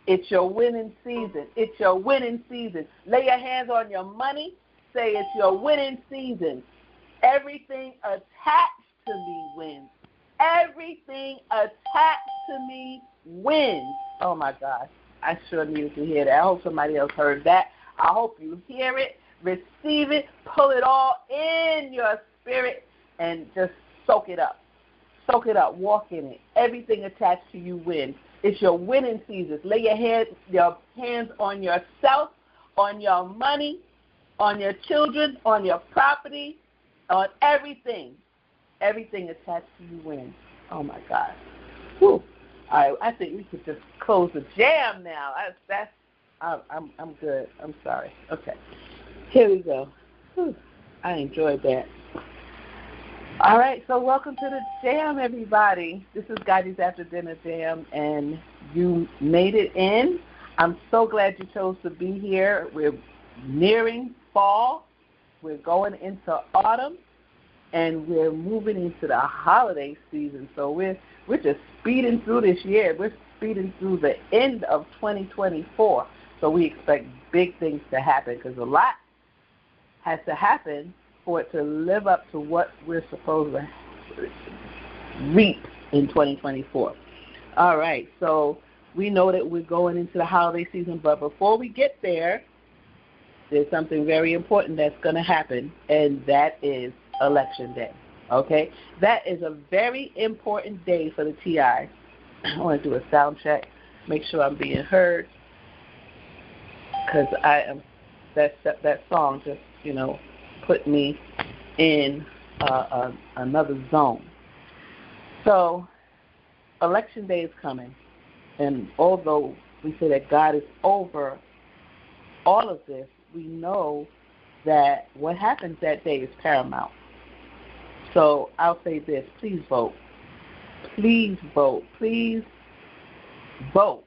It's your winning season. It's your winning season. Lay your hands on your money. Say it's your winning season. Everything attached to me wins. Everything attached to me wins. Oh, my gosh. I sure needed to hear that. I hope somebody else heard that. I hope you hear it, receive it, pull it all in your spirit, and just soak it up. Soak it up. Walk in it. Everything attached to you wins. It's your winning season. Lay your hands on yourself, on your money, on your children, on your property, on everything. Everything attached to you wins. Oh, my God. Whew. All right, I think we could just close the jam now. I'm good. I'm sorry. Okay. Here we go. Whew. I enjoyed that. All right, so welcome to the Jam, everybody. This is GoGi's After Dinner Jam, and you made it in. I'm so glad you chose to be here. We're nearing fall. We're going into autumn, and we're moving into the holiday season. So we're just speeding through this year. We're speeding through the end of 2024. So we expect big things to happen because a lot has to happen for it to live up to what we're supposed to reap in 2024. All right, so we know that we're going into the holiday season, but before we get there, there's something very important that's going to happen, and that is Election Day, okay? That is a very important day for the TI. I want to do a sound check, make sure I'm being heard, because that song just, put me in another zone. So Election Day is coming, and although we say that God is over all of this, we know that what happens that day is paramount. So I'll say this, please vote. Please vote. Please vote.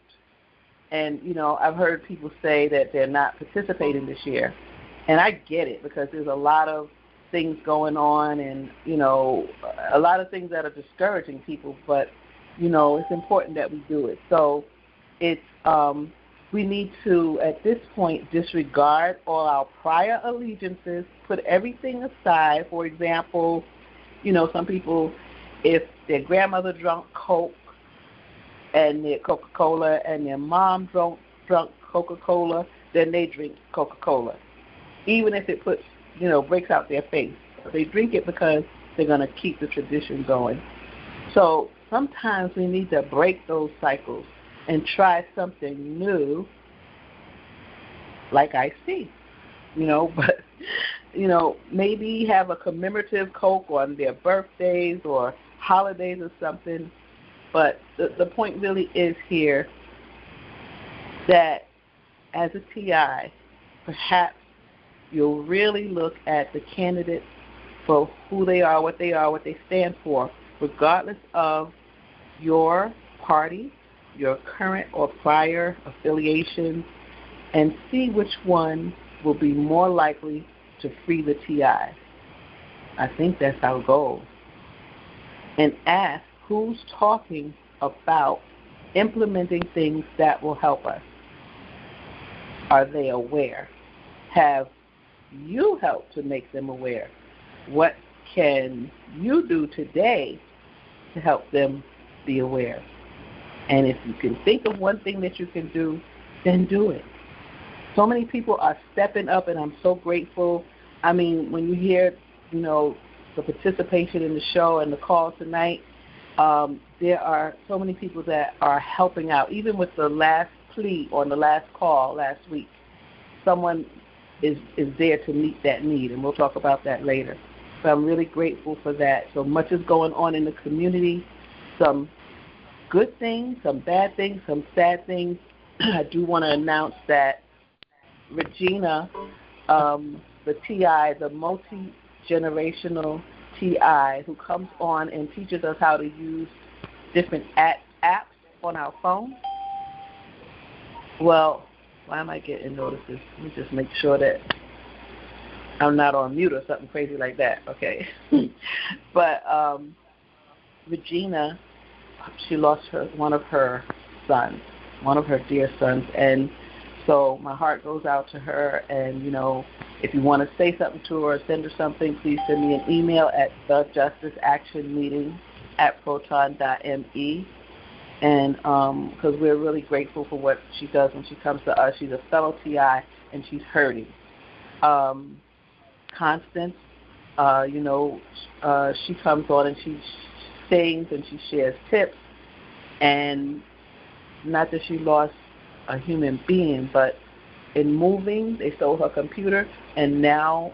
And, I've heard people say that they're not participating this year. And I get it because there's a lot of things going on and, a lot of things that are discouraging people. But, it's important that we do it. So it's we need to, at this point, disregard all our prior allegiances, put everything aside. For example, some people, if their grandmother drank Coke and their Coca-Cola and their mom drunk Coca-Cola, then they drink Coca-Cola, even if it puts, breaks out their face. They drink it because they're going to keep the tradition going. So sometimes we need to break those cycles and try something new, like I see, but, maybe have a commemorative Coke on their birthdays or holidays or something. But the point really is here that as a TI, perhaps you'll really look at the candidates for who they are, what they stand for, regardless of your party, your current or prior affiliations, and see which one will be more likely to free the TI. I think that's our goal. And ask who's talking about implementing things that will help us. Are they aware? Have you helped to make them aware? What can you do today to help them be aware? And if you can think of one thing that you can do, then do it. So many people are stepping up, and I'm so grateful. I mean, when you hear, the participation in the show and the call tonight, there are so many people that are helping out. Even with the last plea on the last call last week, someone is there to meet that need, and we'll talk about that later. So I'm really grateful for that. So much is going on in the community, some good things, some bad things, some sad things. I do want to announce that Regina, the TI, the multi-generational TI, who comes on and teaches us how to use different apps on our phone. Well, why am I getting notices? Let me just make sure that I'm not on mute or something crazy like that, okay? But Regina, she lost one of her sons one of her dear sons. And so my heart goes out to her. And, if you want to say something to her or send her something, please send me an email at thejusticeactionmeeting@proton.me. And because we're really grateful for what she does when she comes to us. She's a fellow TI, and she's hurting. Constance, she comes on and she sings and she shares tips. And not that she lost a human being, but in moving, they stole her computer. And now,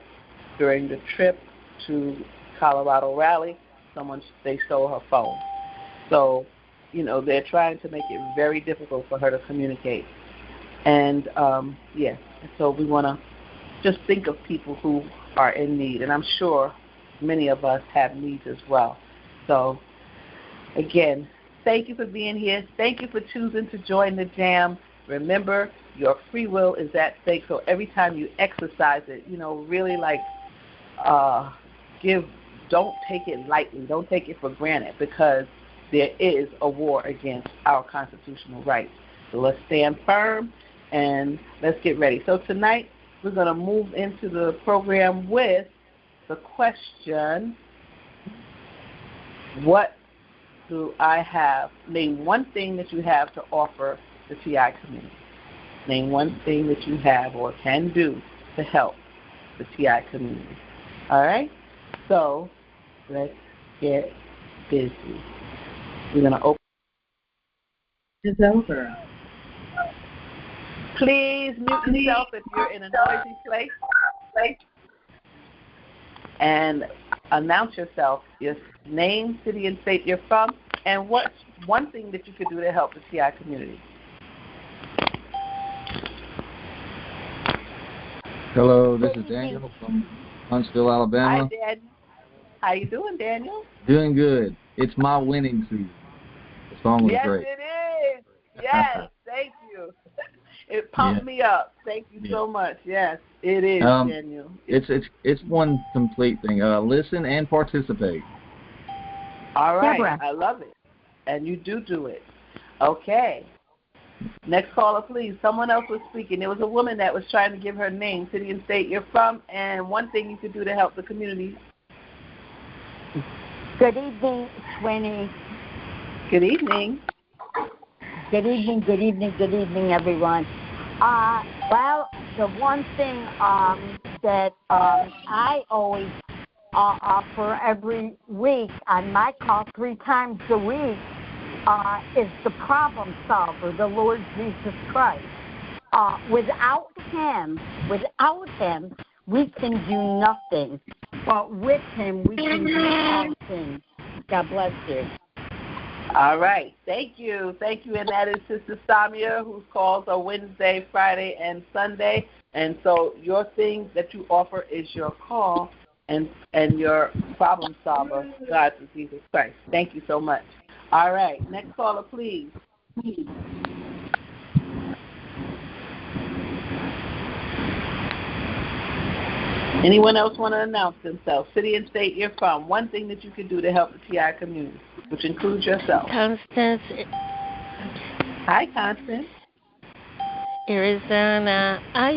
during the trip to Colorado Rally, they stole her phone. So, they're trying to make it very difficult for her to communicate. And, so we want to just think of people who are in need. And I'm sure many of us have needs as well. So, again, thank you for being here. Thank you for choosing to join the J.A.M. Remember, your free will is at stake. So every time you exercise it, really don't take it lightly. Don't take it for granted, because there is a war against our constitutional rights. So let's stand firm and let's get ready. So tonight we're going to move into the program with the question, what do I have? Name one thing that you have to offer the TI community. Name one thing that you have or can do to help the TI community. All right? So let's get busy. We're going to open. It's over. Please mute yourself if you're in a noisy place. And announce yourself, your name, city, and state you're from, and what's one thing that you could do to help the TI community. Hello, this is Daniel from Huntsville, Alabama. Hi, Daniel. How you doing, Daniel? Doing good. It's my winning season. The song was great. Yes, it is. Yes, thank you. It pumped me up. Thank you so much. Yes, it is, Daniel. It's one complete thing. Listen and participate. All right. Deborah. I love it. And you do it. Okay. Next caller, please. Someone else was speaking. There was a woman that was trying to give her name, city and state you're from, and one thing you could do to help the community. Good evening, Sweeney. Good evening. Good evening, everyone. Well, the one thing that I always offer every week on my call 3 times a week is the problem solver, the Lord Jesus Christ. Without him, we can do nothing. But with him, we can do all things. God bless you. All right. Thank you. And that is Sister Samia, whose calls are Wednesday, Friday, and Sunday. And so your thing that you offer is your call and your problem solver, God through Jesus Christ. Thank you so much. All right. Next caller, please. Anyone else want to announce themselves? City and state you're from. One thing that you can do to help the TI community, which includes yourself. Constance. Hi, Constance. Arizona. I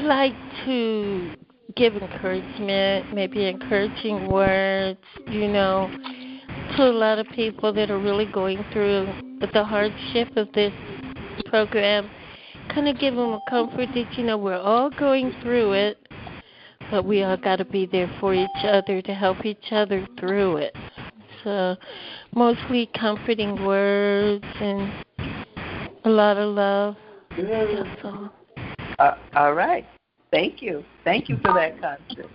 like to give encouragement, maybe encouraging words, to a lot of people that are really going through the hardship of this program. Kind of give them a comfort that, we're all going through it, but we all got to be there for each other to help each other through it. So mostly comforting words and a lot of love. That's all. All right. Thank you. Thank you for that, Constance.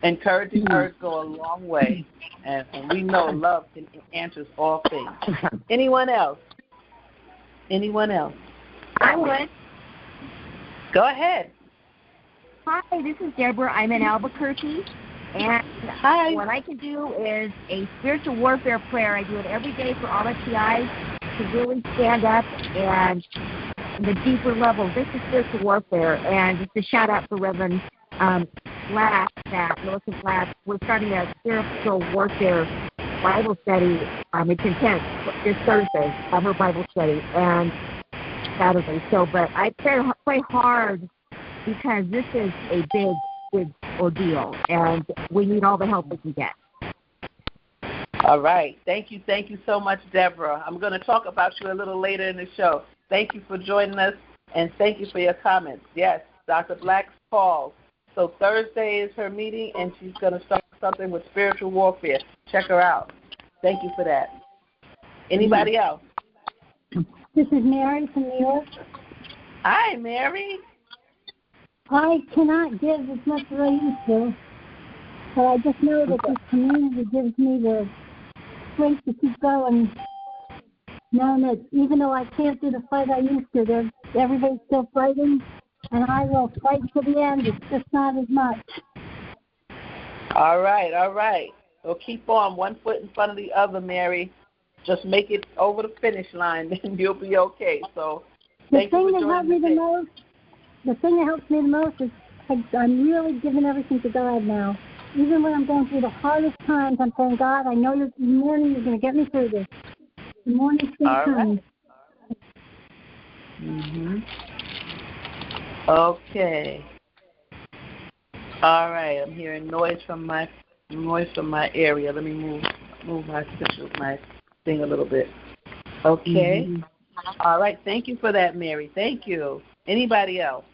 Encouraging words go a long way, and we know love answers all things. Anyone else? I would. Go ahead. Hi, this is Deborah. I'm in Albuquerque. And Hi. What I can do is a spiritual warfare prayer. I do it every day for all the TIs to really stand up and the deeper level. This is spiritual warfare. And just a shout out for Reverend Millicent Black. We're starting a spiritual warfare Bible study. It's intense. This Thursday, summer Bible study, and Saturday. So, but I pray hard because this is a big ordeal, and we need all the help we can get. All right. Thank you so much, Deborah. I'm going to talk about you a little later in the show. Thank you for joining us, and thank you for your comments. Yes, Dr. Black's call. So Thursday is her meeting, and she's going to start something with spiritual warfare. Check her out. Thank you for that. Anybody else? This is Mary from New York. Hi, Mary. I cannot give as much as I used to, but I just know that this community gives me the strength to keep going, knowing that even though I can't do the fight I used to, everybody's still fighting, and I will fight to the end. It's just not as much. All right. So keep on, one foot in front of the other, Mary. Just make it over the finish line, then you'll be okay. So thank you for joining me. The thing that helps me the most is I'm really giving everything to God now. Even when I'm going through the hardest times, I'm saying, God, I know the morning you're going to get me through this. The morning's going to come. Mm-hmm. Okay. All right. I'm hearing noise from my area. Let me move my thing a little bit. Okay. Mm-hmm. All right. Thank you for that, Mary. Thank you. Anybody else?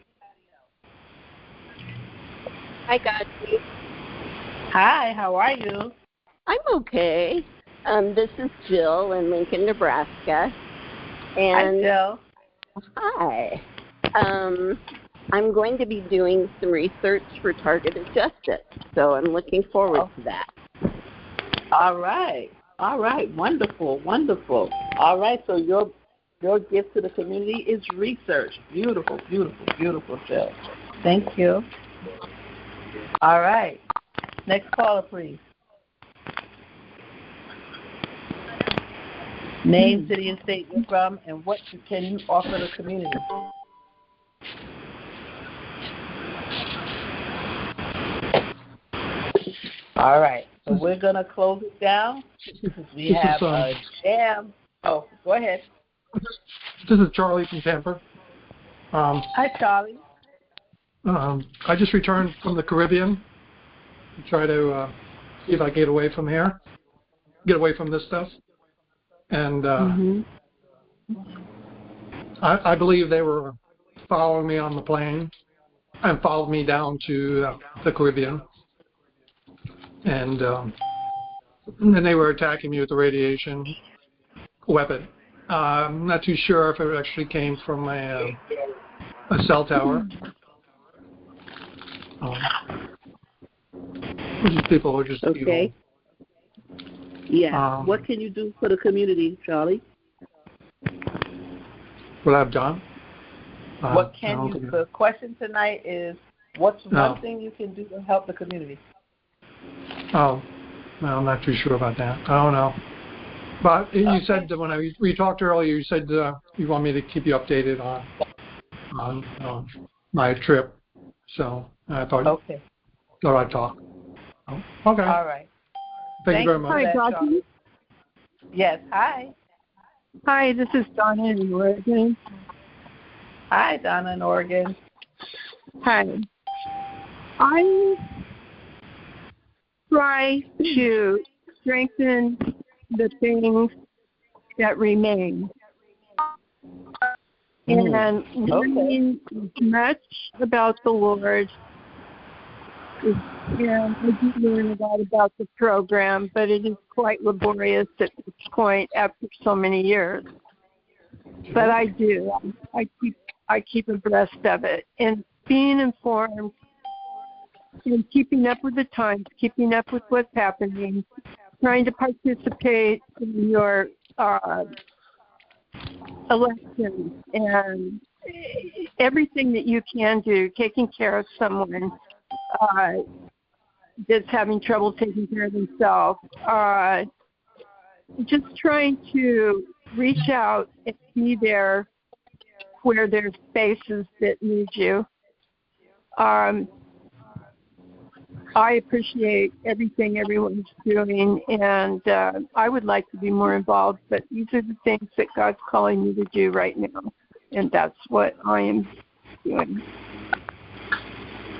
I got you. Hi, how are you? I'm okay. This is Jill in Lincoln, Nebraska. And hi, Jill. Hi. I'm going to be doing some research for targeted justice, so I'm looking forward to that. All right. Wonderful. All right, so your gift to the community is research. Beautiful, Jill. Thank you. All right. Next caller, please. Name, city, and state you're from, and what can you offer the community? All right. So we're going to close it down. We have J.A.M. Oh, go ahead. This is Charlie from Tampa. Hi, Charlie. I just returned from the Caribbean to try to see if I get away from here, get away from this stuff. And I believe they were following me on the plane and followed me down to the Caribbean. And then they were attacking me with the radiation weapon. I'm not too sure if it actually came from a cell tower. These people are just evil. Yeah. What can you do for the community, Charlie? What I've done? What can you? The question tonight is, what's one thing you can do to help the community? Oh, well, I'm not too sure about that. I don't know. But you said that when we talked earlier, you said you want me to keep you updated on my trip. So I thought I'd talk. Oh, okay. All right. Thank you very much. Hi, Dr. Yes. Hi. Hi, this is Donna in Oregon. Hi, Donna in Oregon. Hi. I try to strengthen the things that remain. And learning as much about the Lord. And I do learn a lot about the program, but it is quite laborious at this point after so many years. But I do. I keep abreast of it. And being informed and keeping up with the times, keeping up with what's happening, trying to participate in your elections and everything that you can do, taking care of someone that's having trouble taking care of themselves, just trying to reach out and be there where there's spaces that need you. I appreciate everything everyone's doing, and I would like to be more involved, but these are the things that God's calling me to do right now, and that's what I am doing.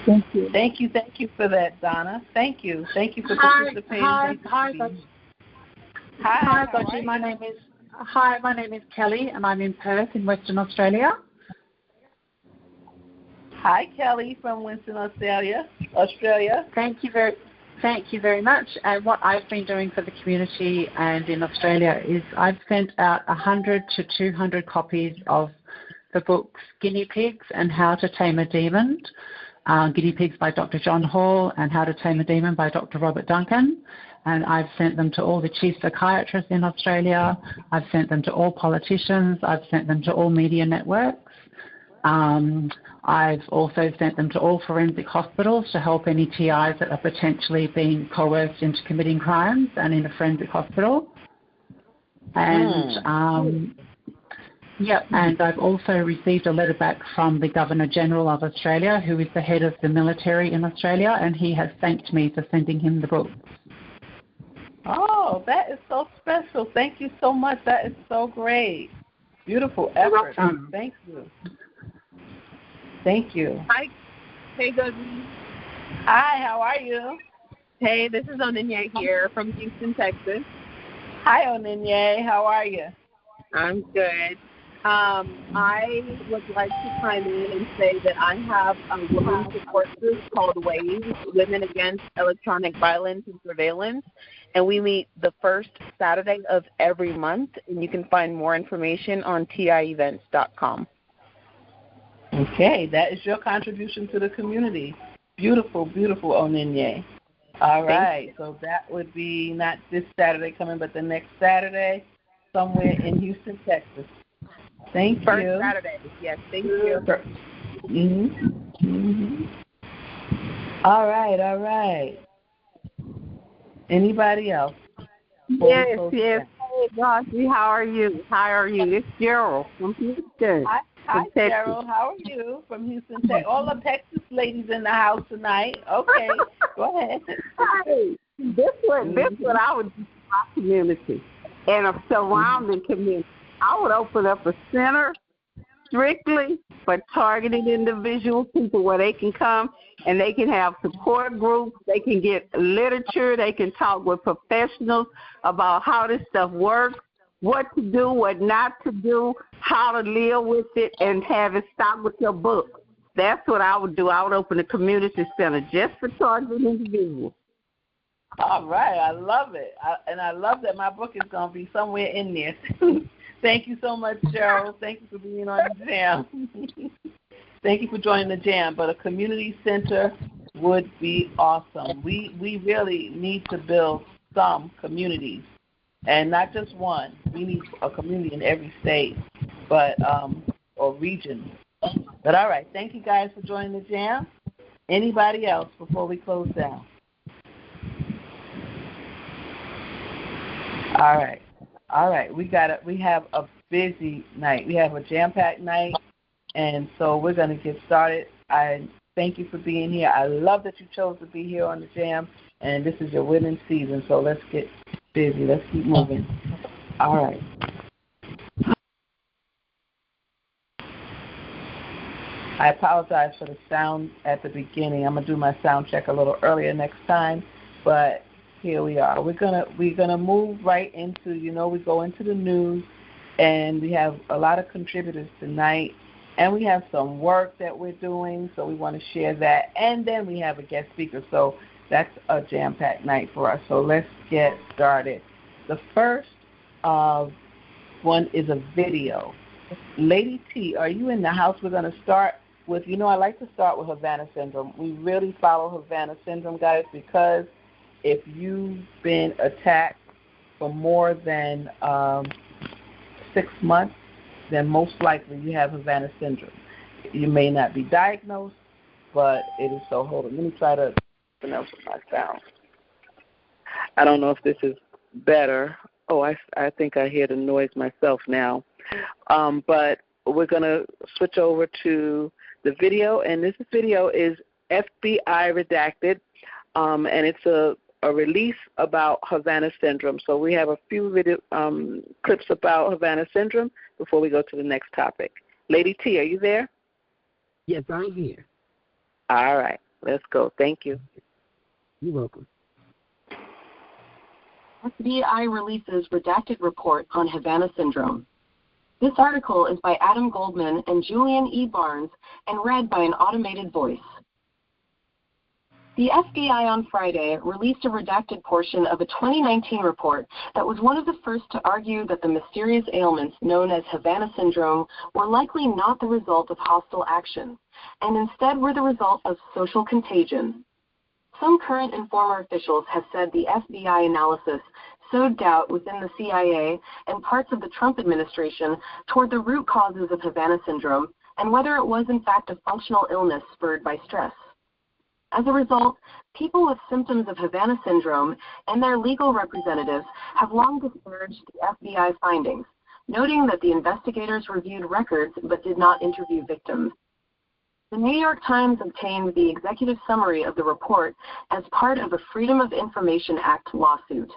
Thank you. Thank you for that, Donna. Thank you for participating. Hi, Gogi. My name is Kelly, and I'm in Perth, in Western Australia. Hi, Kelly from Winston, Australia. Thank you very much. And what I've been doing for the community and in Australia is I've sent out 100 to 200 copies of the books Guinea Pigs and How to Tame a Demon. Guinea Pigs by Dr. John Hall and How to Tame a Demon by Dr. Robert Duncan. And I've sent them to all the chief psychiatrists in Australia. I've sent them to all politicians. I've sent them to all media networks. I've also sent them to all forensic hospitals to help any TIs that are potentially being coerced into committing crimes and in a forensic hospital. And and I've also received a letter back from the Governor-General of Australia, who is the head of the military in Australia, and he has thanked me for sending him the book. Oh, that is so special. Thank you so much. That is so great. Beautiful effort. Thank you. Thank you. Hi. Hey, Gogi. Hi, how are you? Hey, this is Oninya here from Houston, Texas. Hi, Oninya. How are you? I'm good. I would like to chime in and say that I have a women's support group called WAVE, Women Against Electronic Violence and Surveillance, and we meet the first Saturday of every month, and you can find more information on tievents.com. Okay, that is your contribution to the community. Beautiful, beautiful, Oninya. All right, so that would be not this Saturday coming, but the next Saturday somewhere in Houston, Texas. Thank you. First Saturday, yes, thank you. All right. Anybody else? Yes. Hey, Gogi, how are you? It's Gerald from Houston. Hi, Gerald. How are you from Houston, Texas? All the Texas ladies in the house tonight. Okay, go ahead. Hey, this what I would do for my community and a surrounding community. I would open up a center strictly for targeted individual people where they can come and they can have support groups, they can get literature, they can talk with professionals about how this stuff works, what to do, what not to do, how to live with it, and have it stop with your book. That's what I would do. I would open a community center just for targeted individuals. All right. I love it. I love that my book is going to be somewhere in there. Thank you so much, Gerald. Thank you for being on the Jam. Thank you for joining the Jam. But a community center would be awesome. We really need to build some communities, and not just one. We need a community in every state, but or region. But all right, thank you guys for joining the Jam. Anybody else before we close down? All right. We have a busy night. We have a jam-packed night, and so we're going to get started. I thank you for being here. I love that you chose to be here on the Jam, and this is your winning season, so let's get busy. Let's keep moving. All right. I apologize for the sound at the beginning. I'm going to do my sound check a little earlier next time, but here we are. We're gonna move right into, we go into the news, and we have a lot of contributors tonight, and we have some work that we're doing, so we want to share that, and then we have a guest speaker, so that's a jam-packed night for us. So let's get started. The first one is a video. Lady T, are you in the house? We're going to start with, I like to start with Havana Syndrome. We really follow Havana Syndrome, guys, because if you've been attacked for more than 6 months, then most likely you have Havana Syndrome. You may not be diagnosed, but it is so. Hold on. Let me try to something else with my sound. I don't know if this is better. Oh, I think I hear the noise myself now. But we're going to switch over to the video, and this video is FBI redacted. and it's a release about Havana syndrome. So we have a few video clips about Havana syndrome before we go to the next topic. Lady T, are you there? Yes, I'm here. All right, let's go. Thank you. You're welcome. FBI releases redacted report on Havana syndrome. This article is by Adam Goldman and Julian E. Barnes and read by an automated voice. The FBI on Friday released a redacted portion of a 2019 report that was one of the first to argue that the mysterious ailments known as Havana syndrome were likely not the result of hostile action, and instead were the result of social contagion. Some current and former officials have said the FBI analysis sowed doubt within the CIA and parts of the Trump administration toward the root causes of Havana syndrome and whether it was in fact a functional illness spurred by stress. As a result, people with symptoms of Havana syndrome and their legal representatives have long disparaged the FBI findings, noting that the investigators reviewed records but did not interview victims. The New York Times obtained the executive summary of the report as part of a Freedom of Information Act lawsuit.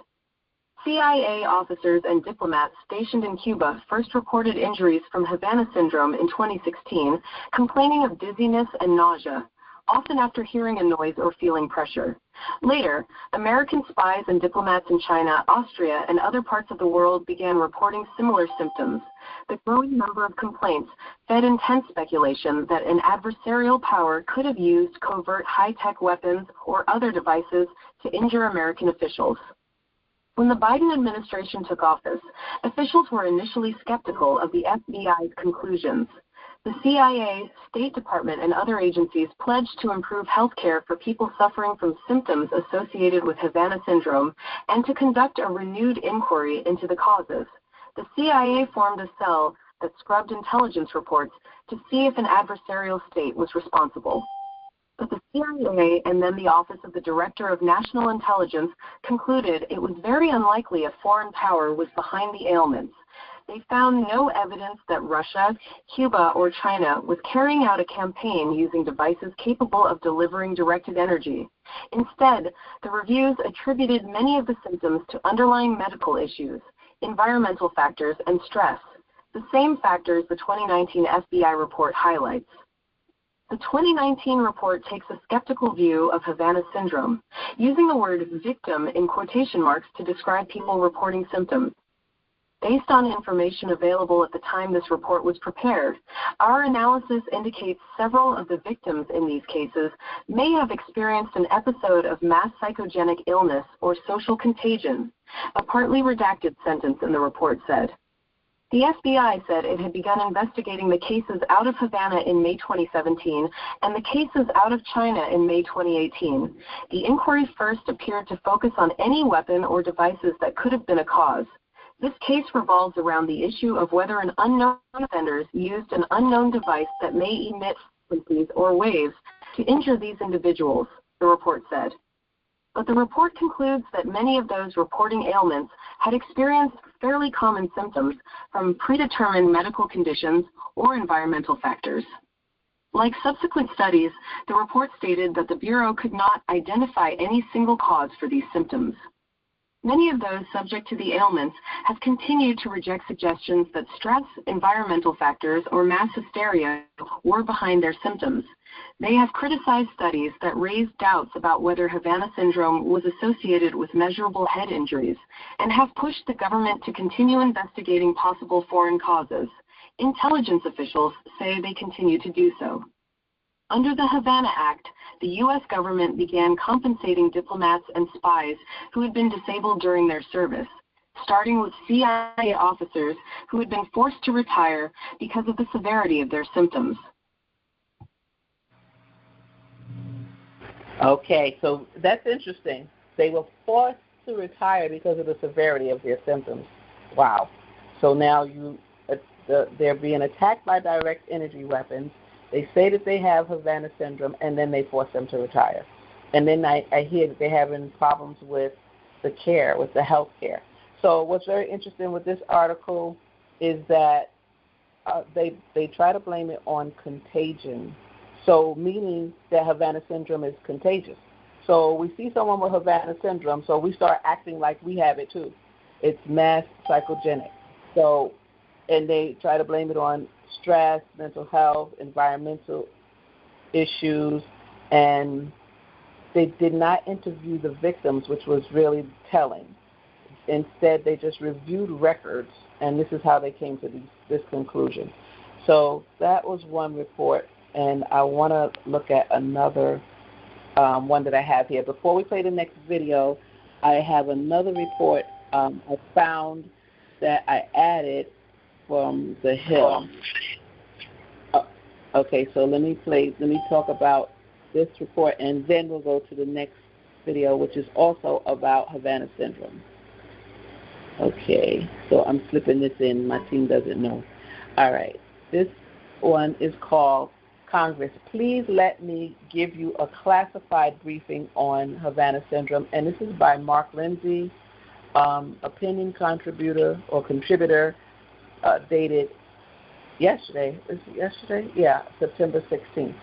CIA officers and diplomats stationed in Cuba first reported injuries from Havana syndrome in 2016, complaining of dizziness and nausea, often after hearing a noise or feeling pressure. Later, American spies and diplomats in China, Austria, and other parts of the world began reporting similar symptoms. The growing number of complaints fed intense speculation that an adversarial power could have used covert high-tech weapons or other devices to injure American officials. When the Biden administration took office, officials were initially skeptical of the FBI's conclusions. The CIA, State Department, and other agencies pledged to improve health care for people suffering from symptoms associated with Havana syndrome and to conduct a renewed inquiry into the causes. The CIA formed a cell that scrubbed intelligence reports to see if an adversarial state was responsible. But the CIA and then the Office of the Director of National Intelligence concluded it was very unlikely a foreign power was behind the ailments. They found no evidence that Russia, Cuba, or China was carrying out a campaign using devices capable of delivering directed energy. Instead, the reviews attributed many of the symptoms to underlying medical issues, environmental factors, and stress, the same factors the 2019 FBI report highlights. The 2019 report takes a skeptical view of Havana syndrome, using the word victim in quotation marks to describe people reporting symptoms. Based on information available at the time this report was prepared, our analysis indicates several of the victims in these cases may have experienced an episode of mass psychogenic illness or social contagion, a partly redacted sentence in the report said. The FBI said it had begun investigating the cases out of Havana in May 2017 and the cases out of China in May 2018. The inquiry first appeared to focus on any weapon or devices that could have been a cause. This case revolves around the issue of whether an unknown offenders used an unknown device that may emit frequencies or waves to injure these individuals, the report said. But the report concludes that many of those reporting ailments had experienced fairly common symptoms from predetermined medical conditions or environmental factors. Like subsequent studies, the report stated that the Bureau could not identify any single cause for these symptoms. Many of those subject to the ailments have continued to reject suggestions that stress, environmental factors, or mass hysteria were behind their symptoms. They have criticized studies that raised doubts about whether Havana syndrome was associated with measurable head injuries and have pushed the government to continue investigating possible foreign causes. Intelligence officials say they continue to do so. Under the Havana Act, the U.S. government began compensating diplomats and spies who had been disabled during their service, starting with CIA officers who had been forced to retire because of the severity of their symptoms. Okay, so that's interesting. They were forced to retire because of the severity of their symptoms. Wow. So now they're being attacked by direct energy weapons. They say that they have Havana syndrome, and then they force them to retire. And then I hear that they're having problems with the care, with the health care. So what's very interesting with this article is that they try to blame it on contagion, so meaning that Havana syndrome is contagious. So we see someone with Havana syndrome, so we start acting like we have it too. It's mass psychogenic. So, and they try to blame it on stress, mental health, environmental issues, and they did not interview the victims, which was really telling. Instead, they just reviewed records, and this is how they came to this conclusion. So that was one report, and I want to look at another one that I have here. Before we play the next video, I have another report I found that I added from the Hill. Okay, so let me talk about this report, and then we'll go to the next video, which is also about Havana syndrome. Okay, so I'm slipping this in. My team doesn't know. All right, this one is called Congress, please let me give you a classified briefing on Havana syndrome, and this is by Mark Lindsay, opinion contributor, dated yesterday. Is it yesterday? Yeah, September 16th,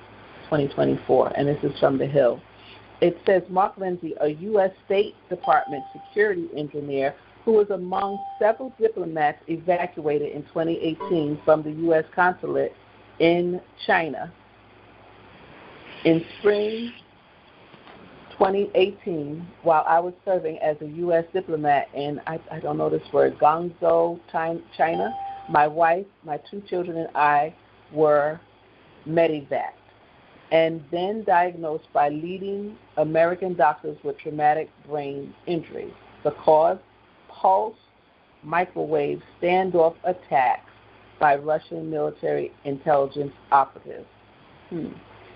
2024, and this is from The Hill. It says Mark Lindsay, a U.S. State Department security engineer who was among several diplomats evacuated in 2018 from the U.S. consulate in China. In spring 2018, while I was serving as a U.S. diplomat in, I don't know this word, Guangzhou, China, my wife, my 2 children, and I were medevaced and then diagnosed by leading American doctors with traumatic brain injury. The cause, pulse microwave standoff attacks by Russian military intelligence operatives.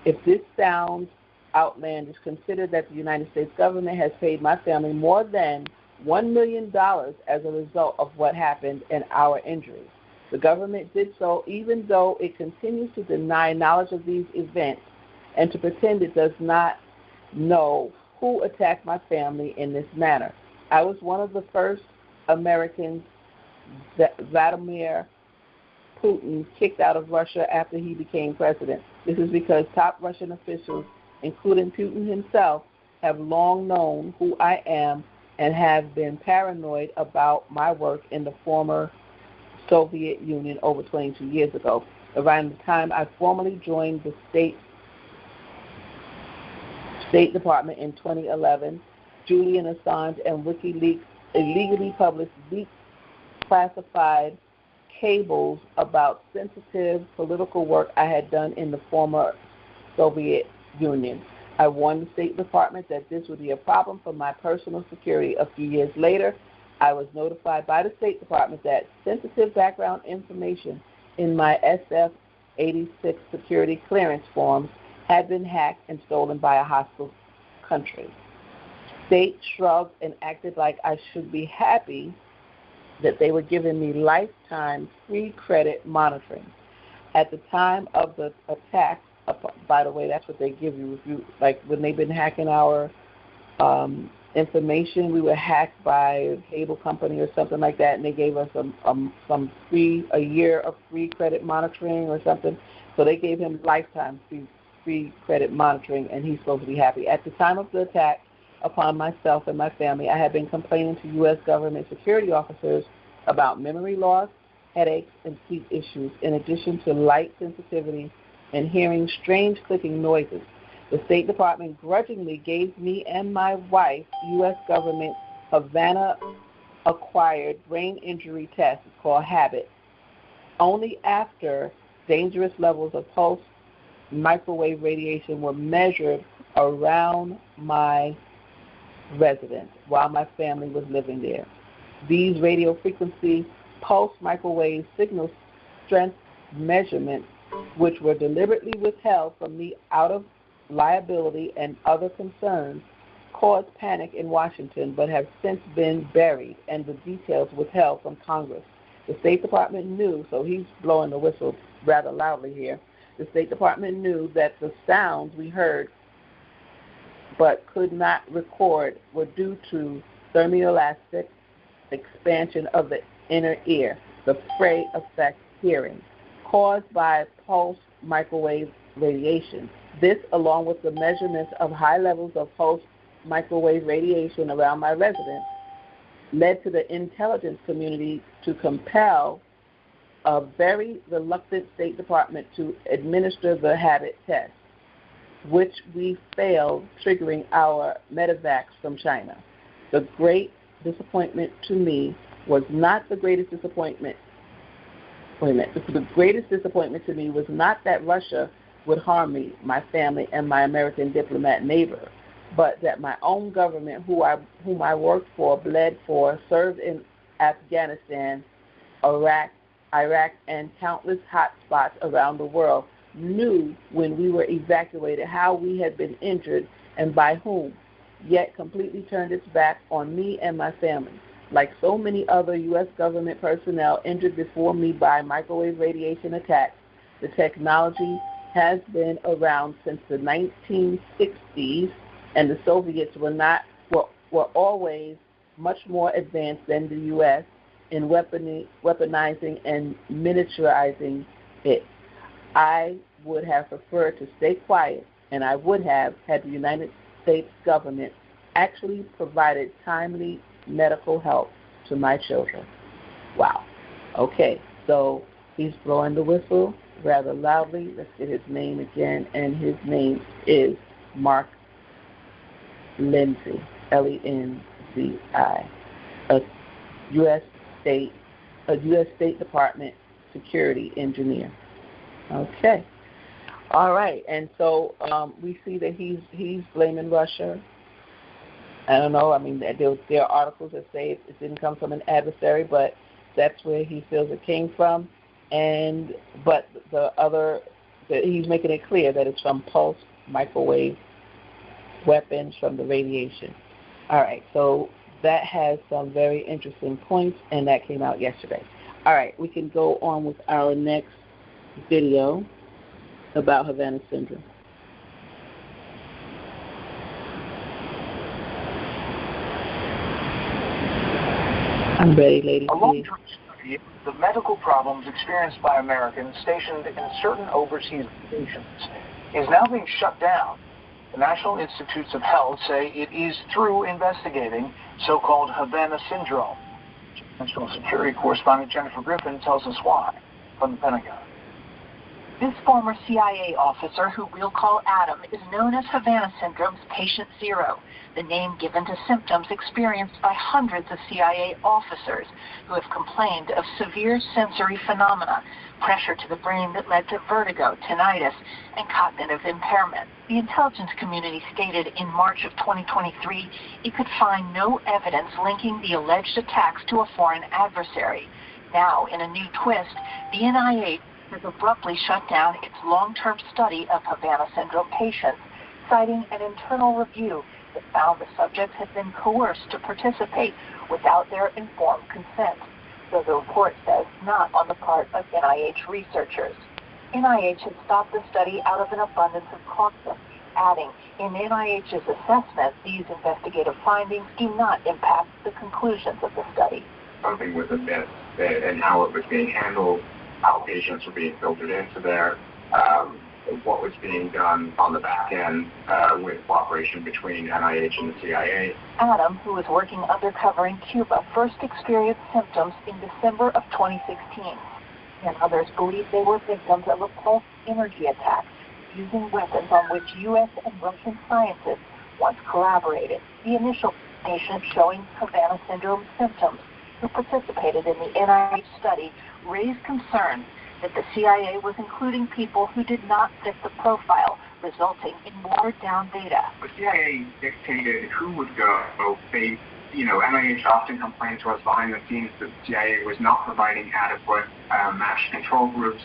If this sounds outlandish, consider that the United States government has paid my family more than $1 million as a result of what happened and our injuries. The government did so even though it continues to deny knowledge of these events and to pretend it does not know who attacked my family in this manner. I was one of the first Americans that Vladimir Putin kicked out of Russia after he became president. This is because top Russian officials, including Putin himself, have long known who I am and have been paranoid about my work in the former Soviet Union over 22 years ago. Around the time I formally joined the State Department in 2011, Julian Assange and WikiLeaks illegally published leaked classified cables about sensitive political work I had done in the former Soviet Union. I warned the State Department that this would be a problem for my personal security. A few years later, I was notified by the State Department that sensitive background information in my SF-86 security clearance forms had been hacked and stolen by a hostile country. State shrugged and acted like I should be happy that they were giving me lifetime free credit monitoring. At the time of the attack, by the way, that's what they give you. If you like, when they've been hacking our information, we were hacked by a cable company or something like that, and they gave us a year of free credit monitoring or something. So they gave him lifetime free credit monitoring, and he's supposed to be happy. At the time of the attack upon myself and my family, I had been complaining to U.S. government security officers about memory loss, headaches, and sleep issues, in addition to light sensitivity and hearing strange clicking noises. The State Department grudgingly gave me and my wife U.S. government Havana-acquired brain injury test called HABIT, only after dangerous levels of pulse microwave radiation were measured around my residence while my family was living there. These radio frequency pulse microwave signal strength measurements, which were deliberately withheld from me out of liability and other concerns, caused panic in Washington but have since been buried and the details withheld from Congress. The State Department knew, so he's blowing the whistle rather loudly here, the State Department knew that the sounds we heard but could not record were due to thermoelastic expansion of the inner ear, the Frey effect hearing, caused by pulse microwave radiation. This, along with the measurements of high levels of pulse microwave radiation around my residence led to the intelligence community to compel a very reluctant State Department to administer the habit test, which we failed, triggering our medevacs from China. The great disappointment to me was not the greatest disappointment. The greatest disappointment to me was not that Russia would harm me, my family, and my American diplomat neighbor, but that my own government, whom I worked for, bled for, served in Afghanistan, Iraq, and countless hot spots around the world, knew when we were evacuated how we had been injured and by whom, yet completely turned its back on me and my family. Like so many other U.S. government personnel injured before me by microwave radiation attacks, the technology has been around since the 1960s, and the Soviets were always much more advanced than the U.S. in weaponizing and miniaturizing it. I would have preferred to stay quiet, and I would have had the United States government actually provided timely medical help to my children. Wow. Okay, so he's blowing the whistle rather loudly. Let's get his name again, and his name is Mark Lindsay, Lenzi, a U.S. State Department security engineer. Okay. All right, and so we see that he's blaming Russia. I don't know. I mean, there are articles that say it didn't come from an adversary, but that's where he feels it came from. But he's making it clear that it's from pulse microwave weapons from the radiation. All right, so that has some very interesting points, and that came out yesterday. All right, we can go on with our next video about Havana syndrome. I'm ready, ladies. A long-term study of the medical problems experienced by Americans stationed in certain overseas locations is now being shut down. The National Institutes of Health say it is through investigating so-called Havana syndrome. National Security Correspondent Jennifer Griffin tells us why from the Pentagon. This former CIA officer, who we'll call Adam, is known as Havana Syndrome's Patient Zero, the name given to symptoms experienced by hundreds of CIA officers who have complained of severe sensory phenomena, pressure to the brain that led to vertigo, tinnitus, and cognitive impairment. The intelligence community stated in March of 2023 it could find no evidence linking the alleged attacks to a foreign adversary. Now, in a new twist, the NIH has abruptly shut down its long-term study of Havana syndrome patients, citing an internal review that found the subjects had been coerced to participate without their informed consent, though the report says not on the part of NIH researchers. NIH had stopped the study out of an abundance of caution, adding, in NIH's assessment, these investigative findings do not impact the conclusions of the study. Something with the myth and how it was being handled, how patients were being filtered into there, what was being done on the back end with cooperation between NIH and the CIA. Adam, who was working undercover in Cuba, first experienced symptoms in December of 2016, and others believe they were victims of a pulse energy attack using weapons on which U.S. and Russian scientists once collaborated. The initial patient showing Havana syndrome symptoms who participated in the NIH study raised concern that the CIA was including people who did not fit the profile, resulting in watered-down data. The CIA dictated who would go. NIH often complained to us behind the scenes that the CIA was not providing adequate matched control groups,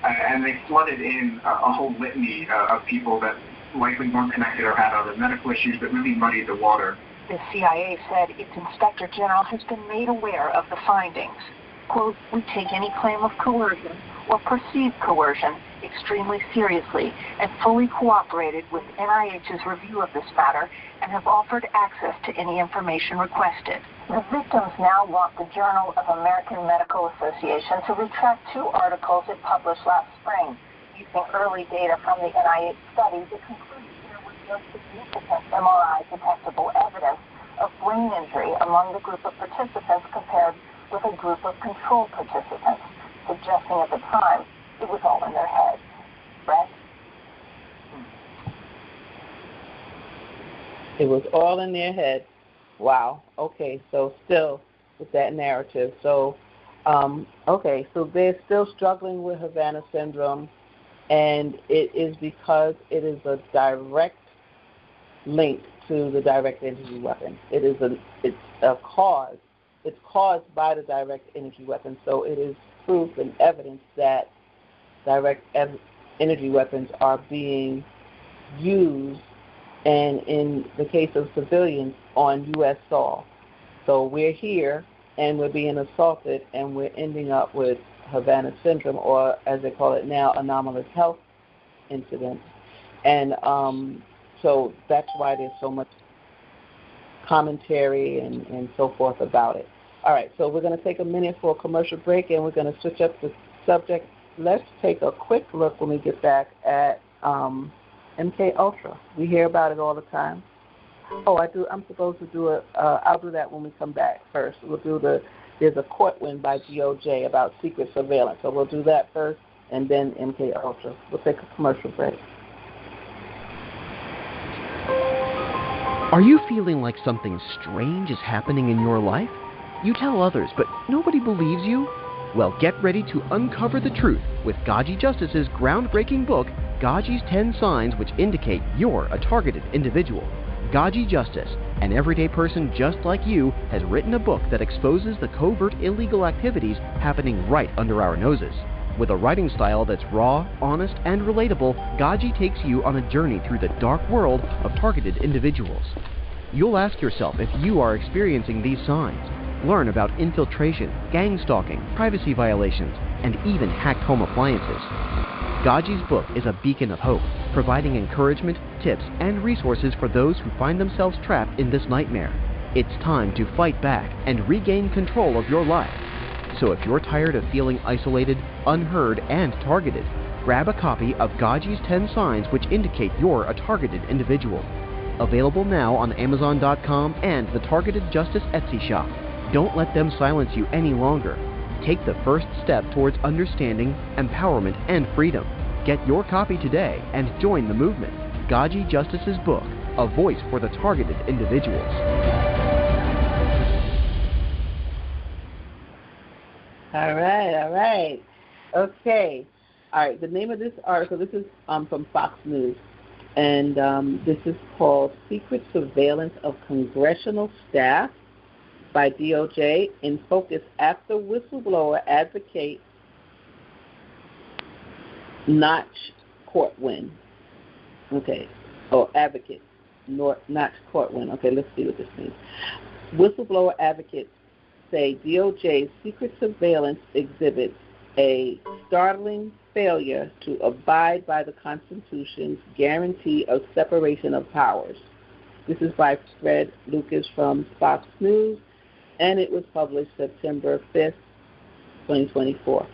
and they flooded in a whole litany of people that likely weren't connected or had other medical issues that really muddied the water. The CIA said its Inspector General has been made aware of the findings. Quote, we take any claim of coercion or perceived coercion extremely seriously and fully cooperated with NIH's review of this matter and have offered access to any information requested. The victims now want the Journal of American Medical Association to retract 2 articles it published last spring using early data from the NIH study that concluded there was no significant MRI detectable evidence of brain injury among the group of participants compared with a group of control participants, suggesting at the time it was all in their head. Brett? It was all in their head. Wow. Okay, so still with that narrative. So, okay, so they're still struggling with Havana syndrome, and it is because it is a direct link to the direct energy weapon. It's a cause. It's caused by the direct energy weapon. So it is proof and evidence that direct energy weapons are being used, and in the case of civilians, on U.S. soil. So we're here, and we're being assaulted, and we're ending up with Havana syndrome, or as they call it now, anomalous health incidents. And so that's why there's so much commentary and so forth about it. All right, so we're going to take a minute for a commercial break, and we're going to switch up the subject. Let's take a quick look when we get back at MK Ultra. We hear about it all the time. Oh, I'm supposed to do it. I'll do that when we come back first. There's a court win by DOJ about secret surveillance. So we'll do that first, and then MK Ultra. We'll take a commercial break. Are you feeling like something strange is happening in your life? You tell others, but nobody believes you? Well, get ready to uncover the truth with GoGi Justice's groundbreaking book, GoGi's 10 Signs Which Indicate You're a Targeted Individual. GoGi Justice, an everyday person just like you, has written a book that exposes the covert illegal activities happening right under our noses. With a writing style that's raw, honest, and relatable, GoGi takes you on a journey through the dark world of targeted individuals. You'll ask yourself if you are experiencing these signs. Learn about infiltration, gang stalking, privacy violations, and even hacked home appliances. GoGi's book is a beacon of hope, providing encouragement, tips, and resources for those who find themselves trapped in this nightmare. It's time to fight back and regain control of your life. So if you're tired of feeling isolated, unheard, and targeted, grab a copy of GoGi's 10 Signs Which Indicate You're a Targeted Individual. Available now on Amazon.com and the Targeted Justice Etsy shop. Don't let them silence you any longer. Take the first step towards understanding, empowerment, and freedom. Get your copy today and join the movement. GoGi Justice's book, A Voice for the Targeted Individuals. All right. Okay. All right, the name of this article, this is from Fox News, and this is called Secret Surveillance of Congressional Staff by DOJ in Focus After Whistleblower Advocate Notch Court Win. Okay. Or Advocate Notch Court Win. Okay, let's see what this means. Whistleblower advocates say DOJ's secret surveillance exhibits a startling failure to abide by the Constitution's guarantee of separation of powers. This is by Fred Lucas from Fox News, and it was published September 5th, 2024.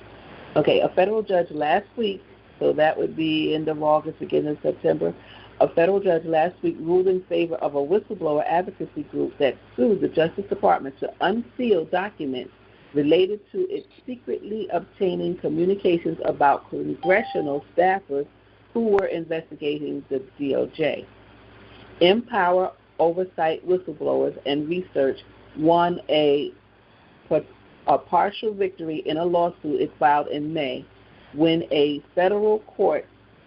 Okay, a federal judge last week, so that would be end of August, beginning of September, a federal judge last week ruled in favor of a whistleblower advocacy group that sued the Justice Department to unseal documents related to its secretly obtaining communications about congressional staffers who were investigating the DOJ. Empower Oversight Whistleblowers and Research won a partial victory in a lawsuit it filed in May when a federal court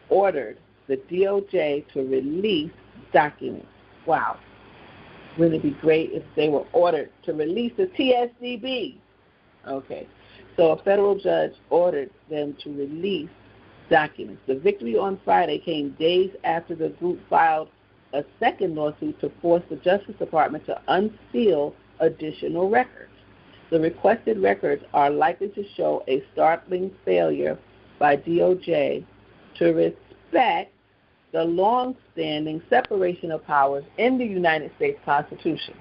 ordered the DOJ to release documents. Wow. Wouldn't it be great if they were ordered to release the TSDB? Okay. So a federal judge ordered them to release documents. The victory on Friday came days after the group filed a second lawsuit to force the Justice Department to unseal additional records. The requested records are likely to show a startling failure by DOJ to respect the long-standing separation of powers in the United States Constitution.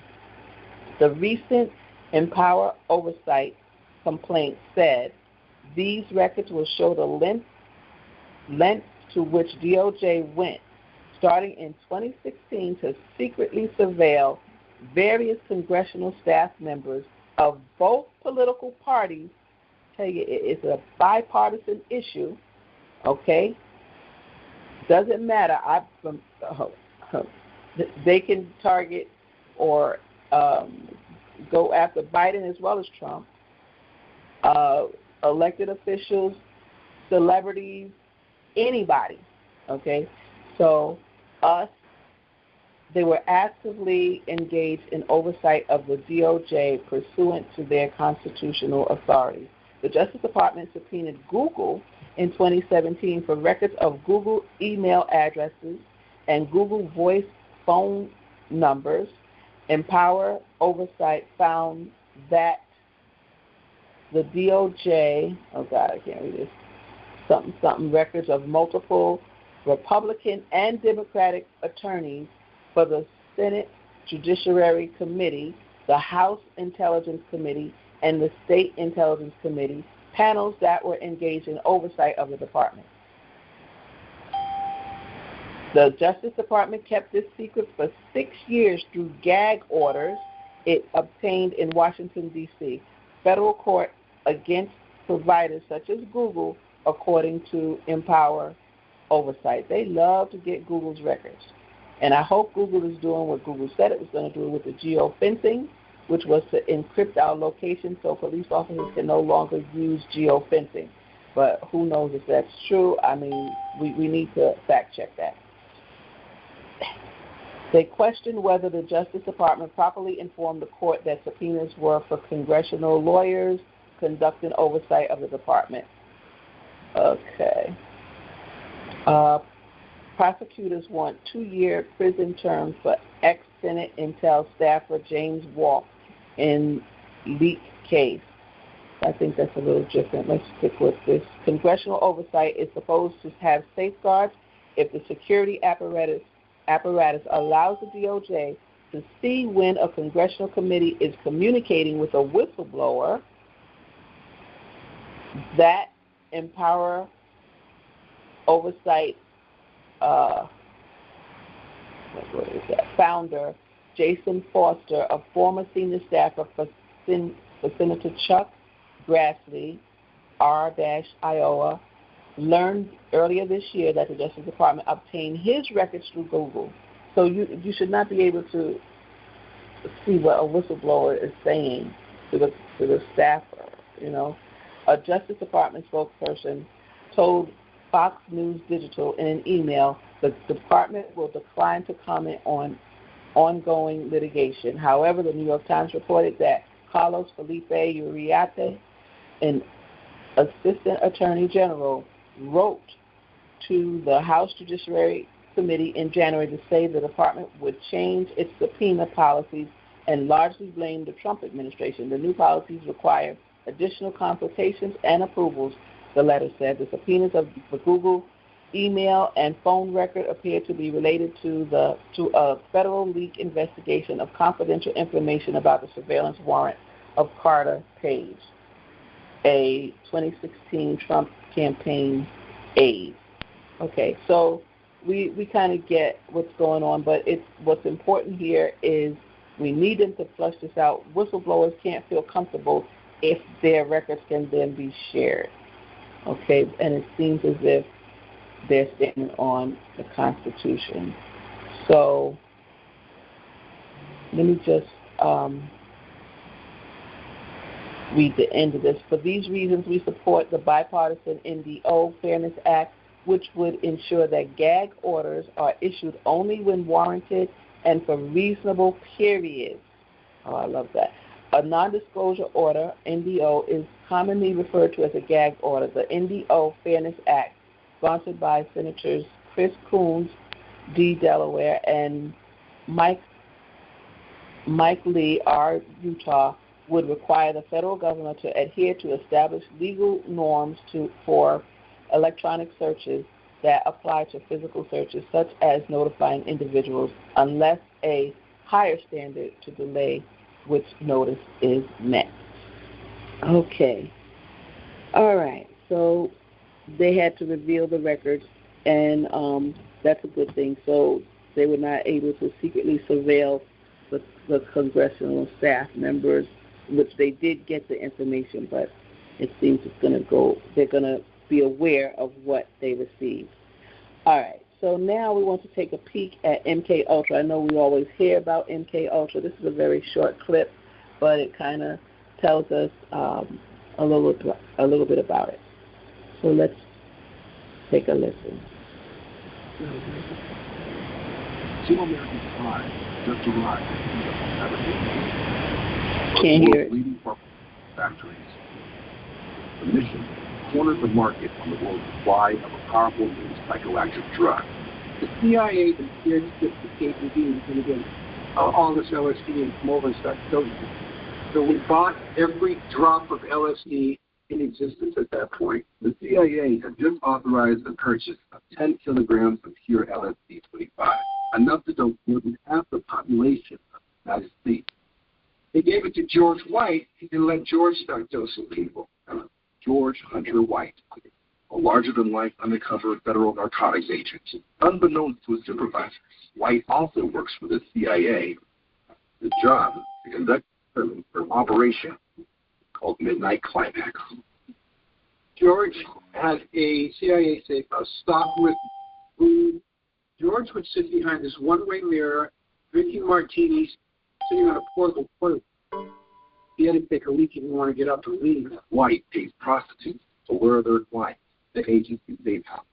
The recent Empower Oversight complaint said these records will show the length to which DOJ went starting in 2016 to secretly surveil various congressional staff members of both political parties. Tell you, it's a bipartisan issue, okay? Doesn't matter. They can target or go after Biden as well as Trump, elected officials, celebrities, anybody, okay? So they were actively engaged in oversight of the DOJ pursuant to their constitutional authority. The Justice Department subpoenaed Google in 2017 for records of Google email addresses and Google voice phone numbers. Empower Oversight found that the DOJ, oh God, I can't read this, something records of multiple Republican and Democratic attorneys for the Senate Judiciary Committee, the House Intelligence Committee, and the State Intelligence Committee, panels that were engaged in oversight of the department. The Justice Department kept this secret for 6 years through gag orders it obtained in Washington, D.C., federal court against providers such as Google, according to Empower Oversight. They love to get Google's records. And I hope Google is doing what Google said it was going to do with the geofencing, which was to encrypt our location so police officers can no longer use geofencing. But who knows if that's true? I mean, we need to fact check that. They questioned whether the Justice Department properly informed the court that subpoenas were for congressional lawyers conducting oversight of the department. Okay. Prosecutors want 2-year prison terms for ex-Senate Intel staffer James Wolf in leak case. I think that's a little different. Let's stick with this. Congressional oversight is supposed to have safeguards if the security apparatus allows the DOJ to see when a congressional committee is communicating with a whistleblower. That Empower Oversight founder Jason Foster, a former senior staffer for Senator Chuck Grassley, R-Iowa, learned earlier this year that the Justice Department obtained his records through Google. So you should not be able to see what a whistleblower is saying to the staffer, you know. A Justice Department spokesperson told Fox News Digital in an email the department will decline to comment on ongoing litigation. However, the New York Times reported that Carlos Felipe Uriarte, an assistant attorney general, wrote to the House Judiciary Committee in January to say the department would change its subpoena policies and largely blame the Trump administration. The new policies require additional consultations and approvals, the letter said. The subpoenas of the Google email and phone record appear to be related to a federal leak investigation of confidential information about the surveillance warrant of Carter Page, a 2016 Trump campaign aide. Okay, so we kind of get what's going on, but what's important here is we need them to flush this out. Whistleblowers can't feel comfortable if their records can then be shared. Okay, and it seems as if they're standing on the Constitution. So let me just read the end of this. For these reasons, we support the bipartisan NDO Fairness Act, which would ensure that gag orders are issued only when warranted and for reasonable periods. Oh, I love that. A non-disclosure order, NDO, is commonly referred to as a gag order. The NDO Fairness Act, sponsored by Senators Chris Coons, D. Delaware, and Mike Lee, R. Utah, would require the federal government to adhere to established legal norms for electronic searches that apply to physical searches, such as notifying individuals unless a higher standard to delay which notice is met. Okay. All right. So they had to reveal the records and that's a good thing. So they were not able to secretly surveil the congressional staff members, which they did get the information, but it seems they're going to be aware of what they received. All right, so now we want to take a peek at MK Ultra. I know we always hear about MK Ultra. This is a very short clip, but it kind of tells us a little bit about it. So let's take a listen. 2 American spies just arrived Can't hear it. Leading factories. The mission cornered the market on the world's supply of a powerful new psychoactive drug. The CIA is here to get the KGB to get all this LSD and come over and start killing people. So we bought every drop of LSD in existence at that point. The CIA had just authorized the purchase of 10 kilograms of pure LSD-25, enough to dose more than half the population of the United States. They gave it to George White and let George start dosing people. George Hunter White, a larger-than-life undercover federal narcotics agent. Unbeknownst to his supervisors, White also works for the CIA. His job is to conduct an operation called Midnight Climax. George had a CIA safe stocked with food. George would sit behind this one-way mirror, drinking martinis, sitting on a portable toilet. He had to take a leak and didn't want to get up and leave. White pays prostitutes to lure their clients. The agency safe house.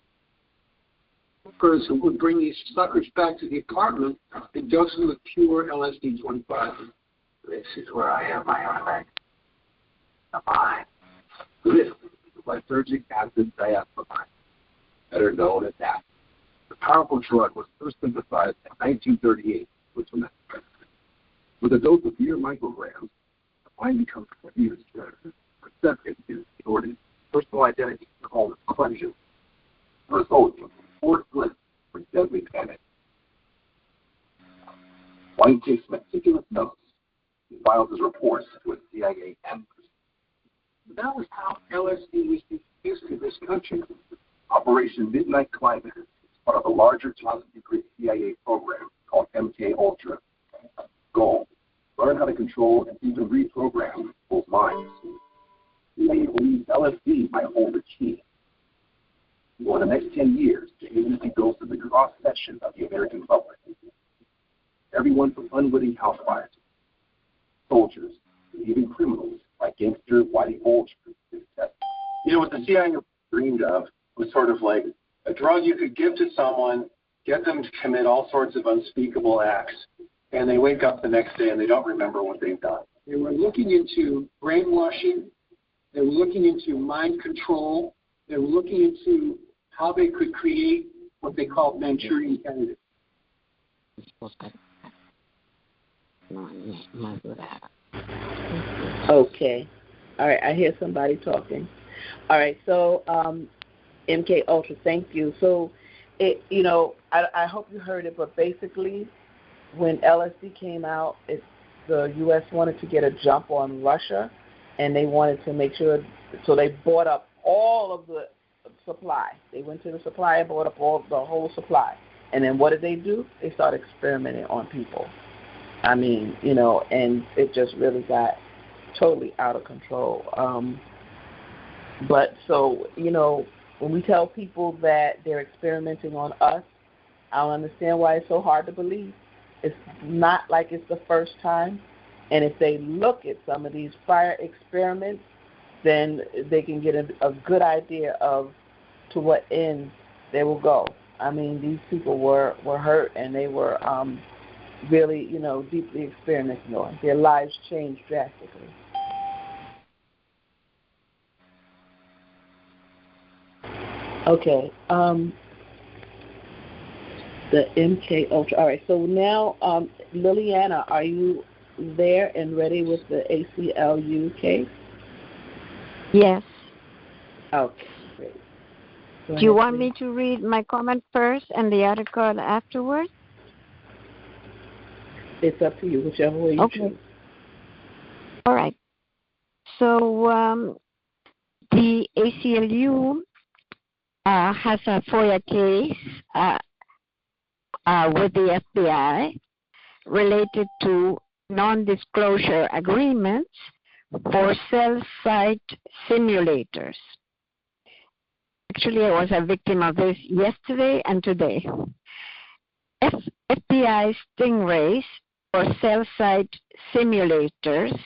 Workers who would bring these suckers back to the apartment and dose them with pure LSD-25. This is where I have my own leg. This is lysergic acid diazepam, better known as acid. The powerful drug was first synthesized in 1938 with Switzerland. With a dose of mere micrograms, the mind becomes confused. Perception is distorted. Personal identity is called as question. The result was a fourth glimpse for deadly panic. White takes meticulous notes. He files his reports to a CIA embassy. That was how LSD was introduced to this country. Operation Midnight Climax is part of a larger top-secret CIA program called MK Ultra. Goal: learn how to control and even reprogram people's minds. CIA believes LSD might hold the key. For the next 10 years, the agency goes to the cross-section of the American public. Everyone from unwitting housewives, soldiers, and even criminals like gangster Whitey Bulger is tested. You know, what the CIA dreamed of was sort of like a drug you could give to someone, get them to commit all sorts of unspeakable acts, and they wake up the next day and they don't remember what they've done. They were looking into brainwashing. They were looking into mind control. They were looking into how they could create what they called Manchurian candidates. Okay. All right, I hear somebody talking. All right, so MK Ultra, thank you. So, I hope you heard it, but basically when LSD came out, the U.S. wanted to get a jump on Russia, and they wanted to make sure, so they bought up all of the supply. They went to the supply and bought up the whole supply. And then what did they do? They started experimenting on people. I mean, and it just really got totally out of control. But so, when we tell people that they're experimenting on us, I don't understand why it's so hard to believe. It's not like it's the first time. And if they look at some of these prior experiments, then they can get a good idea of to what end they will go. I mean, these people were hurt, and they were really, deeply experimenting on. Their lives changed drastically. Okay. The MK Ultra. All right. So now, Liliana, are you there and ready with the ACLU case? Yes. Okay. Great. Do you want me to read my comment first and the article afterwards? It's up to you, whichever way you choose. All right. So the ACLU has a FOIA case with the FBI related to non-disclosure agreements for cell site simulators. Actually, I was a victim of this yesterday and today. FBI stingrays or cell site simulators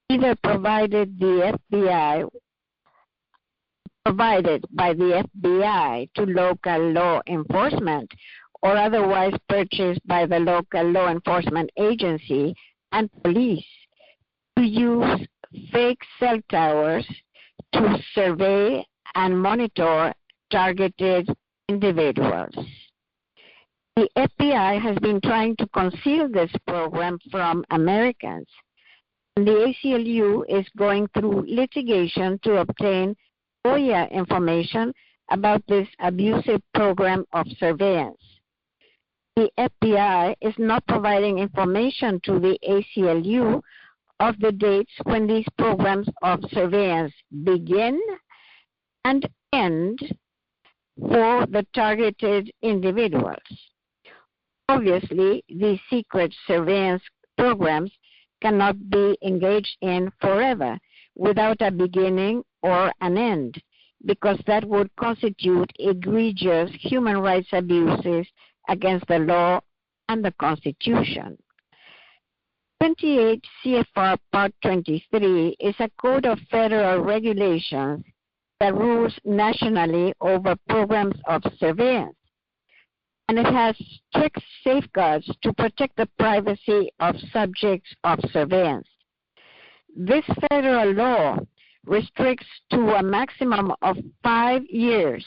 either provided by the FBI to local law enforcement or otherwise purchased by the local law enforcement agency and police to use fake cell towers to survey and monitor targeted individuals. The FBI has been trying to conceal this program from Americans. The ACLU is going through litigation to obtain FOIA information about this abusive program of surveillance. The FBI is not providing information to the ACLU of the dates when these programs of surveillance begin and end for the targeted individuals. Obviously, these secret surveillance programs cannot be engaged in forever without a beginning or an end, because that would constitute egregious human rights abuses against the law and the Constitution. 28 CFR Part 23 is a code of federal regulations that rules nationally over programs of surveillance, and it has strict safeguards to protect the privacy of subjects of surveillance. This federal law restricts to a maximum of 5 years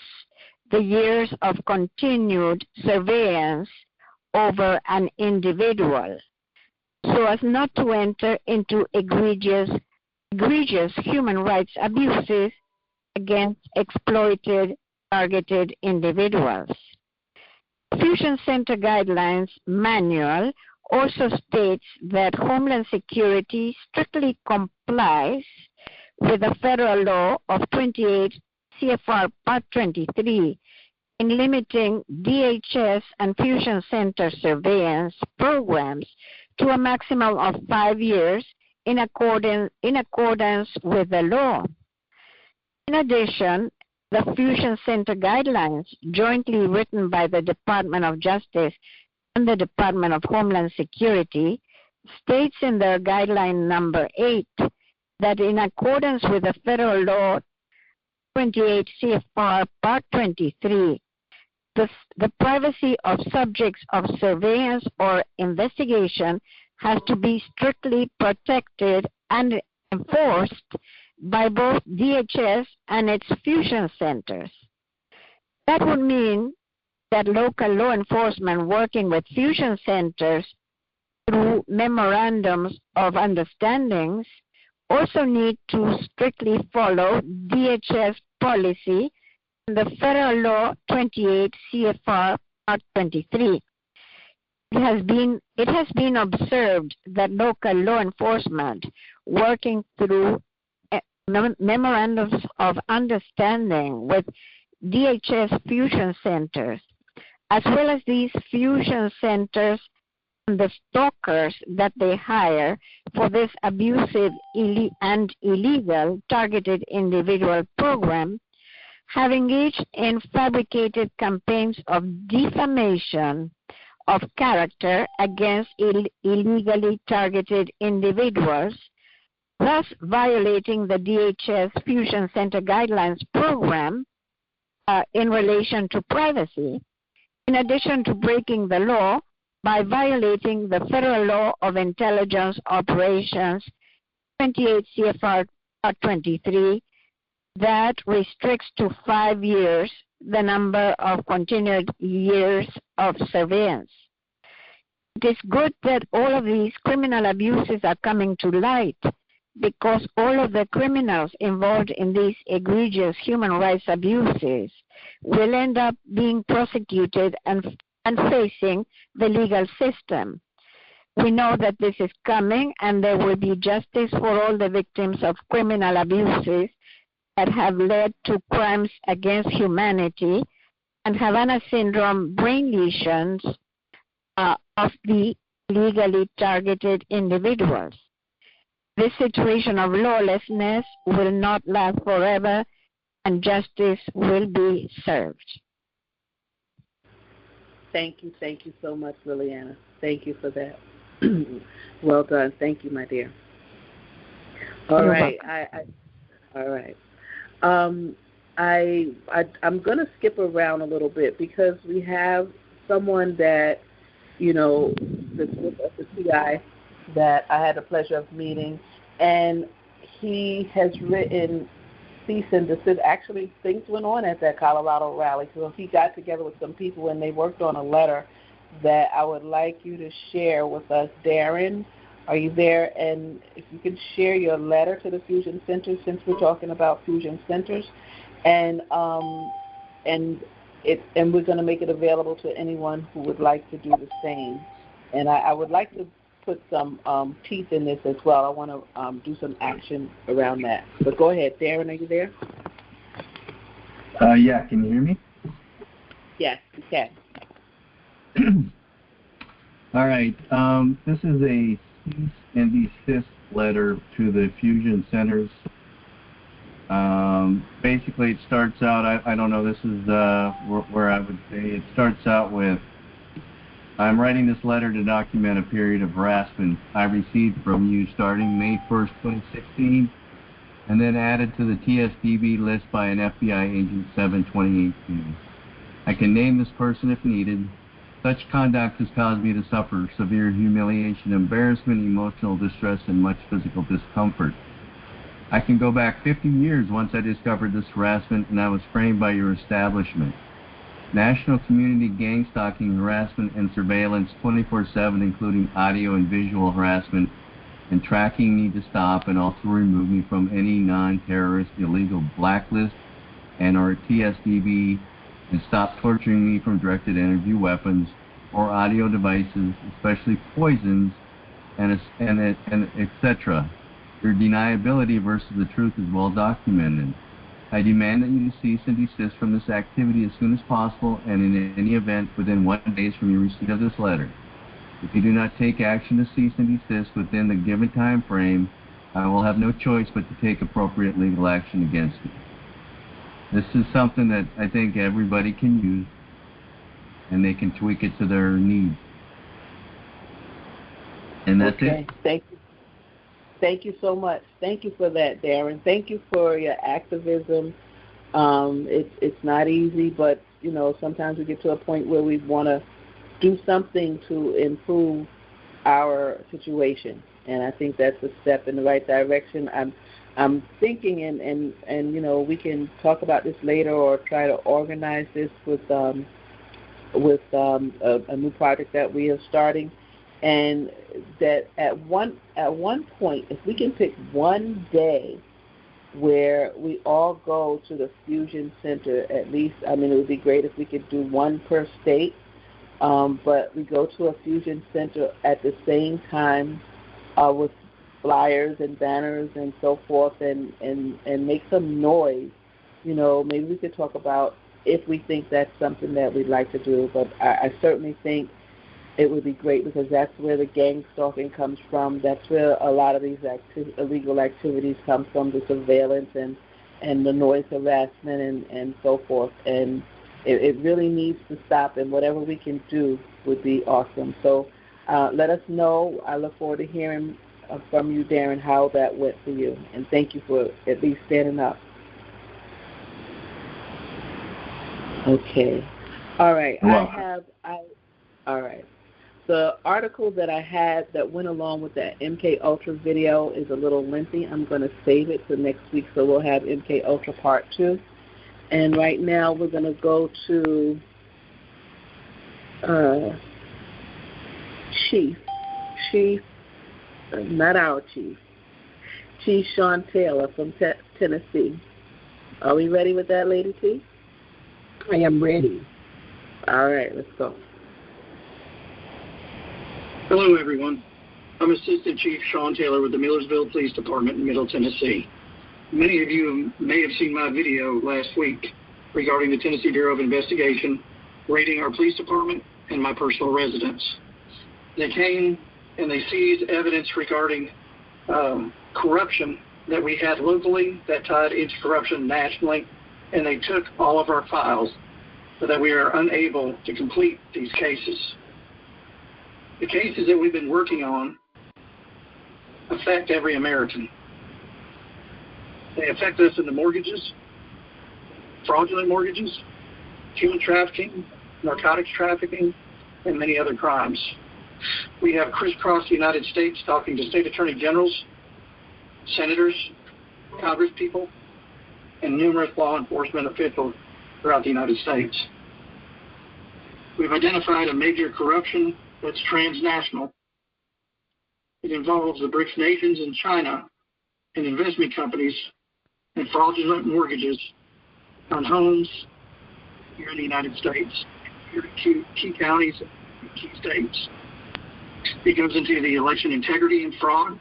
the years of continued surveillance over an individual, so as not to enter into egregious human rights abuses against exploited, targeted individuals. Fusion Center Guidelines Manual also states that Homeland Security strictly complies with the federal law of 28 CFR Part 23 in limiting DHS and Fusion Center surveillance programs to a maximum of 5 years in accordance with the law. In addition, the Fusion Center Guidelines, jointly written by the Department of Justice and the Department of Homeland Security, states in their guideline number 8 that in accordance with the federal law 28 CFR Part 23, the privacy of subjects of surveillance or investigation has to be strictly protected and enforced by both DHS and its fusion centers. That would mean that local law enforcement working with fusion centers through memorandums of understandings also need to strictly follow DHS policy and the federal law 28 CFR Part 23. It has been observed that local law enforcement working through memorandums of understanding with DHS fusion centers, as well as these fusion centers and the stalkers that they hire for this abusive and illegal targeted individual program, have engaged in fabricated campaigns of defamation of character against illegally targeted individuals, thus violating the DHS Fusion Center Guidelines program in relation to privacy, in addition to breaking the law by violating the federal law of intelligence operations 28 CFR Part 23 that restricts to 5 years the number of continued years of surveillance. It is good that all of these criminal abuses are coming to light, because all of the criminals involved in these egregious human rights abuses will end up being prosecuted and facing the legal system. We know that this is coming, and there will be justice for all the victims of criminal abuses that have led to crimes against humanity and Havana syndrome brain lesions of the legally targeted individuals. This situation of lawlessness will not last forever, and justice will be served. Thank you so much, Liliana. Thank you for that. Well done. Thank you, my dear. All right. All right. I'm going to skip around a little bit because we have someone that, that's with us at TI that I had the pleasure of meeting, and he has written cease and desist. Actually, things went on at that Colorado rally, so he got together with some people and they worked on a letter that I would like you to share with us. Darren, are you there? And if you can share your letter to the Fusion Center, since we're talking about Fusion Centers, and we're going to make it available to anyone who would like to do the same. And I would like to put some teeth in this as well. I want to do some action around that. But go ahead, Darren, are you there? Yeah, can you hear me? Yes, you can. All right. This is a cease and desist letter to the Fusion Centers. Basically, it starts out, I don't know, this is where I would say it starts out with, I'm writing this letter to document a period of harassment I received from you starting May 1st, 2016, and then added to the TSDB list by an FBI agent 7/2018. I can name this person if needed. Such conduct has caused me to suffer severe humiliation, embarrassment, emotional distress, and much physical discomfort. I can go back 50 years once I discovered this harassment and I was framed by your establishment. National community gang stalking, harassment, and surveillance 24/7, including audio and visual harassment and tracking, need to stop and also remove me from any non-terrorist illegal blacklist and or TSDB, and stop torturing me from directed energy weapons or audio devices, especially poisons, and etc. Your deniability versus the truth is well documented. I demand that you cease and desist from this activity as soon as possible, and in any event within 1 day from your receipt of this letter. If you do not take action to cease and desist within the given time frame, I will have no choice but to take appropriate legal action against you. This is something that I think everybody can use, and they can tweak it to their needs. And that's it. Thank you. Thank you so much. Thank you for that, Darren. Thank you for your activism. It's not easy, but sometimes we get to a point where we want to do something to improve our situation, and I think that's a step in the right direction. I'm thinking, and we can talk about this later or try to organize this with a new project that we are starting. And that at one point, if we can pick one day where we all go to the Fusion Center, at least, it would be great if we could do one per state, but we go to a Fusion Center at the same time with flyers and banners and so forth, and make some noise. Maybe we could talk about if we think that's something that we'd like to do, but I certainly think it would be great because that's where the gang stalking comes from. That's where a lot of these illegal activities come from, the surveillance and the noise harassment and so forth. And it really needs to stop, and whatever we can do would be awesome. So let us know. I look forward to hearing from you, Darren, how that went for you. And thank you for at least standing up. Okay. All right. All right. The article that I had that went along with that MK Ultra video is a little lengthy. I'm going to save it for next week, so we'll have MK Ultra Part 2. And right now we're going to go to Chief, not our Chief, Chief Sean Taylor from Tennessee. Are we ready with that, Lady T? I am ready. All right, let's go. Hello, everyone. I'm Assistant Chief Sean Taylor with the Millersville Police Department in Middle Tennessee. Many of you may have seen my video last week regarding the Tennessee Bureau of Investigation raiding our police department and my personal residence. They came and they seized evidence regarding corruption that we had locally that tied into corruption nationally, and they took all of our files so that we are unable to complete these cases. The cases that we've been working on affect every American. They affect us in the mortgages, fraudulent mortgages, human trafficking, narcotics trafficking, and many other crimes. We have crisscrossed the United States talking to state attorney generals, senators, congresspeople, and numerous law enforcement officials throughout the United States. We've identified a major corruption that's transnational. It involves the BRICS nations and China and investment companies and fraudulent mortgages on homes here in the United States, here in key counties and key states. It goes into the election integrity and fraud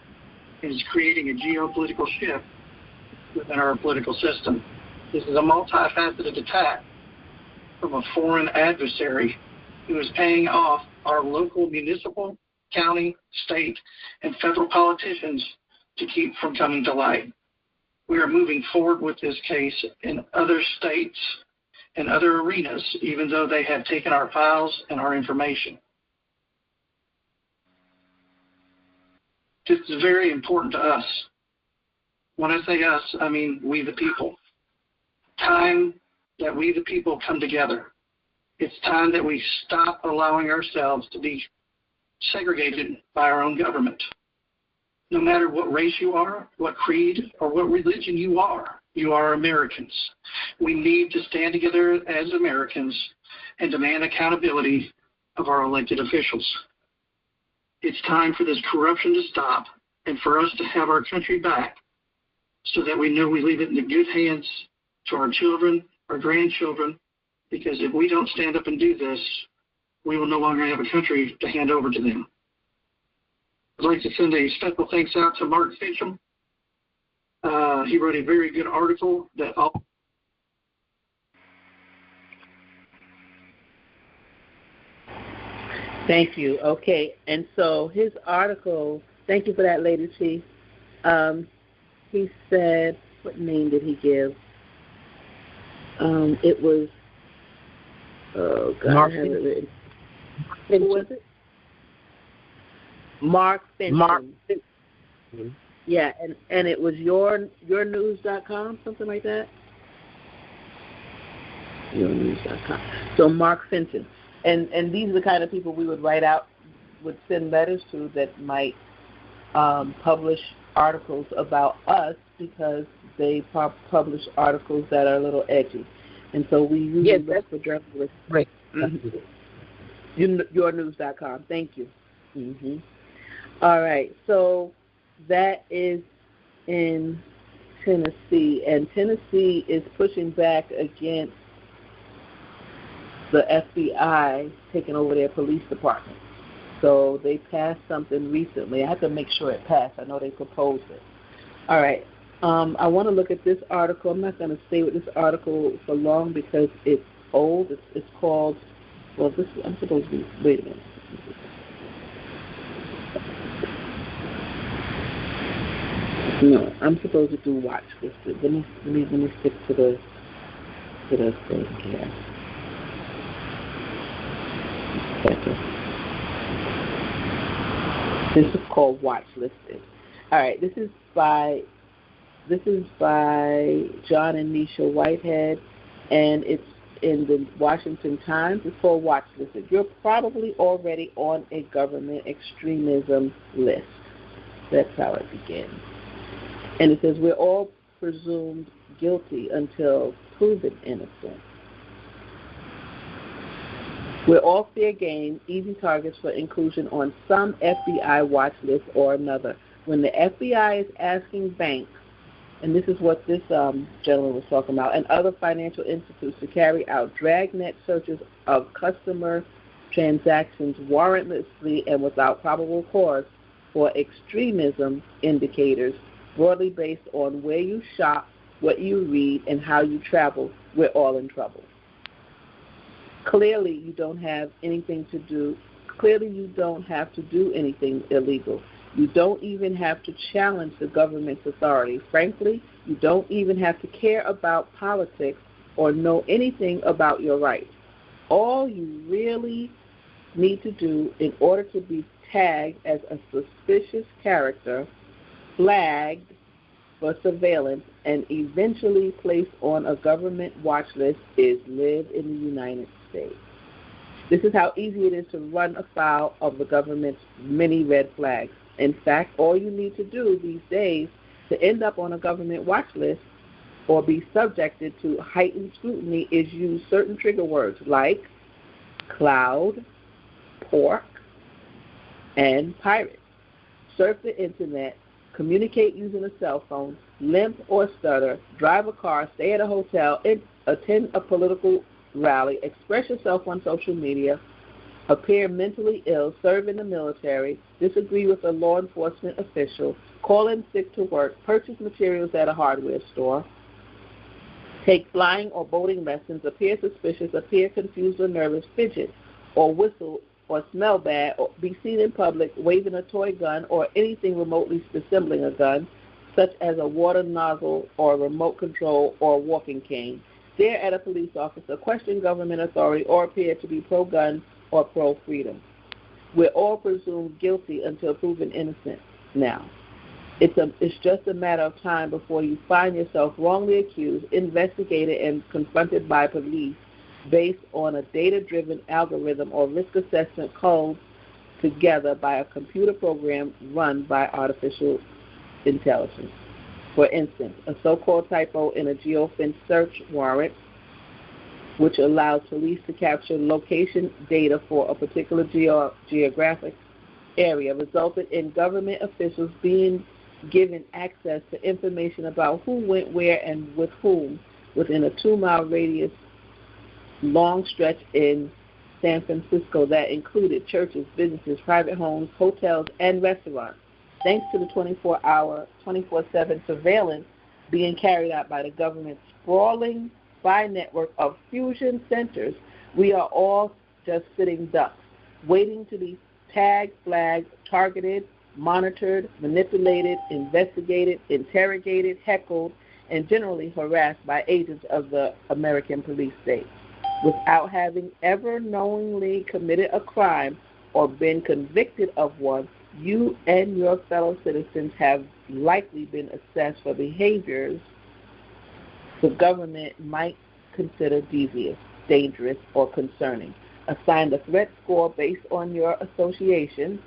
and is creating a geopolitical shift within our political system. This is a multifaceted attack from a foreign adversary who is paying off our local municipal, county, state, and federal politicians to keep from coming to light. We are moving forward with this case in other states and other arenas, even though they have taken our files and our information. This is very important to us. When I say us, I mean we the people. Time that we the people come together. It's time that we stop allowing ourselves to be segregated by our own government. No matter what race you are, what creed, or what religion you are Americans. We need to stand together as Americans and demand accountability of our elected officials. It's time for this corruption to stop and for us to have our country back so that we know we leave it in the good hands to our children, our grandchildren, because if we don't stand up and do this, we will no longer have a country to hand over to them. I'd like to send a special thanks out to Mark Fincham. He wrote a very good article that I'll... Thank you. Okay, and so his article, thank you for that, Lady Chief. He said, what name did he give? It was, oh God, Mark I have it written. Who was it? Mark Fincham. Mark. Yeah, and it was yournews.com, something like that? Yournews.com. So Mark Fincham. And these are the kind of people we would would send letters to that might publish articles about us because they publish articles that are a little edgy. And so we usually look for journalists. Right. Mm-hmm. Yournews.com. Thank you. Mm-hmm. All right. So that is in Tennessee. And Tennessee is pushing back against the FBI taking over their police department. So they passed something recently. I have to make sure it passed. I know they proposed it. All right. I want to look at this article. I'm not going to stay with this article for long because it's old. It's called, well, this I'm supposed to be, wait a minute. No, I'm supposed to do watch listed. Let me stick to the thing here. This is called Watch Listed. All right, this is by John and Nisha Whitehead, and it's in the Washington Times. It's called Watch Listed. You're probably already on a government extremism list. That's how it begins. And it says, we're all presumed guilty until proven innocent. We're all fair game, easy targets for inclusion on some FBI watch list or another. When the FBI is asking banks, and this is what this gentleman was talking about, and other financial institutes to carry out dragnet searches of customer transactions warrantlessly and without probable cause for extremism indicators, broadly based on where you shop, what you read, and how you travel, we're all in trouble. Clearly, you don't have anything to do. Clearly, you don't have to do anything illegal. You don't even have to challenge the government's authority. Frankly, you don't even have to care about politics or know anything about your rights. All you really need to do in order to be tagged as a suspicious character, flagged for surveillance, and eventually placed on a government watch list is live in the United States. This is how easy it is to run afoul of the government's many red flags. In fact, all you need to do these days to end up on a government watch list or be subjected to heightened scrutiny is use certain trigger words like cloud, pork, and pirate. Surf the internet, communicate using a cell phone, limp or stutter, drive a car, stay at a hotel, attend a political rally, express yourself on social media, appear mentally ill, serve in the military, disagree with a law enforcement official, call in sick to work, purchase materials at a hardware store, take flying or boating lessons, appear suspicious, appear confused or nervous, fidget, or whistle or smell bad, or be seen in public waving a toy gun or anything remotely resembling a gun, such as a water nozzle or a remote control or a walking cane, stare at a police officer, question government authority, or appear to be pro-gun or pro-freedom. We're all presumed guilty until proven innocent now. It's just a matter of time before you find yourself wrongly accused, investigated, and confronted by police based on a data-driven algorithm or risk assessment code together by a computer program run by artificial intelligence. For instance, a so-called typo in a geofence search warrant, which allows police to capture location data for a particular geographic area, resulted in government officials being given access to information about who went where and with whom within a 2-mile radius long stretch in San Francisco that included churches, businesses, private homes, hotels, and restaurants. Thanks to the 24-hour, 24/7 surveillance being carried out by the government's sprawling spy network of fusion centers, we are all just sitting ducks, waiting to be tagged, flagged, targeted, monitored, manipulated, investigated, interrogated, heckled, and generally harassed by agents of the American police state. Without having ever knowingly committed a crime or been convicted of one, you and your fellow citizens have likely been assessed for behaviors the government might consider devious, dangerous, or concerning. Assigned a threat score based on your associations,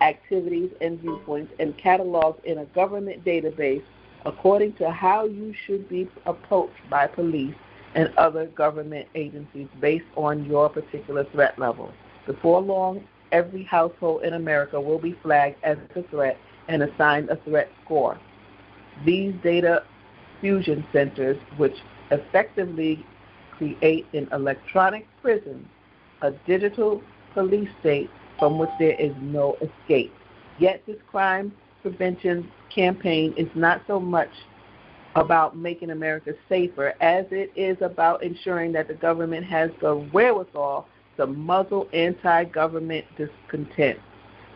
activities, and viewpoints, and cataloged in a government database according to how you should be approached by police and other government agencies based on your particular threat level. Before long, every household in America will be flagged as a threat and assigned a threat score. These data fusion centers, which effectively create an electronic prison, a digital police state from which there is no escape. Yet this crime prevention campaign is not so much about making America safer as it is about ensuring that the government has the wherewithal to muzzle anti-government discontent,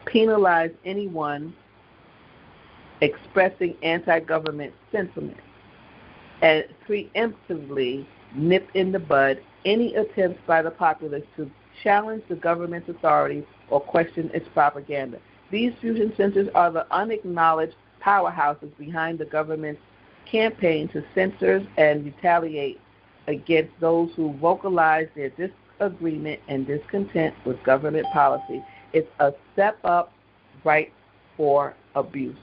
penalize anyone expressing anti-government sentiment, and preemptively nip in the bud any attempts by the populace to challenge the government's authority or question its propaganda. These fusion centers are the unacknowledged powerhouses behind the government's campaign to censor and retaliate against those who vocalize their disagreement and discontent with government policy. It's a step up right for abuse.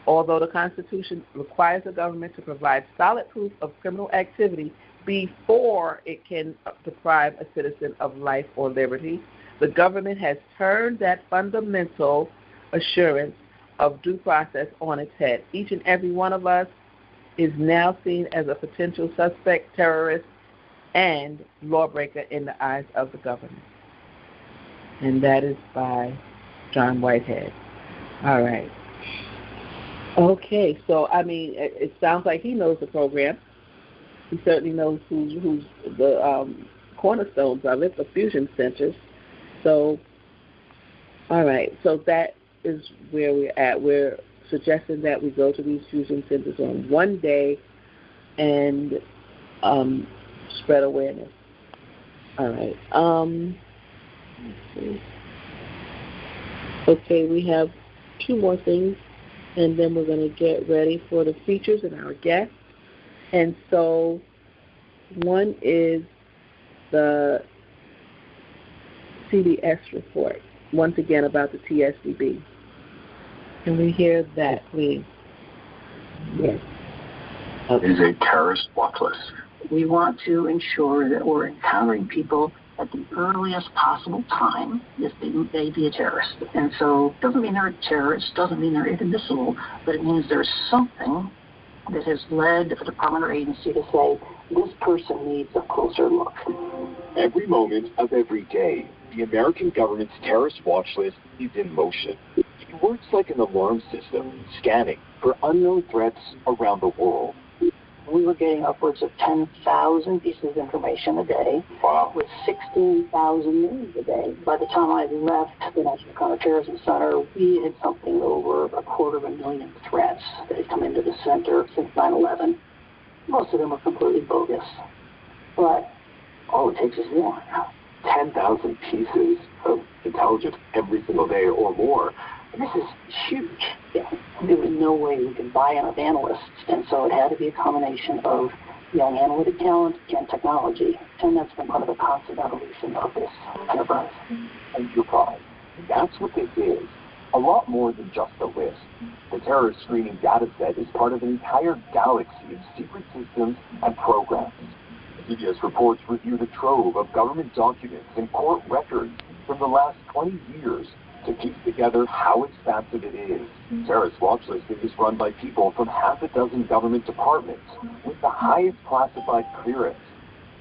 Although the Constitution requires the government to provide solid proof of criminal activity before it can deprive a citizen of life or liberty, the government has turned that fundamental assurance of due process on its head. Each and every one of us is now seen as a potential suspect, terrorist, and lawbreaker in the eyes of the government. And that is by John Whitehead. All right. Okay, so I mean, it sounds like he knows the program. He certainly knows who's the cornerstones of it, the fusion centers. So, all right, so that is where we're at. We're suggesting that we go to these fusion centers on one day and spread awareness. All right. Let's see. Okay, we have two more things, and then we're going to get ready for the features and our guests. And so one is the CBS report, once again about the TSDB. Can we hear that, please? Yes. It is a terrorist watch list. We want to ensure that we're encountering people at the earliest possible time if they may be a terrorist. And so it doesn't mean they're a terrorist, doesn't mean they're inadmissible, but it means there's something that has led a department or agency to say, this person needs a closer look. Every moment of every day, the American government's terrorist watch list is in motion. It works like an alarm system, scanning for unknown threats around the world. We were getting upwards of 10,000 pieces of information a day, with 16,000 news a day. By the time I left the National Counterterrorism Center, we had something over 250,000 threats that had come into the center since 9/11. Most of them were completely bogus. But all it takes is one. 10,000 pieces of intelligence every single day or more. And this is huge. Yeah. There was no way we could buy enough analysts, and so it had to be a combination of young analytic talent and technology, and that's been part of the constant evolution of this enterprise. Enterprise. That's what this is. A lot more than just a list. The terrorist screening data set is part of an entire galaxy of secret systems and programs. CBS reports review the trove of government documents and court records from the last 20 years to piece together how expansive it is. Terrorist watch listing is run by people from half a dozen government departments with the highest classified clearance.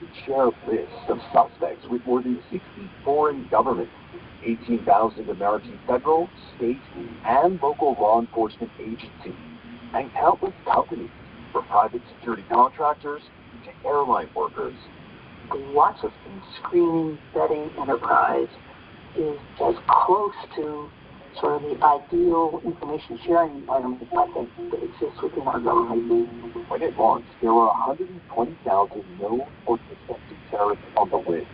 We share lists of suspects with more than 60 foreign governments, 18,000 American federal, state, and local law enforcement agencies, and countless companies, from private security contractors to airline workers. The watch listing, screening, vetting enterprise is as close to sort of the ideal information sharing environment, I think, that exists within our government. When it launched, there were 120,000 known or suspected terrorists on the list.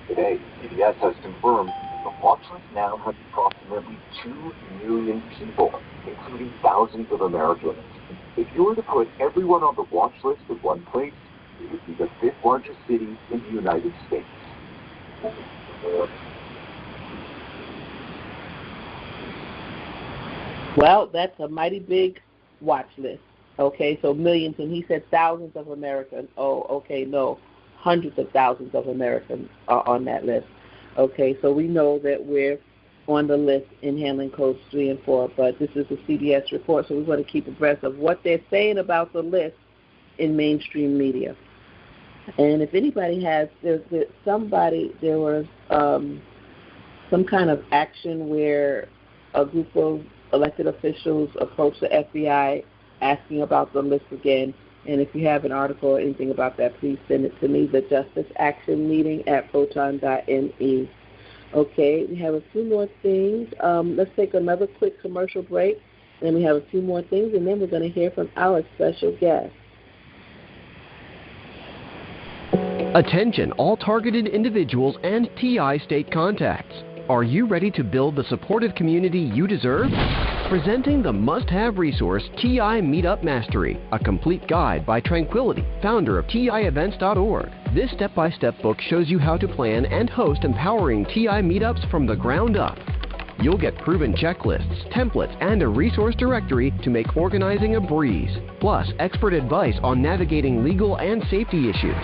Today, CBS has confirmed the watch list now has approximately 2 million people, including thousands of Americans. If you were to put everyone on the watch list in one place, it would be the 5th largest city in the United States. Well, that's a mighty big watch list. Okay, so millions, and he said thousands of Americans. Oh, okay, no, hundreds of thousands of Americans are on that list. Okay, so we know that we're on the list in handling codes 3 and 4, but this is a CBS report, so we want to keep abreast of what they're saying about the list in mainstream media. And if anybody has, there was some kind of action where a group of elected officials approached the FBI asking about the list again. And if you have an article or anything about that, please send it to me, the Justice Action Meeting at proton.me. Okay, we have a few more things. Let's take another quick commercial break. Then we have a few more things, and then we're going to hear from our special guest. Attention, all targeted individuals and TI state contacts. Are you ready to build the supportive community you deserve? Presenting the must-have resource, TI Meetup Mastery, a complete guide by Tranquility, founder of TIEvents.org. This step-by-step book shows you how to plan and host empowering TI meetups from the ground up. You'll get proven checklists, templates, and a resource directory to make organizing a breeze, plus expert advice on navigating legal and safety issues.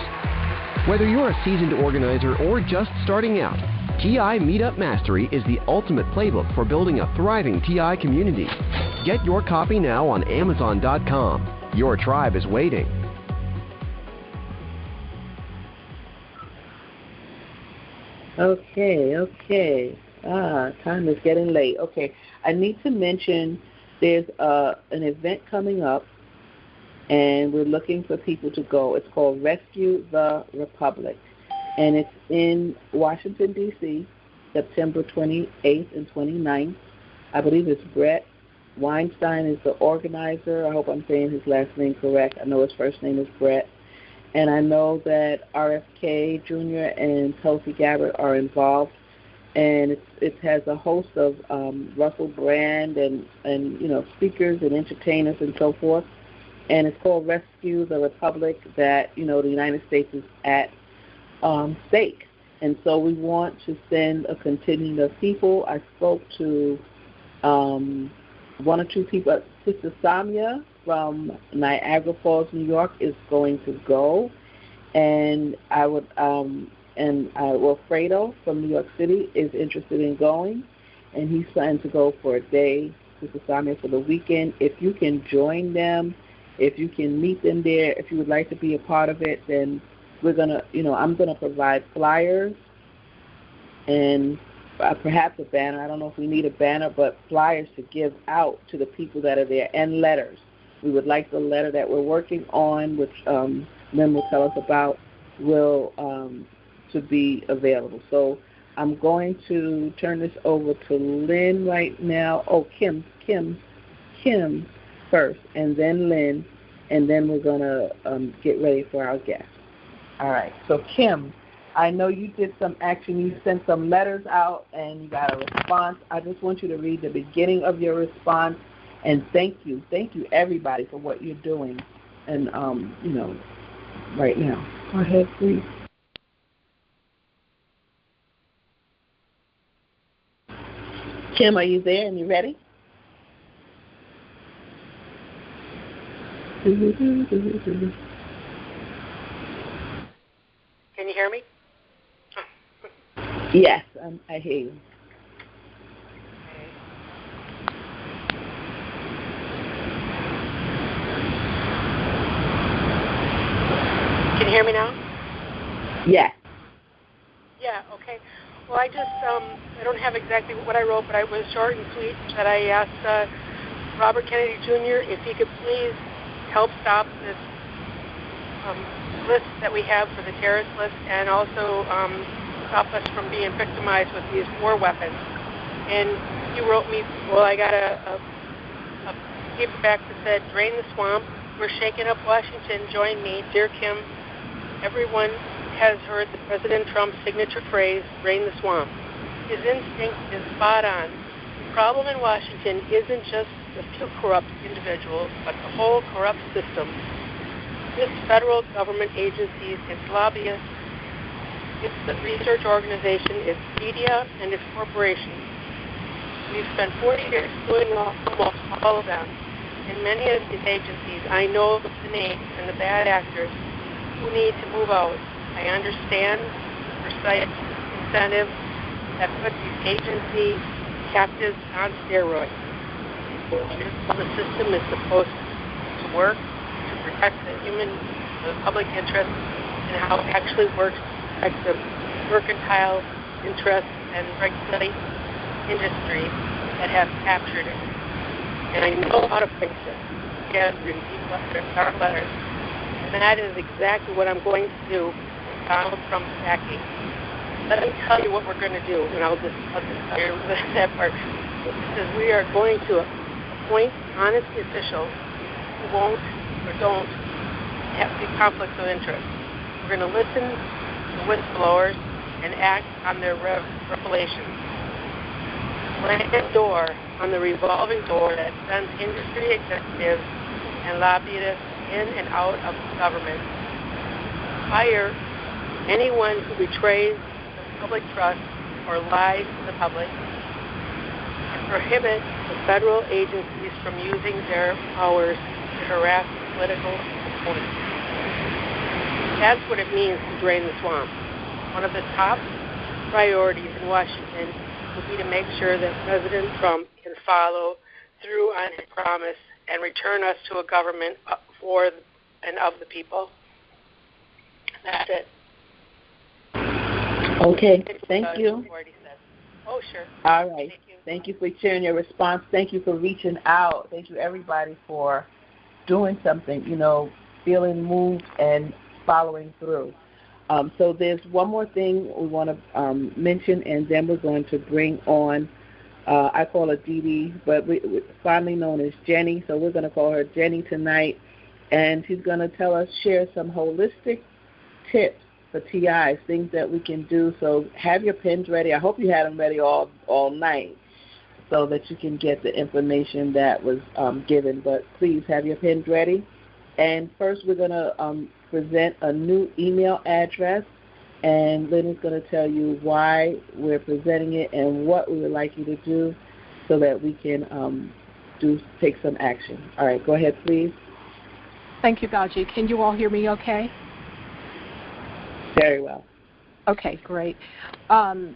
Whether you're a seasoned organizer or just starting out, TI Meetup Mastery is the ultimate playbook for building a thriving TI community. Get your copy now on Amazon.com. Your tribe is waiting. Okay. Time is getting late. Okay, I need to mention there's an event coming up, and we're looking for people to go. It's called Rescue the Republic, and it's in Washington, D.C., September 28th and 29th. I believe it's Brett Weinstein is the organizer. I hope I'm saying his last name correct. I know his first name is Brett. And I know that RFK Jr. and Tulsi Gabbard are involved. And it has a host of Russell Brand and speakers and entertainers and so forth. And it's called Rescue the Republic, that, the United States is at stake. And so we want to send a contingent of people. I spoke to one or two people. Sister Samia from Niagara Falls, New York, is going to go. And Wilfredo from New York City is interested in going. And he's planning to go for a day, Sister Samia, for the weekend. If you can join them, if you can meet them there, if you would like to be a part of it, then I'm gonna provide flyers and perhaps a banner. I don't know if we need a banner, but flyers to give out to the people that are there, and letters. We would like the letter that we're working on, which Lynn will tell us about, to be available. So I'm going to turn this over to Lynn right now. Oh, Kim first, and then Lynn, and then we're gonna get ready for our guest. All right. So Kim, I know you did some action. You sent some letters out, and you got a response. I just want you to read the beginning of your response, and thank you everybody for what you're doing, and right now. Go ahead, please. Kim, are you there and you ready? Can you hear me? Yes, I hear you. Can you hear me now? Yes. Yeah, okay. Well, I don't have exactly what I wrote, but I was short and sweet that I asked Robert Kennedy Jr. if he could please help stop this list that we have for the terrorist list, and also stop us from being victimized with these war weapons. And he wrote me, well, I got a paperback that said, "Drain the swamp. We're shaking up Washington. Join me. Dear Kim, everyone has heard the President Trump's signature phrase, drain the swamp. His instinct is spot on. The problem in Washington isn't just the few corrupt individuals, but the whole corrupt system. Its federal government agencies, its lobbyists, its research organization, its media, and its corporations. We've spent 40 years doing almost all of them. In many of these agencies, I know the names and the bad actors who need to move out. I understand the precise incentives that put these agency captives on steroids. The system is supposed to work to protect the public interest, and how it actually works to protect the mercantile interests and regulate industry that have captured it. And I know how to fix it. Yes, in deep letters, dark letters. And that is exactly what I'm going to do with Donald Trump's backing. Let me tell you what we're going to do, and I'll just tell you that part. It says we are going to appoint honest officials who won't or don't have the conflicts of interest. We're going to listen to whistleblowers and act on their revelations. Slam the door on the revolving door that sends industry executives and lobbyists in and out of government. Fire anyone who betrays the public trust or lies to the public. And prohibit the federal agencies from using their powers to harass political opponents. That's what it means to drain the swamp. One of the top priorities in Washington will be to make sure that President Trump can follow through on his promise and return us to a government for and of the people. That's it. Okay, thank you. Oh, sure. All right. Thank you for sharing your response. Thank you for reaching out. Thank you, everybody, for doing something, feeling moved and following through. So there's one more thing we want to mention, and then we're going to bring on, I call her Dee Dee, but we finally known as Jenny, so we're going to call her Jenny tonight, and she's going to share some holistic tips for TIs, things that we can do. So have your pens ready. I hope you had them ready all night so that you can get the information that was given, but please have your pens ready. And first we're going to present a new email address, and Lynn is going to tell you why we're presenting it and what we would like you to do so that we can take some action. All right, go ahead, please. Thank you, Gaji. Can you all hear me okay? Very well. Okay, great. So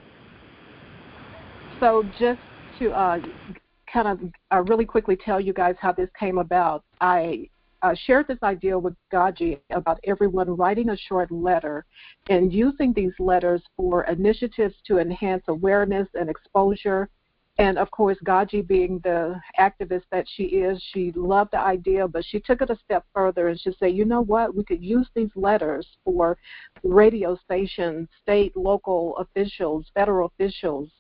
just to kind of really quickly tell you guys how this came about, I shared this idea with Gaji about everyone writing a short letter and using these letters for initiatives to enhance awareness and exposure. And, of course, Gaji, being the activist that she is, she loved the idea, but she took it a step further and she said, you know what, we could use these letters for radio stations, state, local officials, federal officials,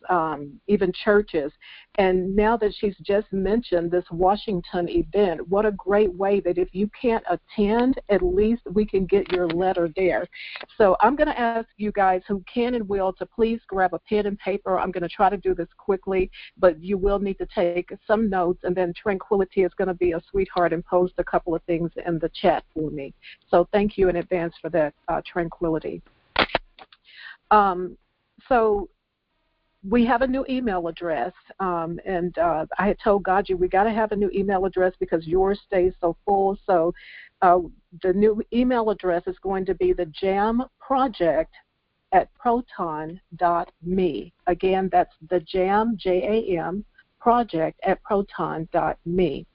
even churches. And now that she's just mentioned this Washington event, what a great way that if you can't attend, at least we can get your letter there. So I'm going to ask you guys who can and will to please grab a pen and paper. I'm going to try to do this quickly, but you will need to take some notes, and then Tranquility is going to be a sweetheart and post a couple of things in the chat for me. So thank you in advance for that, Tranquility. So we have a new email address, and I had told Gaji we got to have a new email address because yours stays so full. So the new email address is going to be the J.A.M project at proton.me. Again, that's the J.A.M, J-A-M, project at proton.me.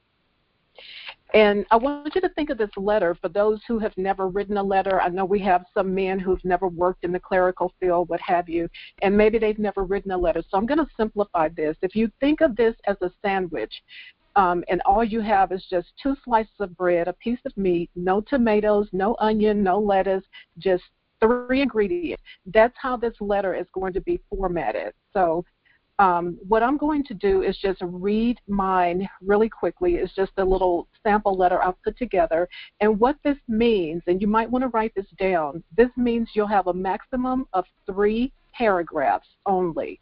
And I want you to think of this letter for those who have never written a letter. I know we have some men who've never worked in the clerical field, what have you, and maybe they've never written a letter. So I'm going to simplify this. If you think of this as a sandwich, and all you have is just 2 slices of bread, a piece of meat, no tomatoes, no onion, no lettuce, just 3 ingredients. That's how this letter is going to be formatted. So what I'm going to do is just read mine really quickly. It's just a little sample letter I've put together. And what this means, and you might want to write this down, this means you'll have a maximum of 3 paragraphs only.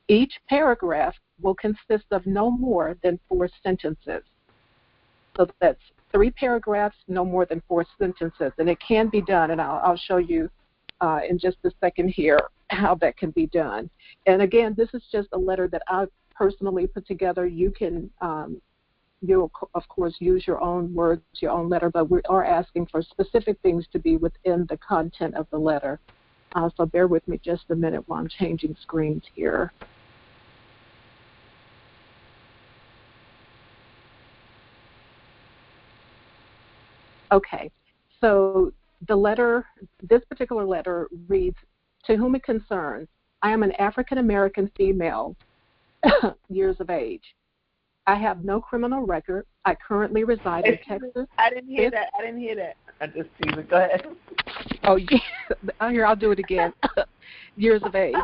Each paragraph will consist of no more than 4 sentences. So that's 3 paragraphs, no more than 4 sentences. And it can be done, and I'll show you in just a second here how that can be done. And again, this is just a letter that I personally put together. You can, you'll of course use your own words, your own letter, but we are asking for specific things to be within the content of the letter. So bear with me just a minute while I'm changing screens here. Okay, so the letter, this particular letter reads, to whom it concerns, I am an African-American female, years of age. I have no criminal record. I currently reside in Texas. I didn't hear that. I just teased it. Go ahead. Oh, yeah. Here, I'll do it again. Years of age.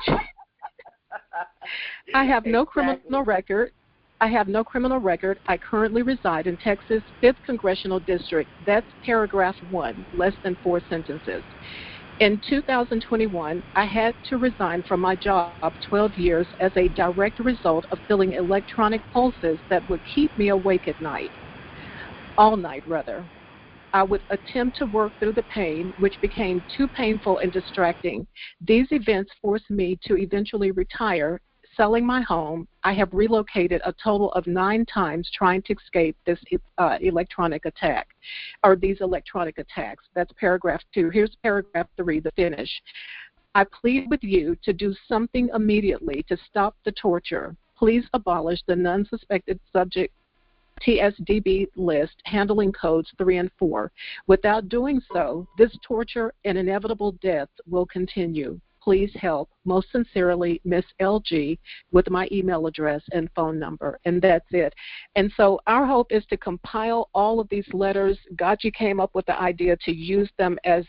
I have no criminal record. I have no criminal record. I currently reside in Texas, 5th Congressional District. That's paragraph 1, less than 4 sentences. In 2021, I had to resign from my job of 12 years as a direct result of feeling electronic pulses that would keep me awake at night. All night, rather. I would attempt to work through the pain, which became too painful and distracting. These events forced me to eventually retire. Selling my home, I have relocated a total of 9 times trying to escape this electronic attack, or these electronic attacks. That's paragraph 2. Here's paragraph 3, the finish. I plead with you to do something immediately to stop the torture. Please abolish the non-suspected subject TSDB list handling codes 3 and 4. Without doing so, this torture and inevitable death will continue. please help. Most sincerely, Miss LG, with my email address and phone number, and that's it. And so our hope is to compile all of these letters. GoGi came up with the idea to use them as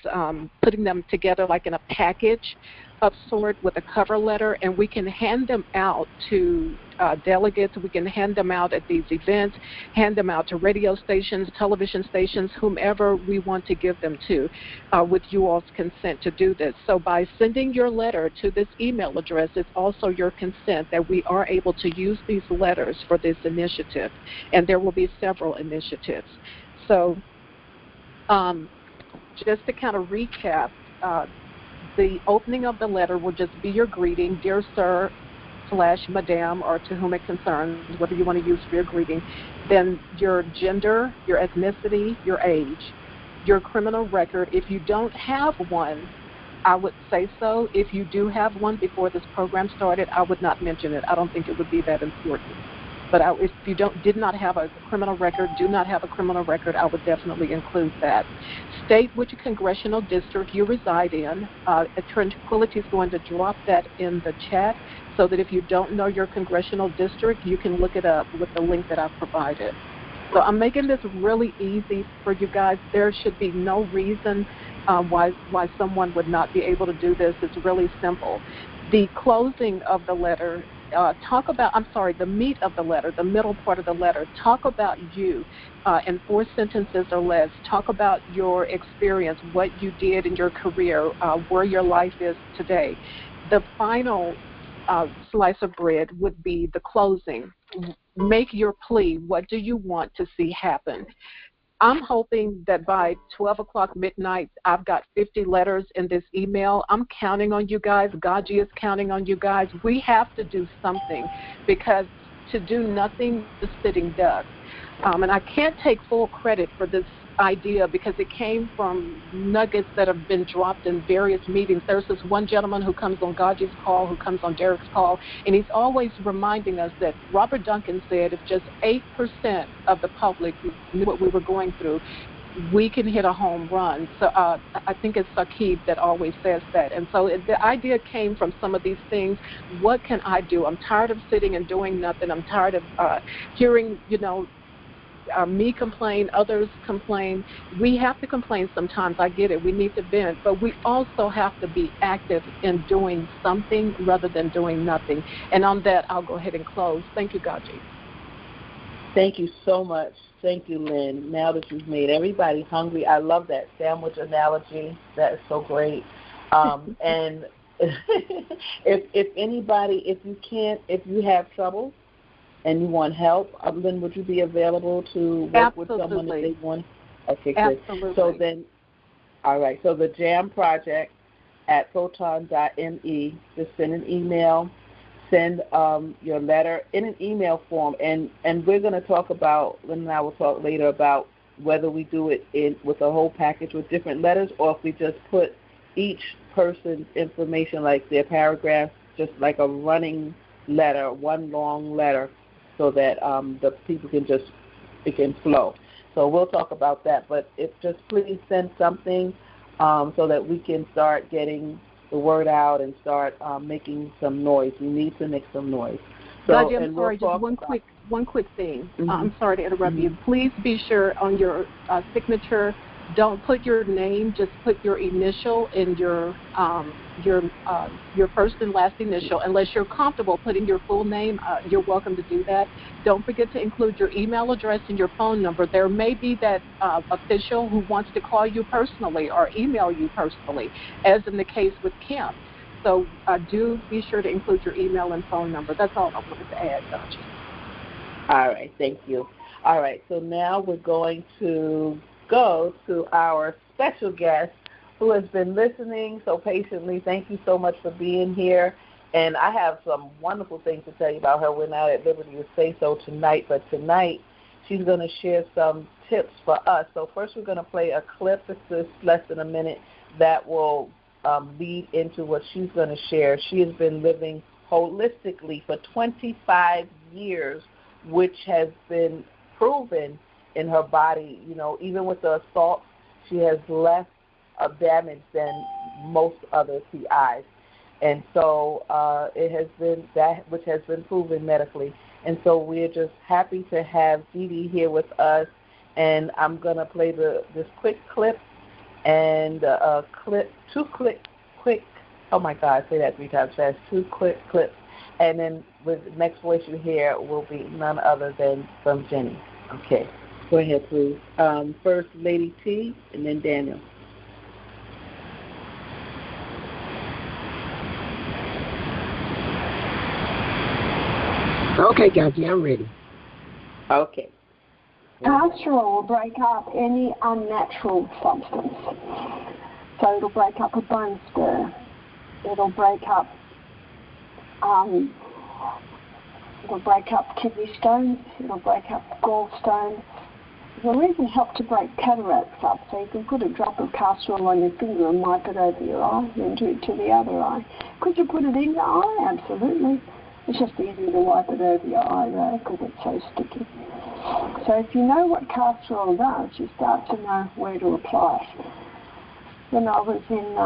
putting them together like in a package of sort with a cover letter, and we can hand them out to delegates. We can hand them out at these events, hand them out to radio stations, television stations, whomever we want to give them to, with you all's consent to do this. So by sending your letter to this email address, it's also your consent that we are able to use these letters for this initiative, and there will be several initiatives. So just to kind of recap, the opening of the letter will just be your greeting, dear sir / madam, or to whom it concerns, whatever you want to use for your greeting. Then your gender, your ethnicity, your age, your criminal record. If you don't have one, I would say so. If you do have one before this program started, I would not mention it. I don't think it would be that important. But if you did not have a criminal record, do not have a criminal record, I would definitely include that. State which congressional district you reside in. Tranquility is going to drop that in the chat so that if you don't know your congressional district, you can look it up with the link that I've provided. So I'm making this really easy for you guys. There should be no reason why someone would not be able to do this. It's really simple. The closing of the letter, the meat of the letter, the middle part of the letter, talk about you in 4 sentences or less. Talk about your experience, what you did in your career, where your life is today. The final slice of bread would be the closing. Make your plea. What do you want to see happen? I'm hoping that by 12 o'clock midnight, I've got 50 letters in this email. I'm counting on you guys. GoGi is counting on you guys. We have to do something, because to do nothing is sitting duck. And I can't take full credit for this idea because it came from nuggets that have been dropped in various meetings. There's this one gentleman who comes on GoGi's call, who comes on Derek's call, and he's always reminding us that Robert Duncan said if just 8% of the public knew what we were going through, we can hit a home run. So I think it's Saqib that always says that. And so the idea came from some of these things. What can I do? I'm tired of sitting and doing nothing. I'm tired of hearing, me complain, others complain. We have to complain sometimes. I get it. We need to vent. But we also have to be active in doing something rather than doing nothing. And on that, I'll go ahead and close. Thank you, GoGi. Thank you so much. Thank you, Lynn. Now that you've made everybody hungry, I love that sandwich analogy. That is so great. And if anybody, if you have trouble and you want help, Lynn, would you be available to work with someone if they want? Okay, good. Absolutely. So then, all right. So the J.A.M project at proton.me. Just send an email. Send your letter in an email form, and we're going to talk about, Lynn and I will talk later about whether we do it with a whole package with different letters, or if we just put each person's information, like their paragraph, just like a running letter, one long letter, so that the people it can flow. So we'll talk about that, but just please send something so that we can start getting the word out and start making some noise. We need to make some noise. So, GoGi, I'm sorry, just one quick thing. Mm-hmm. I'm sorry to interrupt you. Please be sure on your signature, don't put your name, just put your initial and your first and last initial. Unless you're comfortable putting your full name, you're welcome to do that. Don't forget to include your email address and your phone number. There may be that official who wants to call you personally or email you personally, as in the case with Kim. So do be sure to include your email and phone number. That's all I wanted to add, GoGi. All right, thank you. All right, so now we're going to go to our special guest who has been listening so patiently. Thank you so much for being here. And I have some wonderful things to tell you about her. We're not at liberty to say so tonight, but tonight she's going to share some tips for us. So first we're going to play a clip. It's less than a minute that will lead into what she's going to share. She has been living holistically for 25 years, which has been proven in her body. Even with the assault, she has less damage than most other TIs. And so it has been that which has been proven medically. And so we're just happy to have Dee Dee here with us. And I'm going to play this quick clip and two quick, oh my God, say that 3 times fast, 2 quick clips. And then the next voice you hear will be none other than from Jenny. Okay, go ahead, please. First, Lady T, and then Daniel. Okay, Gogi, I'm ready. Okay. Castor oil will break up any unnatural substance. So it'll break up a bone spur. It'll break up kidney stones. It'll break up gallstones. It'll even help to break cataracts up. So you can put a drop of castor oil on your finger and wipe it over your eye, then do it to the other eye. Could you put it in your eye? Absolutely. It's just easier to wipe it over your eye though, because it's so sticky. So if you know what castor oil does, you start to know where to apply it. When I was in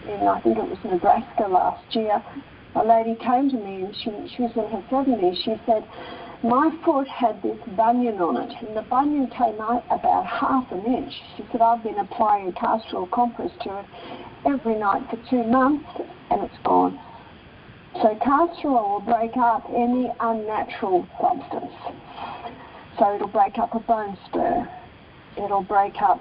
I think it was Nebraska last year, a lady came to me and she was in her 70s. She said, my foot had this bunion on it, and the bunion came out about 1/2 inch. She said, I've been applying castor oil compress to it every night for 2 months, and it's gone. So castor oil will break up any unnatural substance. So it'll break up a bone spur. It'll break up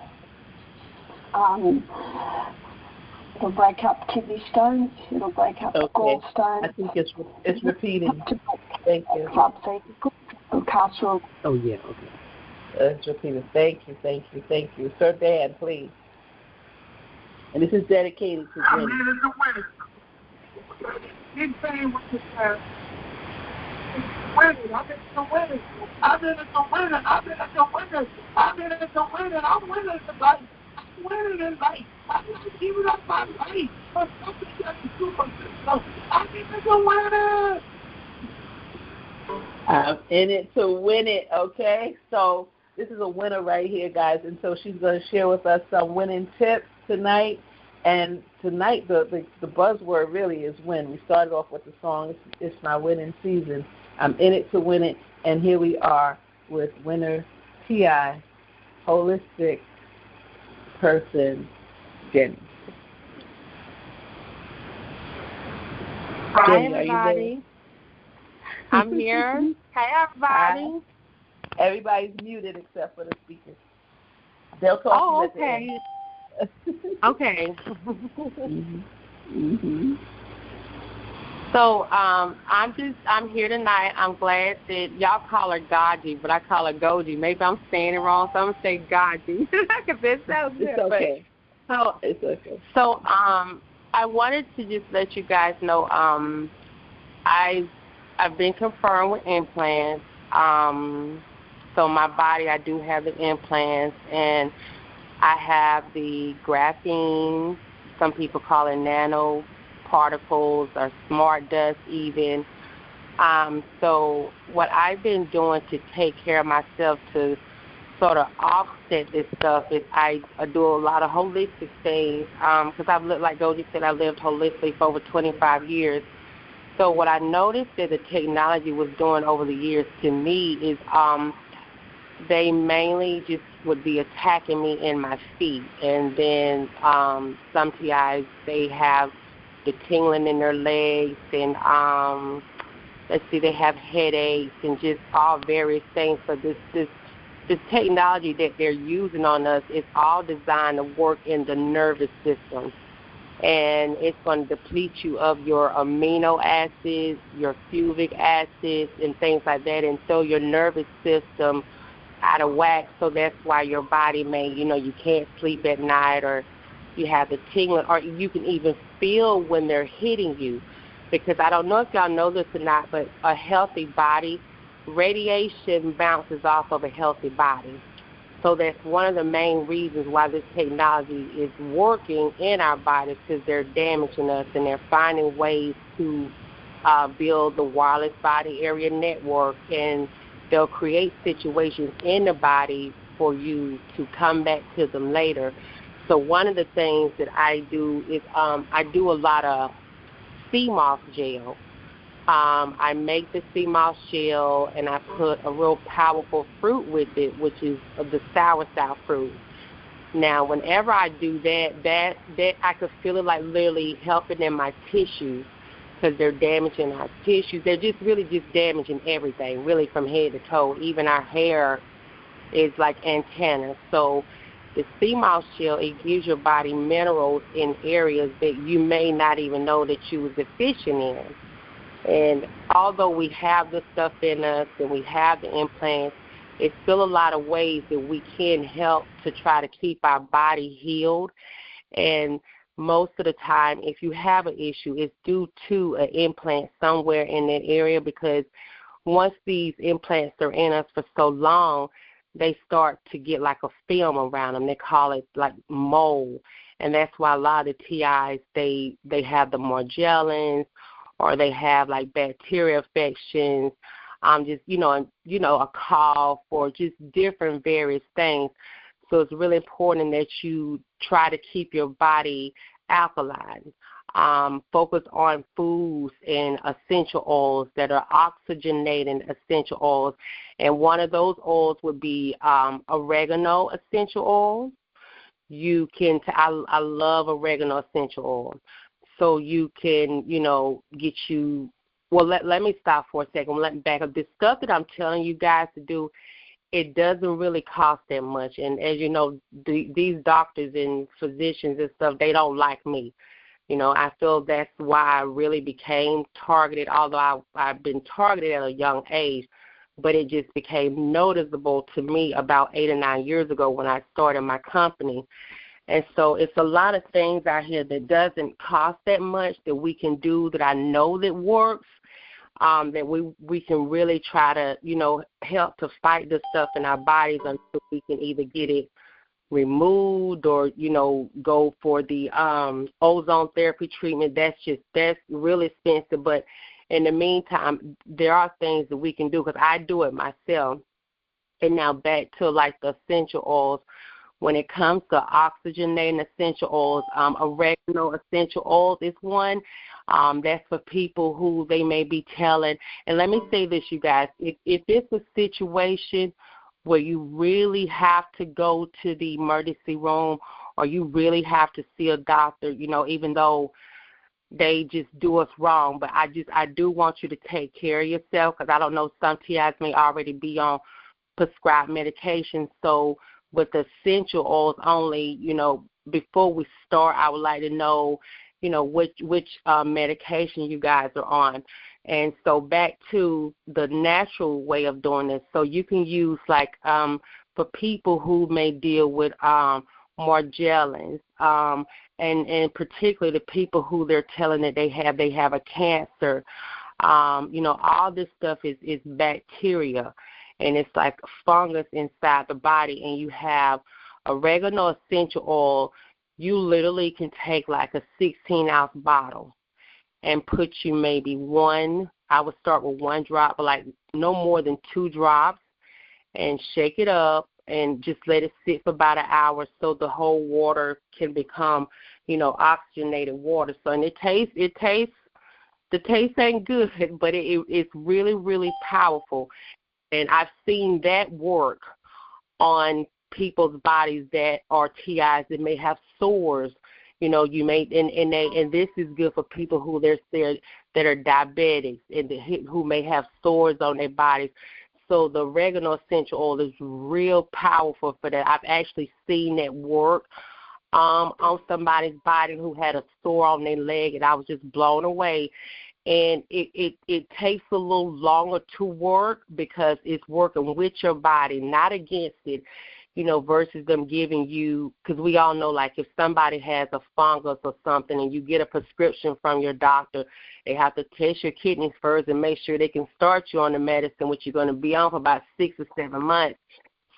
kidney stones. It'll break up gallstones. I think it's repeating. Thank you. Castor oil. Oh yeah. Okay. It's repeating. Thank you. Sir Dan, please. And this is dedicated to Jenny. Keep saying what you said. Winning. I've been to winning. I've been to winning. I'm winning tonight. I'm winning tonight. I'm not giving up my life. I'm something that's a super system. I'm in it to win it. I'm in it to win it, okay? So this is a winner right here, guys. And so she's going to share with us some winning tips tonight. And tonight, the buzzword really is win. We started off with the song, It's My Winning Season. I'm in it to win it. And here we are with winner TI, holistic person, Jenny. Hi, Jenny, everybody. I'm here. Hey, everybody. Hi. Everybody's muted except for the speakers. They'll talk to you at the end. Okay. Mm-hmm. So I'm here tonight. I'm glad that y'all call her GoGi, but I call her GoGi. Maybe I'm saying it wrong, so I'm gonna say GoGi because it sounds good. It's okay. It's okay. So I wanted to just let you guys know I've been confirmed with implants. So my body, I do have the implants, and I have the graphene, some people call it nanoparticles or smart dust even. So what I've been doing to take care of myself to sort of offset this stuff is I do a lot of holistic things because I've lived, like Gogi said, I lived holistically for over 25 years. So what I noticed that the technology was doing over the years to me is they mainly just would be attacking me in my feet. And then some TIs, they have the tingling in their legs and, they have headaches and just all various things. So this technology that they're using on us is all designed to work in the nervous system. And it's going to deplete you of your amino acids, your fulvic acids, and things like that, and throw your nervous system out of whack. So that's why your body may, you can't sleep at night, or you have the tingling, or you can even feel when they're hitting you. Because I don't know if y'all know this or not, but a healthy body, radiation bounces off of a healthy body. So that's one of the main reasons why this technology is working in our bodies, because they're damaging us and they're finding ways to build the wireless body area network, and they'll create situations in the body for you to come back to them later. So one of the things that I do is I do a lot of sea moss gel. I make the sea moss gel, and I put a real powerful fruit with it, which is the sour fruit. Now, whenever I do that I could feel it like literally helping in my tissues, because they're damaging our tissues. They're just really just damaging everything, really from head to toe. Even our hair is like antennas. So the sea moss gel, it gives your body minerals in areas that you may not even know that you was deficient in. And although we have the stuff in us and we have the implants, it's still a lot of ways that we can help to try to keep our body healed. And most of the time, if you have an issue, it's due to an implant somewhere in that area, because once these implants are in us for so long, they start to get like a film around them. They call it like mold. And that's why a lot of the TIs, they have the Morgellons, or they have like bacteria infections, just, a cough, or just different various things. So it's really important that you try to keep your body alkaline. Focus on foods and essential oils that are oxygenating essential oils. And one of those oils would be oregano essential oil. You can, I love oregano essential oil. So you can, get you, well, let me stop for a second. Let me back up. This stuff that I'm telling you guys to do, it doesn't really cost that much. And as you know, these doctors and physicians and stuff, they don't like me. I feel that's why I really became targeted, although I've been targeted at a young age, but it just became noticeable to me about 8 or 9 years ago when I started my company. And so it's a lot of things out here that doesn't cost that much that we can do that I know that works, that we can really try to, help to fight the stuff in our bodies until we can either get it removed or, go for the ozone therapy treatment. That's really expensive. But in the meantime, there are things that we can do, because I do it myself. And now back to like the essential oils. When it comes to oxygenating essential oils, oregano essential oils is one. That's for people who they may be telling. And let me say this, you guys. If it's a situation where you really have to go to the emergency room, or you really have to see a doctor, even though they just do us wrong, but I do want you to take care of yourself, because I don't know, some TIs may already be on prescribed medication. So with essential oils only, before we start, I would like to know, which medication you guys are on. And so back to the natural way of doing this. So you can use like for people who may deal with Morgellons, and particularly the people who they're telling that they have a cancer. All this stuff is bacteria. And it's like fungus inside the body, and you have oregano essential oil. You literally can take like a 16-ounce bottle and put you maybe I would start with 1 drop, but like no more than 2 drops, and shake it up and just let it sit for about an hour so the whole water can become, oxygenated water. So, and the taste ain't good, but it's really, really powerful. And I've seen that work on people's bodies that are TIs that may have sores. You may and this is good for people who that are diabetics and who may have sores on their bodies. So the oregano essential oil is real powerful for that. I've actually seen that work on somebody's body who had a sore on their leg, and I was just blown away. And it takes a little longer to work because it's working with your body, not against it, versus them giving you, because we all know, like, if somebody has a fungus or something and you get a prescription from your doctor, they have to test your kidneys first and make sure they can start you on the medicine, which you're going to be on for about 6 or 7 months.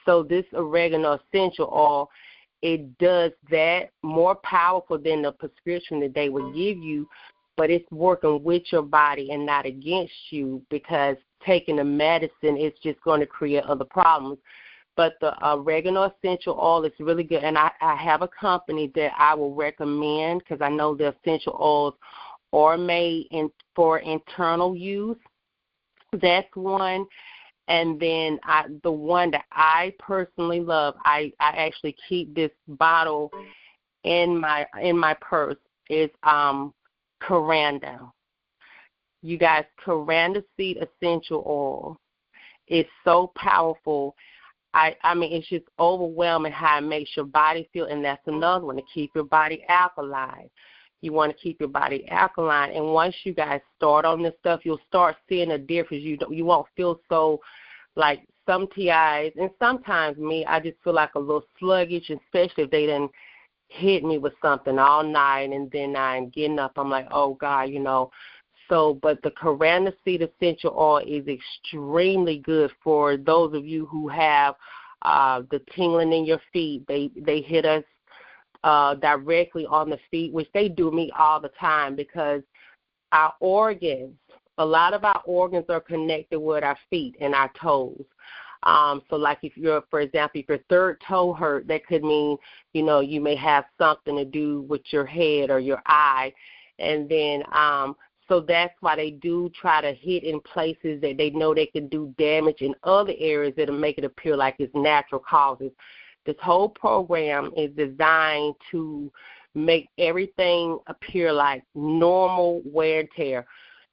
So this oregano essential oil, it does that, more powerful than the prescription that they would give you, but it's working with your body and not against you, because taking the medicine is just going to create other problems. But the oregano essential oil is really good, and I have a company that I will recommend because I know the essential oils are made for internal use. That's one. And then the one that I personally love, I actually keep this bottle in my purse, is Coranda. You guys, Coranda seed essential oil is so powerful. I mean, it's just overwhelming how it makes your body feel, and that's another one, to keep your body alkaline. You want to keep your body alkaline, and once you guys start on this stuff, you'll start seeing a difference. You won't feel so like some TIs, and sometimes me, I just feel like a little sluggish, especially if they didn't hit me with something all night, and then I'm getting up, I'm like, oh, God, you know. So, but the Coranda seed essential oil is extremely good for those of you who have the tingling in your feet. They hit us directly on the feet, which they do me all the time, because our organs, a lot of our organs are connected with our feet and our toes. So like if you're, for example, if your third toe hurt, that could mean, you know, you may have something to do with your head or your eye. And then so that's why they do try to hit in places that they know they can do damage in other areas that'll make it appear like it's natural causes. This whole program is designed to make everything appear like normal wear and tear.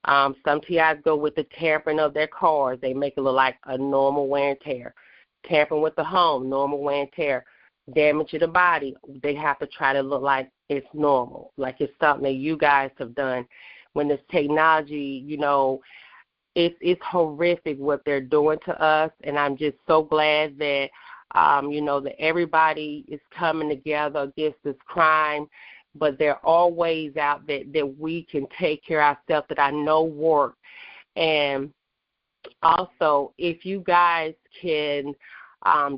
Some TIs go with the tampering of their cars. They make it look like a normal wear and tear. Tampering with the home, normal wear and tear. Damage to the body, they have to try to look like it's normal, like it's something that you guys have done. When this technology, you know, it's horrific what they're doing to us, and I'm just so glad that, you know, that everybody is coming together against this crime. But there are ways out that we can take care of ourselves that I know work. And also, if you guys can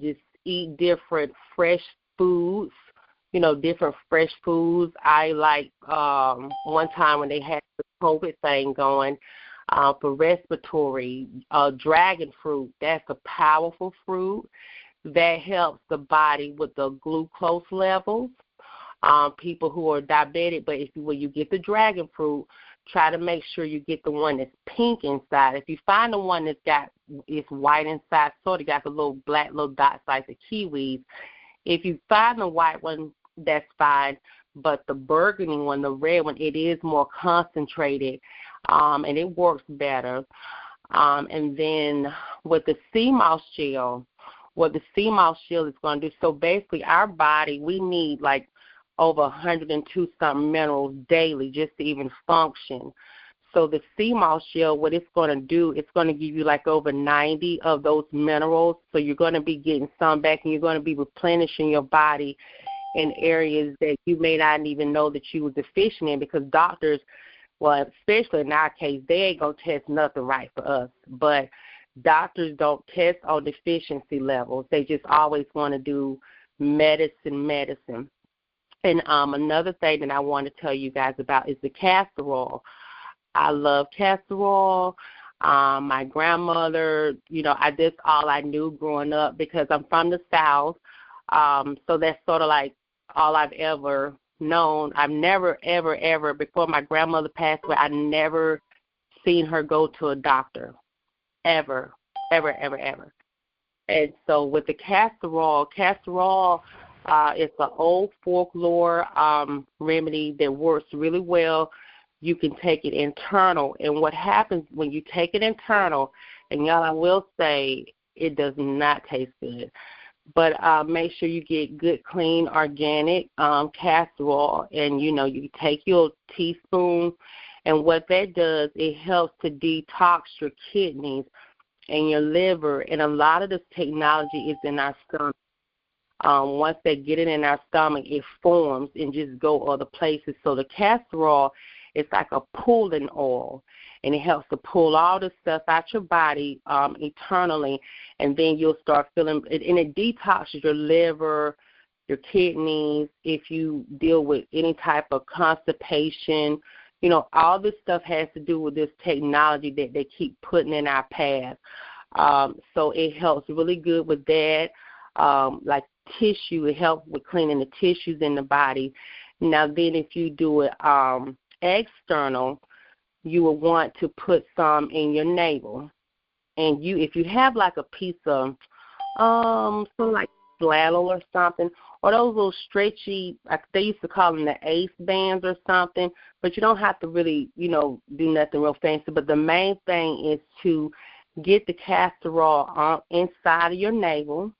just eat different fresh foods, you know, different fresh foods. I like one time when they had the COVID thing going for respiratory, dragon fruit. That's a powerful fruit that helps the body with the glucose levels. People who are diabetic, but when you get the dragon fruit, try to make sure you get the one that's pink inside. If you find the one it's white inside, sort of got the little black little dots like the kiwis, if you find the white one, that's fine. But the burgundy one, the red one, it is more concentrated, and it works better. And then with the sea moss gel, what the sea moss gel is going to do, so basically our body, we need like over 102 something minerals daily just to even function. So the sea moss gel, what it's going to do, it's going to give you like over 90 of those minerals. So you're going to be getting some back, and you're going to be replenishing your body in areas that you may not even know that you were deficient in, because doctors, well, especially in our case, they ain't going to test nothing right for us. But doctors don't test on deficiency levels. They just always want to do medicine. And another thing that I want to tell you guys about is the castor oil. I love castor oil. My grandmother, you know, that's all I knew growing up because I'm from the South. So that's sort of like all I've ever known. I've never, ever, before my grandmother passed away, I never seen her go to a doctor, ever. And so with the castor oil, it's an old folklore remedy that works really well. You can take it internal. And what happens when you take it internal, and y'all, I will say it does not taste good, but make sure you get good, clean, organic castor oil. And, you know, you take your teaspoon, and what that does, it helps to detox your kidneys and your liver. And a lot of this technology is in our stomach. Once they get it in our stomach, it forms and just go other places. So the castor oil is like a pulling oil, and it helps to pull all the stuff out your body eternally, and then you'll start feeling it, and it detoxes your liver, your kidneys. If you deal with any type of constipation, you know, all this stuff has to do with this technology that they keep putting in our path. So it helps really good with that. like tissue. It helps with cleaning the tissues in the body. Now then, if you do it external, you will want to put some in your navel. And if you have like a piece of some like flannel or something, or those little stretchy, like they used to call them the ace bands or something, but you don't have to really, do nothing real fancy. But the main thing is to get the castor oil inside of your navel,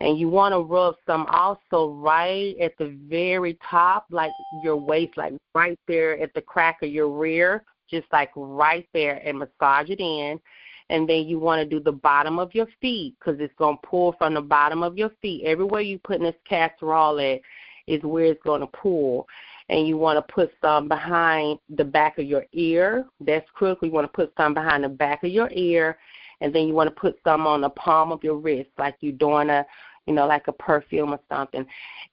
and you want to rub some also right at the very top, like your waist, like right there at the crack of your rear, just like right there, and massage it in. And then you want to do the bottom of your feet, because it's going to pull from the bottom of your feet. Everywhere you put this castor oil at is where it's going to pull. And you want to put some behind the back of your ear. That's critical. You want to put some behind the back of your ear. And then you want to put some on the palm of your wrist, like you're doing like a perfume or something.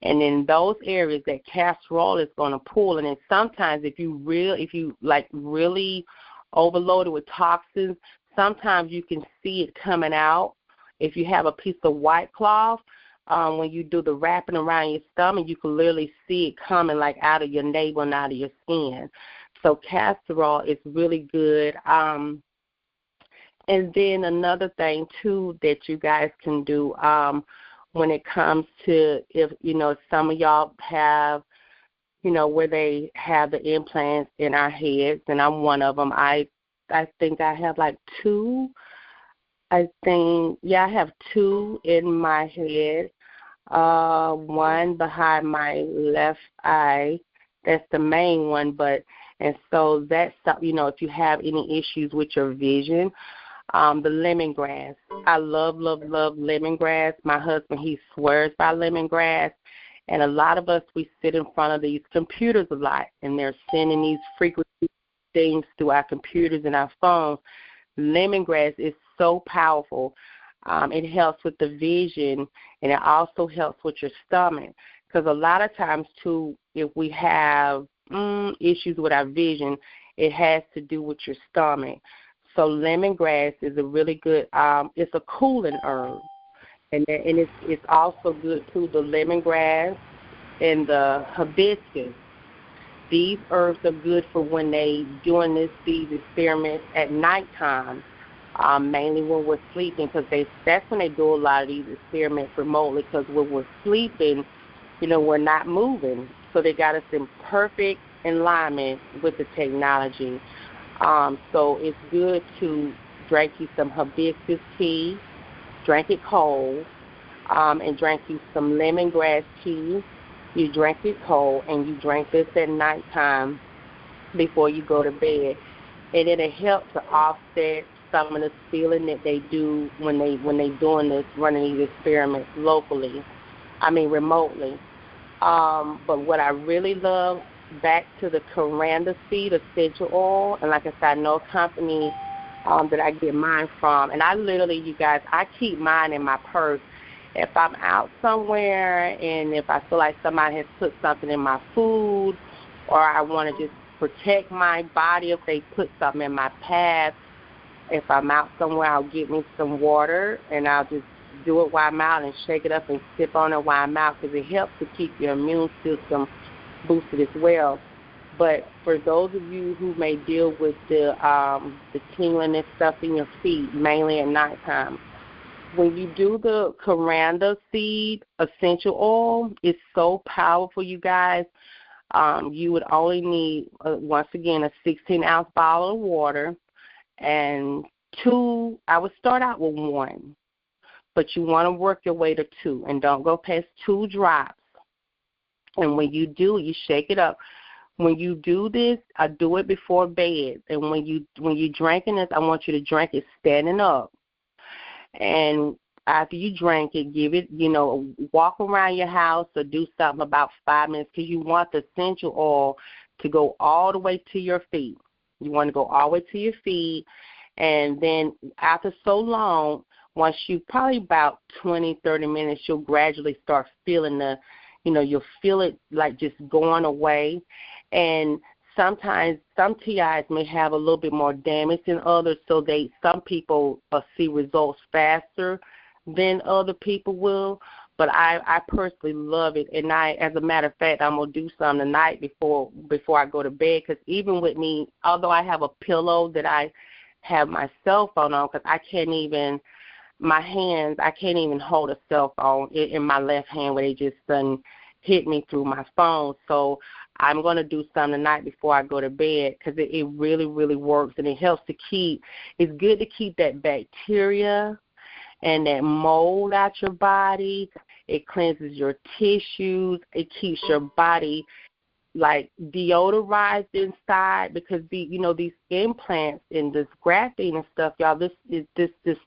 And in those areas, that castor oil is going to pull. And then sometimes if you really overloaded with toxins, sometimes you can see it coming out. If you have a piece of white cloth, when you do the wrapping around your stomach, you can literally see it coming like out of your navel and out of your skin. So castor oil is really good. And then another thing, too, that you guys can do when it comes to if some of y'all have, where they have the implants in our heads, and I'm one of them. I think I have like two. I have two in my head. One behind my left eye. That's the main one. And so that's, if you have any issues with your vision, the lemongrass. I love, love, love lemongrass. My husband, he swears by lemongrass. And a lot of us, we sit in front of these computers a lot, and they're sending these frequency things through our computers and our phones. Lemongrass is so powerful. It helps with the vision, and it also helps with your stomach. Because a lot of times, too, if we have issues with our vision, it has to do with your stomach. So lemongrass is a really good, it's a cooling herb. And it's also good, too, the lemongrass and the hibiscus. These herbs are good for when they doing these experiments at nighttime, mainly when we're sleeping, because that's when they do a lot of these experiments remotely, because when we're sleeping, we're not moving. So they got us in perfect alignment with the technology. So it's good to drink you some hibiscus tea, drink it cold, and drink you some lemongrass tea. You drink it cold, and you drink this at nighttime before you go to bed. And it'll help to offset some of the feeling that they do when they doing this, running these experiments remotely. But what I really love, back to the coriander seed essential oil, and like I said, I know a company that I get mine from, and I literally, you guys, I keep mine in my purse. If I'm out somewhere and if I feel like somebody has put something in my food, or I want to just protect my body if they put something in my path, if I'm out somewhere, I'll get me some water, and I'll just do it while I'm out and shake it up and sip on it while I'm out, because it helps to keep your immune system boosted as well. But for those of you who may deal with the tingling and stuff in your feet, mainly at nighttime, when you do the coriander seed essential oil, it's so powerful, you guys. You would only need, once again, a 16-ounce bottle of water, and I would start out with 1, but you want to work your way to 2, and don't go past 2 drops. And when you do, you shake it up. When you do this, I do it before bed. And when you're drinking this, I want you to drink it standing up. And after you drink it, give it, walk around your house or do something about 5 minutes, because you want the essential oil to go all the way to your feet. You want to go all the way to your feet. And then after so long, once you probably about 20, 30 minutes, you'll gradually start feeling you'll feel it like just going away. And sometimes some TIs may have a little bit more damage than others, so some people see results faster than other people will. But I personally love it, and as a matter of fact, I'm gonna do some tonight before I go to bed. Because even with me, although I have a pillow that I have my cell phone on, because I can't even hold a cell phone in my left hand where they just done hit me through my phone. So I'm gonna do some tonight before I go to bed, because it really, really works, and it helps to keep. It's good to keep that bacteria and that mold out your body. It cleanses your tissues. It keeps your body like deodorized inside, because these implants and this grafting and stuff, y'all, this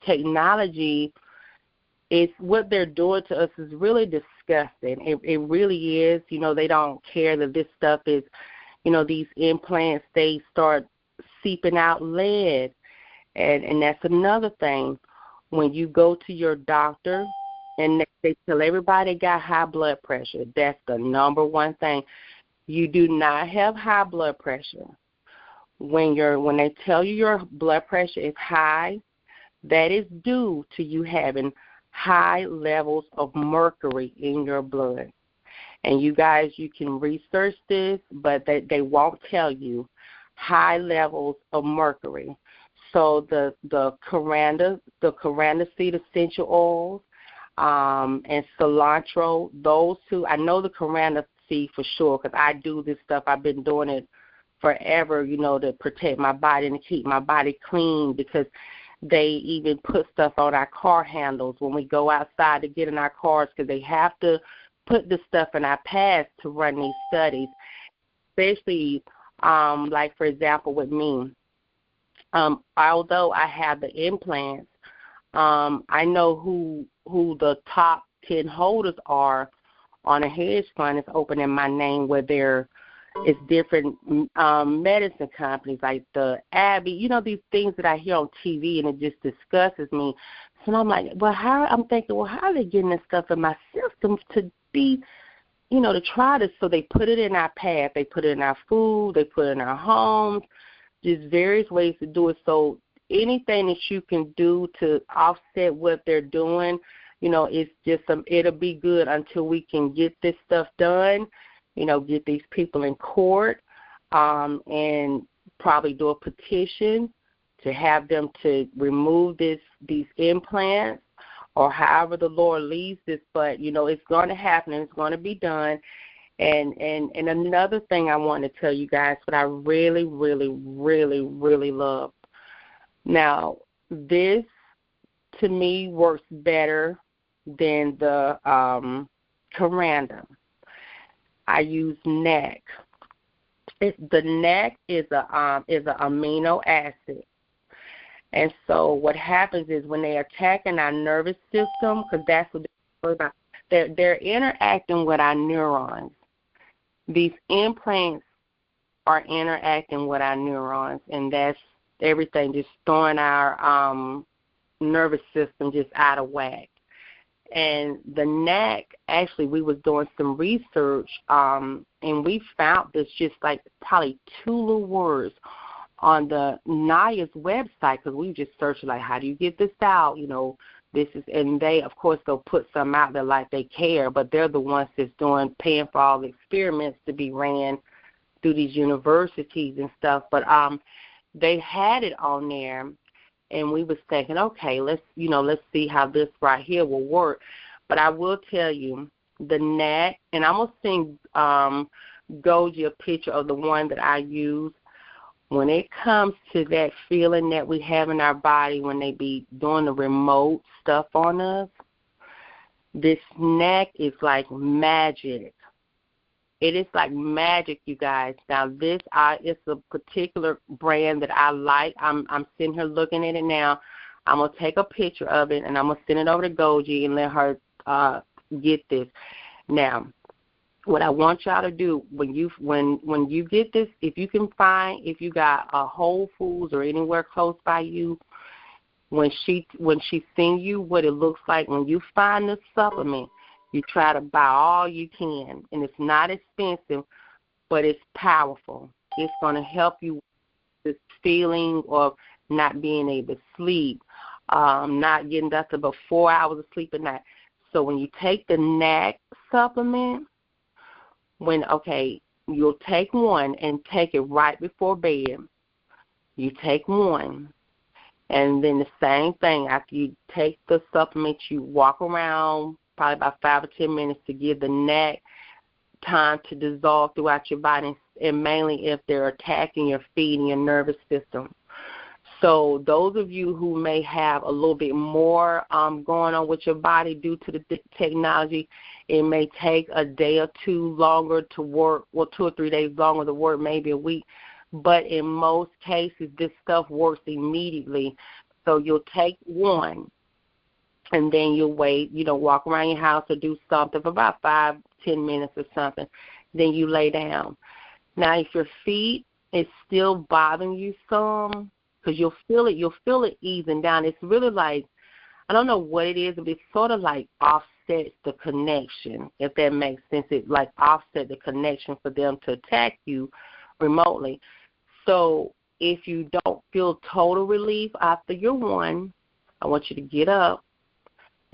technology is what they're doing to us is really disgusting. It really is. They don't care that this stuff is, these implants, they start seeping out lead. And that's another thing. When you go to your doctor and they tell everybody they got high blood pressure, that's the number one thing. You do not have high blood pressure. When they tell you your blood pressure is high, that is due to you having high levels of mercury in your blood. And you guys, you can research this, but they won't tell you high levels of mercury. So the coriander seed essential oils, and cilantro, those two, I know the coriander seed for sure, because I do this stuff. I've been doing it forever, to protect my body and to keep my body clean, because they even put stuff on our car handles when we go outside to get in our cars, because they have to put the stuff in our pads to run these studies, especially like, for example, with me. Although I have the implants, I know who the top 10 holders are on a hedge fund is open in my name, where it's different medicine companies like the Abbey, these things that I hear on TV, and it just disgusts me. So I'm like, how are they getting this stuff in my system to be, to try this? So they put it in our path, they put it in our food, they put it in our homes, just various ways to do it. So anything that you can do to offset what they're doing, it's just it'll be good until we can get this stuff done, get these people in court, and probably do a petition to have them to remove these implants, or however the Lord leads this. But, it's going to happen, and it's going to be done. And another thing I want to tell you guys, what I really, really, really, really love. Now, this, to me, works better than the coriander. I use NEC. The NEC is a amino acid. And so what happens is when they're attacking our nervous system, because that's what they're about, they're interacting with our neurons. These implants are interacting with our neurons, and that's everything, just throwing our nervous system just out of whack. And the NAC, actually, we was doing some research, and we found this just like probably 2 little words on the NIA's website, because we just searched like, how do you get this out? This is, and they, of course, they'll put some out there like they care, but they're the ones that's paying for all the experiments to be ran through these universities and stuff. But they had it on there, and we was thinking, okay, let's see how this right here will work. But I will tell you, the NAC, and I'm gonna send GoGi a picture of the one that I use. When it comes to that feeling that we have in our body when they be doing the remote stuff on us, this NAC is like magic. It is like magic, you guys. Now, it's a particular brand that I like. I'm sitting here looking at it now. I'm going to take a picture of it, and I'm going to send it over to GoGi and let her get this. Now, what I want y'all to do when you get this, if you got a Whole Foods or anywhere close by you, when she sends you what it looks like, when you find this supplement, you try to buy all you can, and it's not expensive, but it's powerful. It's going to help you with this feeling of not being able to sleep, not getting up to about 4 hours of sleep a night. So when you take the NAC supplement, you'll take one and take it right before bed. You take one, and then the same thing. After you take the supplement, you walk around probably about 5 or 10 minutes to give the NAC time to dissolve throughout your body, and mainly if they're attacking your feet and your nervous system. So those of you who may have a little bit more going on with your body due to the technology, it may take a day or two longer to work, 2 or 3 days longer to work, maybe a week. But in most cases, this stuff works immediately. So you'll take one, and then you'll wait, walk around your house or do something for about 5, 10 minutes or something. Then you lay down. Now, if your feet is still bothering you some, because you'll feel it easing down. It's really like, I don't know what it is, but it's sort of like offsets the connection, if that makes sense. It like offset the connection for them to attack you remotely. So if you don't feel total relief after your one, I want you to get up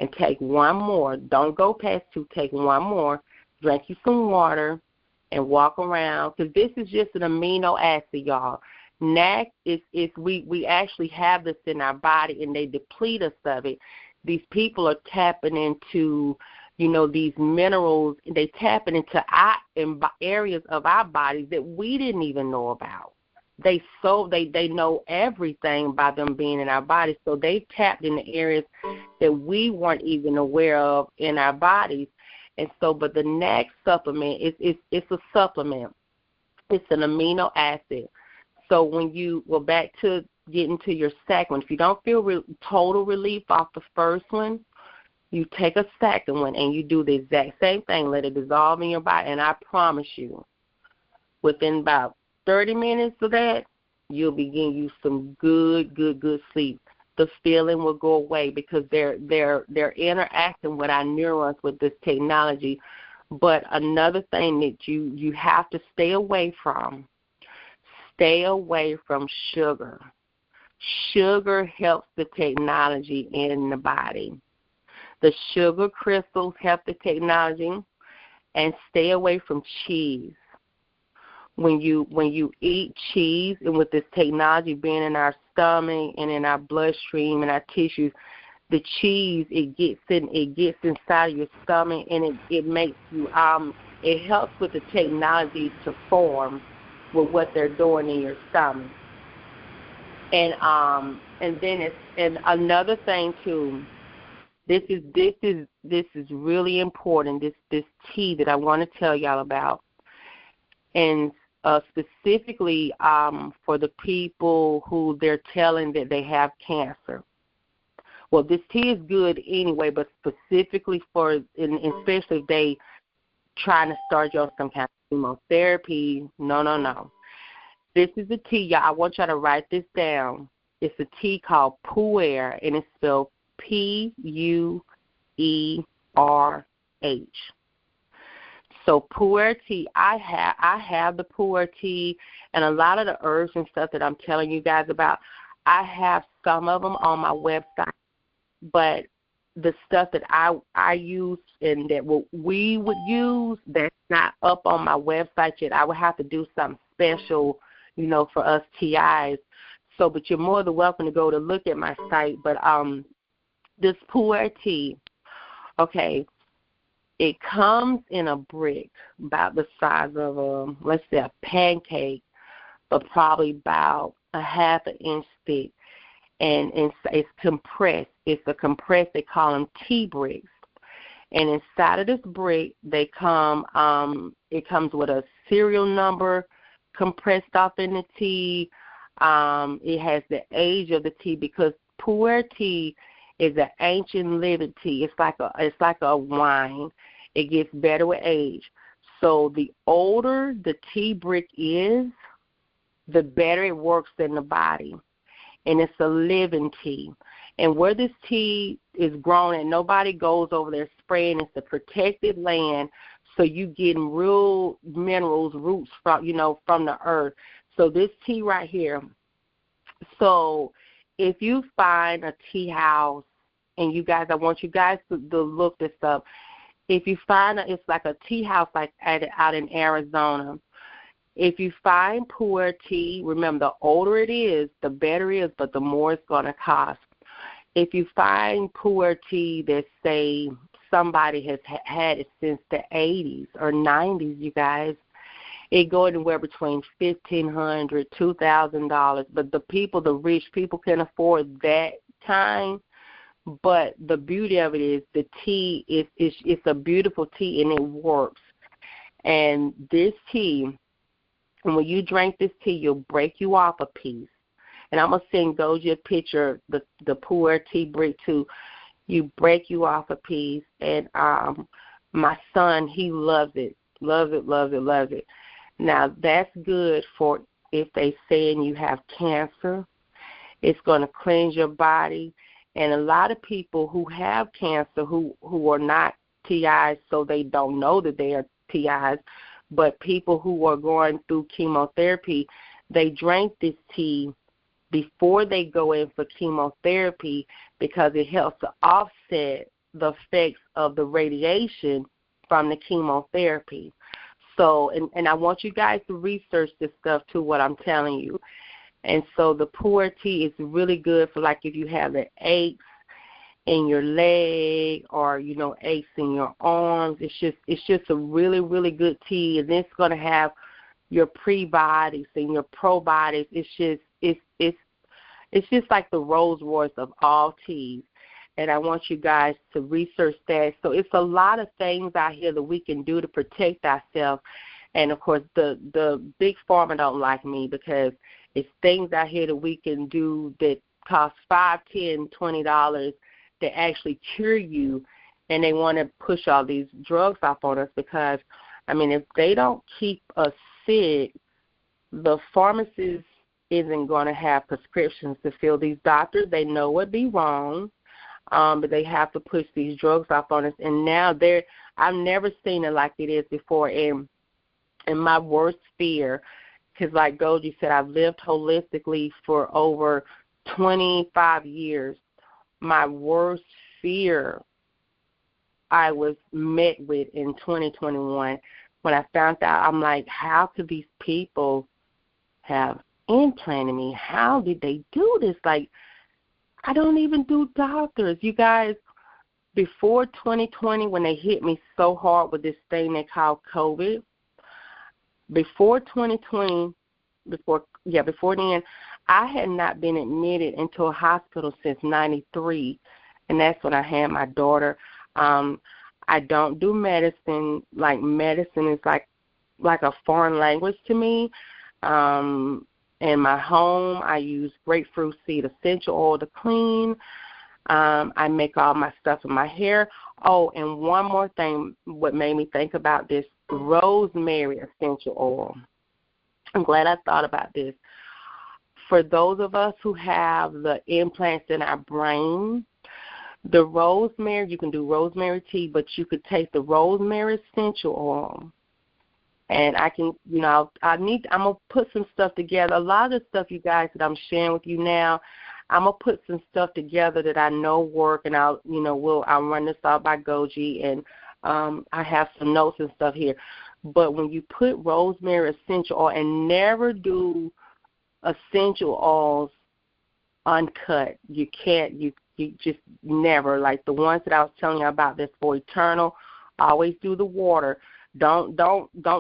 and take one more. Don't go past 2. Take one more. Drink you some water and walk around, because this is just an amino acid, y'all. NAC we actually have this in our body, and they deplete us of it. These people are tapping into, these minerals. They tapping into areas of our bodies that we didn't even know about. They know everything by them being in our bodies, so they tapped in the areas that we weren't even aware of in our bodies. And so, but the NAC supplement, it's a supplement. It's an amino acid. So when back to getting to your second one, if you don't feel total relief off the first one, you take a second one and you do the exact same thing. Let it dissolve in your body, and I promise you, within about 30 minutes of that, you'll begin you some good sleep. The feeling will go away because they're interacting with our neurons with this technology. But another thing that you have to stay away from sugar. Sugar helps the technology in the body. The sugar crystals help the technology, and stay away from cheese. When you eat cheese, and with this technology being in our stomach and in our bloodstream and our tissues, the cheese it gets inside of your stomach, and it makes you it helps with the technology to form with what they're doing in your stomach. And then another thing too. This is really important. This tea that I want to tell y'all about, and specifically for the people who they're telling that they have cancer. Well, this tea is good anyway, but specifically especially if they trying to start you on some kind of chemotherapy. No. This is a tea, y'all. I want y'all to write this down. It's a tea called Pu'er, and it's spelled Puerh. So Pu'er tea, I have the Pu'er tea, and a lot of the herbs and stuff that I'm telling you guys about, I have some of them on my website, but the stuff that I use and that what we would use that's not up on my website yet, I would have to do something special, for us TIs. So, but you're more than welcome to go to look at my site. But this Pu'er tea, okay, it comes in a brick about the size of let's say a pancake, but probably about a half an inch thick, and it's compressed. It's a compressed. They call them tea bricks, and inside of this brick, they come. It comes with a serial number compressed off in the tea. It has the age of the tea, because Pu'er tea is an ancient living tea. It's like a wine. It gets better with age. So the older the tea brick is, the better it works in the body. And it's a living tea. And where this tea is grown, and nobody goes over there spraying, it's a protected land, so you getting real minerals, roots from the earth. So this tea right here, so if you find a tea house, and you guys, I want you guys to look this up. If you find it's like a tea house like out in Arizona. If you find pu'er tea, remember the older it is, the better it is, but the more it's going to cost. If you find pu'er tea that say somebody has had it since the 80s or 90s, you guys, it go anywhere between $1,500, $2,000. But the rich people can afford that kind. But the beauty of it is the tea it's a beautiful tea and it works. And this tea, and when you drink this tea, you'll break you off a piece. And I'm gonna send Goji a picture, the pu'er tea brick too. You break you off a piece, and my son, he loves it. Now that's good for if they saying you have cancer. It's gonna cleanse your body. And a lot of people who have cancer who are not TIs, so they don't know that they are TIs, but people who are going through chemotherapy, they drink this tea before they go in for chemotherapy because it helps to offset the effects of the radiation from the chemotherapy. So, and I want you guys to research this stuff too, what I'm telling you. And so the pu'er tea is really good for like if you have the aches in your leg or, aches in your arms. It's just a really, really good tea, and it's going to have your prebiotics and your probiotics. It's just like the Rolls Royce of all teas. And I want you guys to research that. So it's a lot of things out here that we can do to protect ourselves. And, of course, the big pharma don't like me because it's things out here that we can do that cost $5, $10, $20 that actually cure you, and they want to push all these drugs off on us because, if they don't keep us sick, the pharmacist isn't going to have prescriptions to fill. These doctors, they know it'd be wrong, but they have to push these drugs off on us. And now I've never seen it like it is before. And my worst fear, because like Goji said, I've lived holistically for over 25 years. My worst fear I was met with in 2021 when I found out. I'm like, how could these people have implanted me? How did they do this? Like, I don't even do doctors. You guys, before 2020 when they hit me so hard with this thing they call COVID, before 2020, before then, I had not been admitted into a hospital since 93, and that's when I had my daughter. I don't do medicine. Like, medicine is like a foreign language to me. In my home, I use grapefruit seed essential oil to clean. I make all my stuff in my hair. Oh, and one more thing, what made me think about this, rosemary essential oil. I'm glad I thought about this. For those of us who have the implants in our brain, the rosemary, you can do rosemary tea, but you could take the rosemary essential oil, and I can, I'm going to put some stuff together. A lot of the stuff, you guys, that I'm sharing with you now, I'm going to put some stuff together that I know work, and I'll run this out by Goji, and I have some notes and stuff here. But when you put rosemary essential oil, and never do essential oils uncut. You can't, you just never. Like the ones that I was telling you about that's for eternal, always do the water. Don't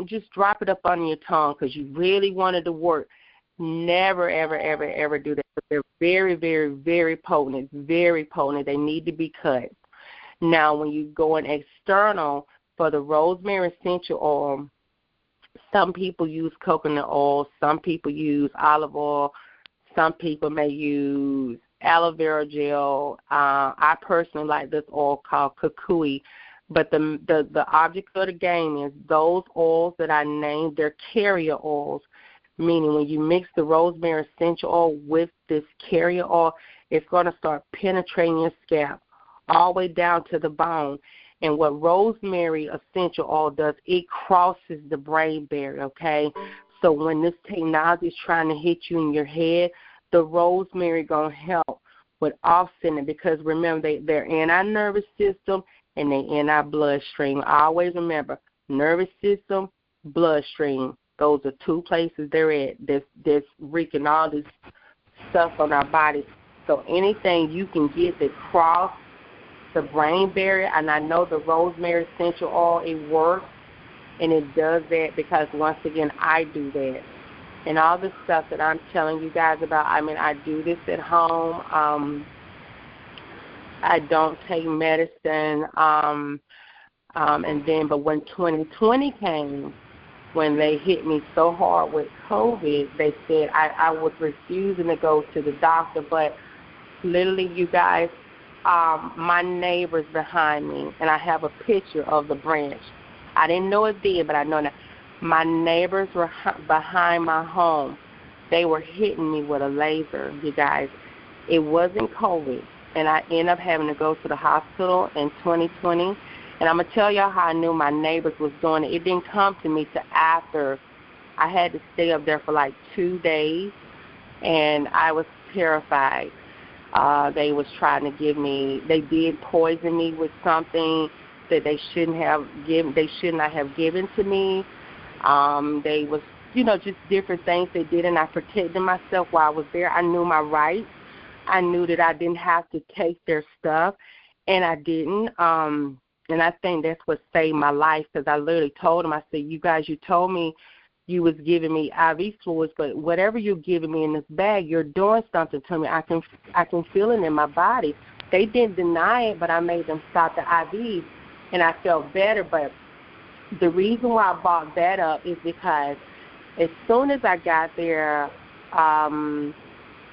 just drop it up on your tongue because you really want it to work. Never, ever, ever, ever do that. They're very, very, very potent. It's very potent. They need to be cut. Now, when you go in external for the rosemary essential oil, some people use coconut oil. Some people use olive oil. Some people may use aloe vera gel. I personally like this oil called kukui. But the object of the game is those oils that I named, they're carrier oils, meaning when you mix the rosemary essential oil with this carrier oil, it's going to start penetrating your scalp all the way down to the bone. And what rosemary essential oil does, it crosses the brain barrier, okay? So when this technology is trying to hit you in your head, the rosemary going to help with offsetting, because remember, they're in our nervous system and they're in our bloodstream. Always remember, nervous system, bloodstream. Those are two places they're at that's wreaking all this stuff on our bodies. So anything you can get that cross the brain barrier, and I know the rosemary essential oil, it works, and it does that because, once again, I do that. And all the stuff that I'm telling you guys about, I mean, I do this at home. I don't take medicine. But when 2020 came, when they hit me so hard with COVID, they said I was refusing to go to the doctor. But literally, you guys, my neighbors behind me, and I have a picture of the branch. I didn't know it then, but I know now. My neighbors were behind my home. They were hitting me with a laser, you guys. It wasn't COVID, and I ended up having to go to the hospital in 2020. And I'm going to tell y'all how I knew my neighbors was doing it. It didn't come to me till after. I had to stay up there for like 2 days, and I was terrified. They was trying to give me, they did poison me with something that they should not have given to me. They was, just different things they did, and I protected myself while I was there. I knew my rights. I knew that I didn't have to take their stuff, and I didn't. And I think that's what saved my life, because I literally told them, I said, you guys, you told me you was giving me IV fluids, but whatever you're giving me in this bag, you're doing something to me. I can feel it in my body. They didn't deny it, but I made them stop the IV, and I felt better. But the reason why I brought that up is because as soon as I got there, I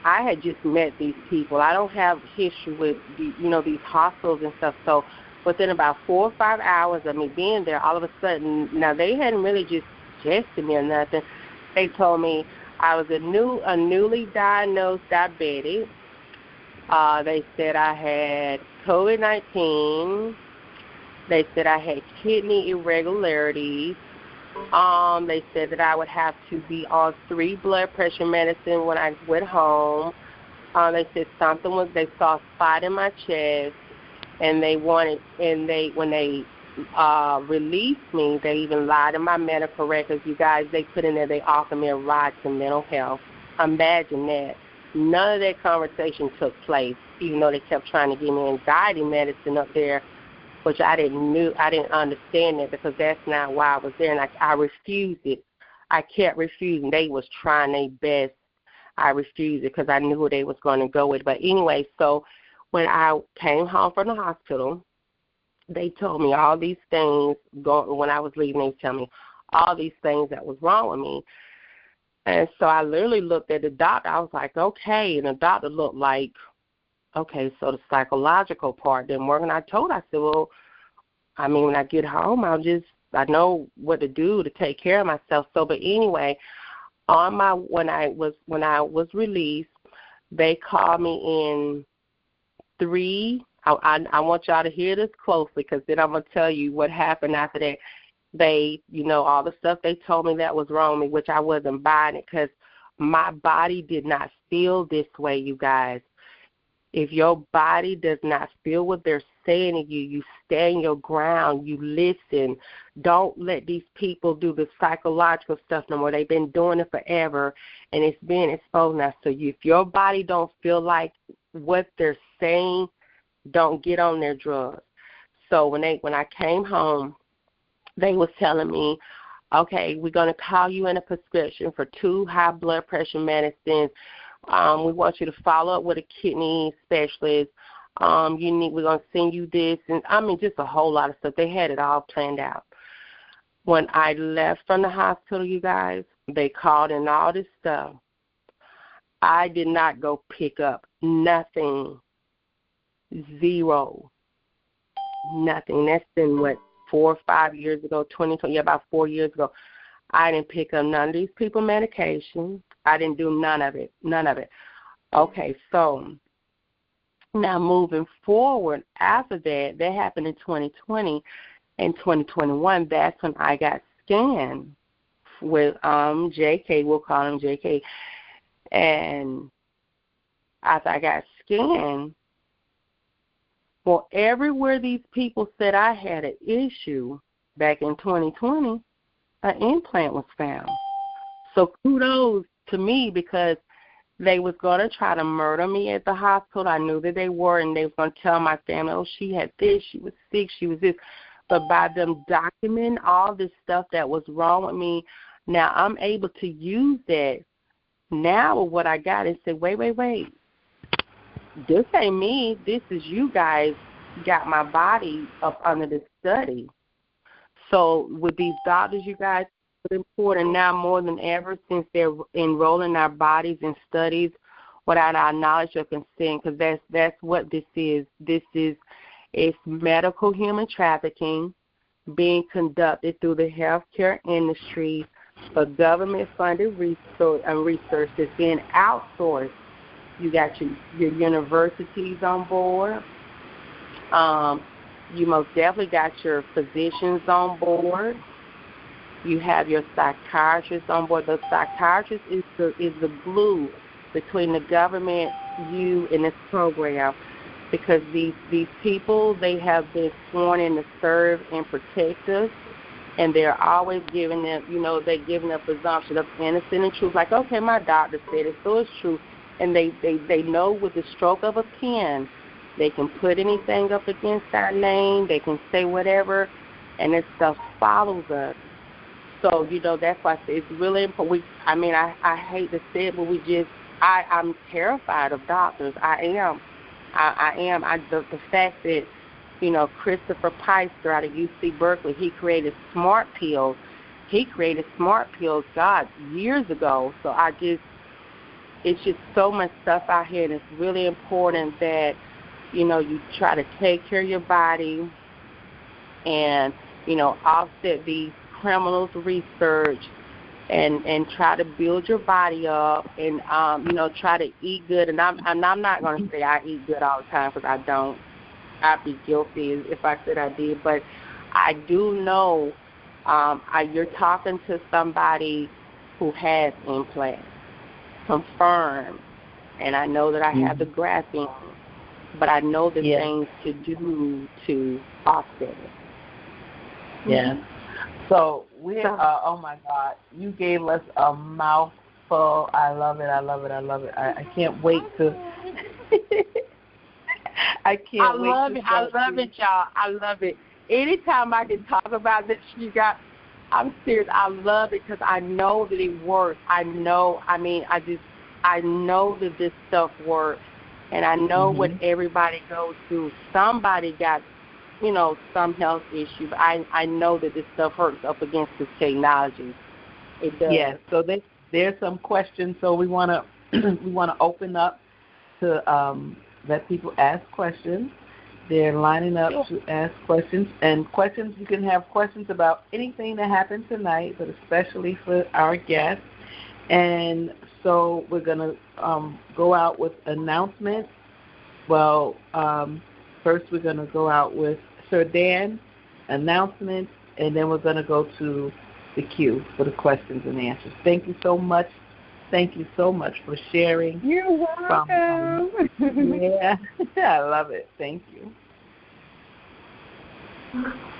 had just met these people. I don't have history with, these hospitals and stuff. So within about 4 or 5 hours of me being there, all of a sudden, now they hadn't really just suggested me or nothing. They told me I was a newly diagnosed diabetic. They said I had COVID-19. They said I had kidney irregularities. They said that I would have to be on 3 blood pressure medicine when I went home. They said they saw a spot in my chest, and when they released me, they even lied in my medical records. You guys, they put in there, they offered me a ride to mental health. Imagine that. None of that conversation took place, even though they kept trying to give me anxiety medicine up there, which I didn't understand that, because that's not why I was there, and I refused it. I kept refusing. They was trying their best. I refused it because I knew who they was going to go with. But anyway, so when I came home from the hospital, they told me all these things. When I was leaving, they were telling me all these things that was wrong with me. And so I literally looked at the doctor. I was like, okay. And the doctor looked like, okay, so the psychological part didn't work. And I said, well, I mean, when I get home, I know what to do to take care of myself. So, but anyway, when I was released, they called me in 3. I want y'all to hear this closely, because then I'm going to tell you what happened after that. They, all the stuff they told me that was wrong with me, which I wasn't buying it, because my body did not feel this way, you guys. If your body does not feel what they're saying to you, you stand your ground, you listen. Don't let these people do the psychological stuff no more. They've been doing it forever, and it's being exposed now. So if your body don't feel like what they're saying, don't get on their drugs. So when I came home, they was telling me, okay, we're going to call you in a prescription for 2 high blood pressure medicines. We want you to follow up with a kidney specialist. We're going to send you this. And I mean, just a whole lot of stuff. They had it all planned out. When I left from the hospital, you guys, they called in all this stuff. I did not go pick up nothing. 0. Nothing. That's been, 4 or 5 years ago, 2020, about 4 years ago. I didn't pick up none of these people medications. I didn't do none of it. Okay, so now moving forward, after that happened in 2020. In 2021, that's when I got scanned with JK, we'll call him JK. And after I got scanned, well, everywhere these people said I had an issue back in 2020, an implant was found. So kudos to me, because they was going to try to murder me at the hospital. I knew that they were, and they was going to tell my family, oh, she had this, she was sick, she was this. But by them documenting all this stuff that was wrong with me, now I'm able to use that now with what I got and say, wait. This ain't me. This is you guys got my body up under the study. So with these doctors, you guys, it's important now more than ever, since they're enrolling our bodies in studies without our knowledge or consent, because that's what this is. It's medical human trafficking being conducted through the healthcare industry for government-funded research that's being outsourced. You got your universities on board. You most definitely got your physicians on board. You have your psychiatrists on board. The psychiatrist is the glue between the government, you, and this program, because these people, they have been sworn in to serve and protect us, and they're always giving them, they're giving a presumption of innocent and truth. Like, okay, my doctor said it, so it's true. And they know with the stroke of a pen, they can put anything up against our name. They can say whatever, and this stuff follows us. So, that's why I say it's really important. I hate to say it, but I'm terrified of doctors. I am. The fact that, Christopher Peister out of UC Berkeley, he created smart pills. God, years ago. So it's just so much stuff out here, and it's really important that, you try to take care of your body and, offset these criminals' research and try to build your body up and, try to eat good. And I'm not going to say I eat good all the time, because I don't. I'd be guilty if I said I did. But I do know you're talking to somebody who has implants, confirmed. And I know that I have the graphene, but I know the things to do to offset it. Yeah. So oh my God, you gave us a mouthful. I love it. I can't wait to. I love it, y'all. I love it. Anytime I can talk about this, I'm serious. I love it because I know that it works. I know that this stuff works, and I know what everybody goes through. Somebody got, some health issue. But I know that this stuff works up against this technology. It does. Yes. So there's some questions. So we want to open up to let people ask questions. They're lining up to ask questions. And questions, you can have questions about anything that happened tonight, but especially for our guests. And so we're going to go out with announcements. Well, first we're going to go out with Sir Dan, announcements, and then we're going to go to the queue for the questions and answers. Thank you so much. Thank you so much for sharing. You're welcome. Yeah, I love it. Thank you.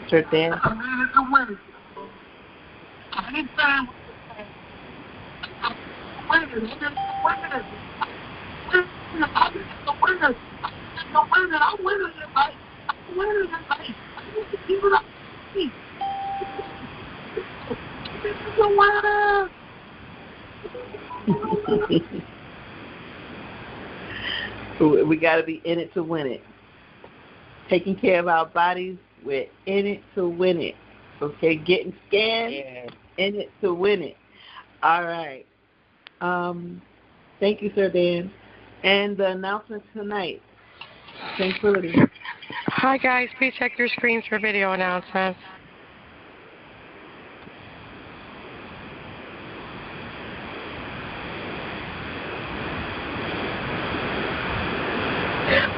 Sir Dan. We got to be in it to win it. Taking care of our bodies, we're in it to win it. Okay, getting scanned, in it to win it. All right. Thank you, Sir Dan. And the announcement tonight. Tranquility. Hi, guys. Please check your screens for video announcements.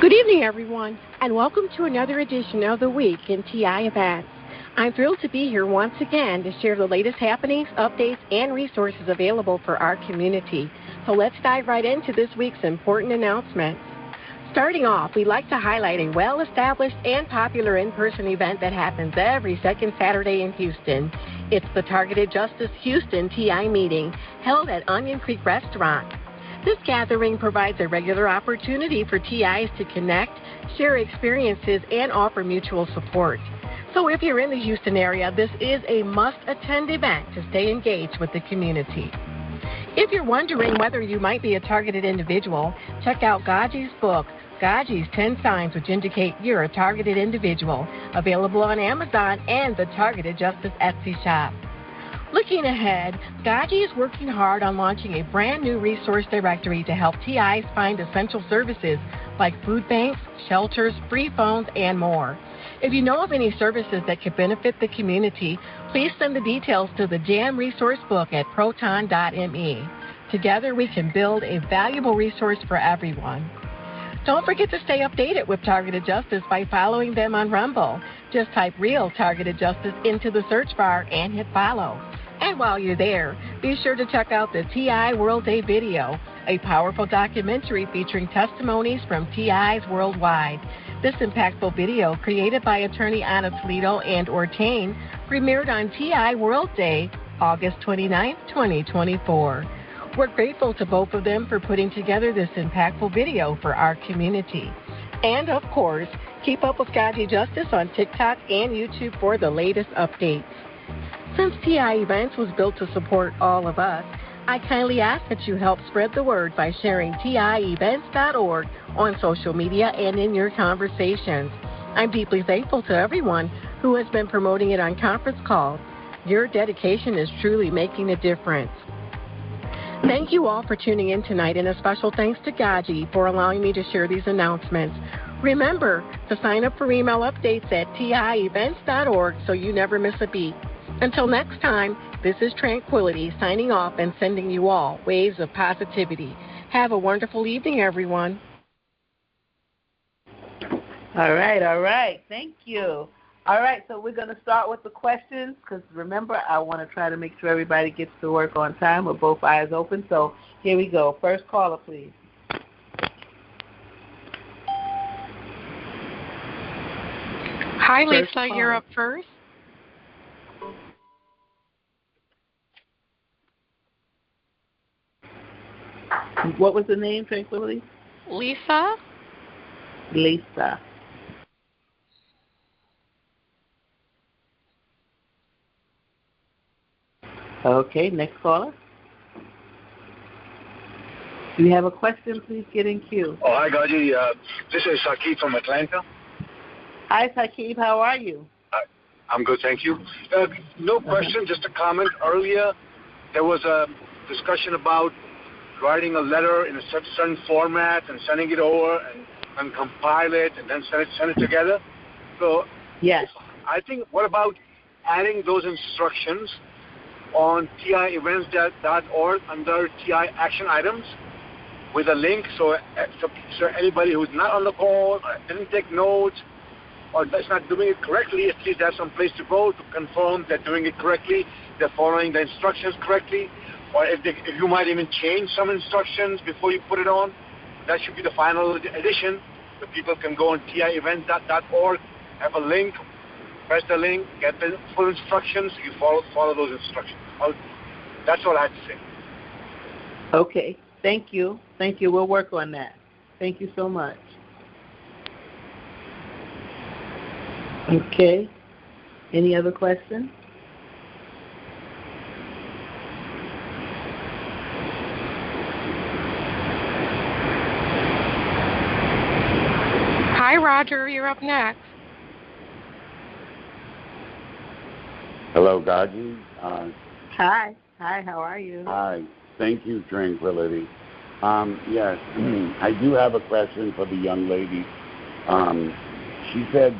Good evening, everyone, and welcome to another edition of The Week in TI Events. I'm thrilled to be here once again to share the latest happenings, updates, and resources available for our community. So let's dive right into this week's important announcements. Starting off, we'd like to highlight a well-established and popular in-person event that happens every second Saturday in Houston. It's the Targeted Justice Houston TI meeting, held at Onion Creek Restaurant. This gathering provides a regular opportunity for TIs to connect, share experiences, and offer mutual support. So if you're in the Houston area, this is a must-attend event to stay engaged with the community. If you're wondering whether you might be a targeted individual, check out GoGi's book, GoGi's 10 Signs Which Indicate You're a Targeted Individual, available on Amazon and the Targeted Justice Etsy shop. Looking ahead, GoGi is working hard on launching a brand new resource directory to help TIs find essential services like food banks, shelters, free phones, and more. If you know of any services that could benefit the community, please send the details to the J.A.M resource book at proton.me. Together, we can build a valuable resource for everyone. Don't forget to stay updated with Targeted Justice by following them on Rumble. Just type Real Targeted Justice into the search bar and hit follow. And while you're there, be sure to check out the TI World Day video, a powerful documentary featuring testimonies from TIs worldwide. This impactful video, created by attorney Anna Toledo and Ortain, premiered on TI World Day, August 29, 2024. We're grateful to both of them for putting together this impactful video for our community. And, of course, keep up with GoGi Justice on TikTok and YouTube for the latest updates. Since TI Events was built to support all of us, I kindly ask that you help spread the word by sharing TIEvents.org on social media and in your conversations. I'm deeply thankful to everyone who has been promoting it on conference calls. Your dedication is truly making a difference. Thank you all for tuning in tonight, and a special thanks to GoGi for allowing me to share these announcements. Remember to sign up for email updates at TIEvents.org so you never miss a beat. Until next time, this is Tranquility signing off and sending you all waves of positivity. Have a wonderful evening, everyone. All right. Thank you. All right, so we're going to start with the questions because, remember, I want to try to make sure everybody gets to work on time with both eyes open. So here we go. First caller, please. Hi, Lisa. You're up first. What was the name, Tranquility? Lisa. Lisa. Okay, next caller. Do you have a question? Please get in queue. Oh, hi, GoGi. This is Saqib from Atlanta. Hi, Saqib. How are you? I'm good, thank you. No question, just a comment. Earlier, there was a discussion about writing a letter in a certain format and sending it over and compile it and then send it together. So yes, I think, what about adding those instructions on TIEvents.org under TI action items with a link so anybody who's not on the call, or didn't take notes, or is not doing it correctly, at least they have some place to go to confirm they're doing it correctly, they're following the instructions correctly, or if you might even change some instructions before you put it on. That should be the final edition. The people can go on TIEvents.org, have a link, press the link, get the full instructions, you follow those instructions. That's all I have to say. Okay. Thank you. We'll work on that. Thank you so much. Okay. Any other questions? Hi, Roger. You're up next. Hello, GoGi. Hi, how are you? Hi. Thank you, Tranquility. Yes, I do have a question for the young lady. She said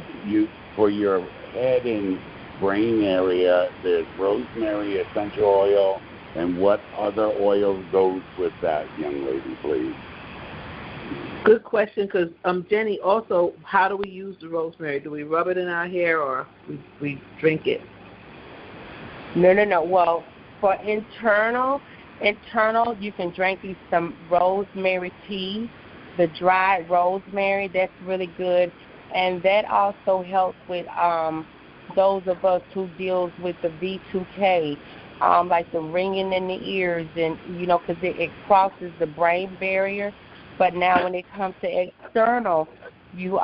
for your head and brain area, there's rosemary essential oil, and what other oil goes with that, young lady, please? Good question, because Jenny, also, how do we use the rosemary? Do we rub it in our hair or we drink it? No. Well, for internal, internal, you can drink you some rosemary tea, the dried rosemary. That's really good, and that also helps with those of us who deals with the V2K, like the ringing in the ears, and because it crosses the brain barrier. But now when it comes to external, you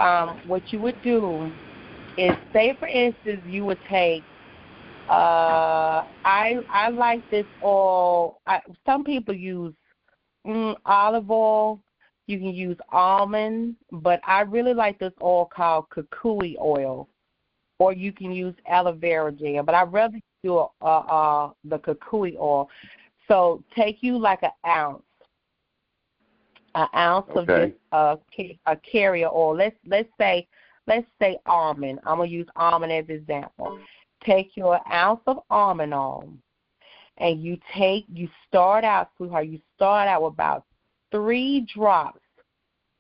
what you would do is, say for instance, you would take I like this oil. Some people use olive oil. You can use almond, but I really like this oil called kukui oil, or you can use aloe vera gel. But I'd rather do the kukui oil. So take you like an ounce of this a carrier oil. Let's say almond. I'm gonna use almond as an example. Take your ounce of almond oil, and you start out, sweetheart. You start out with about 3 drops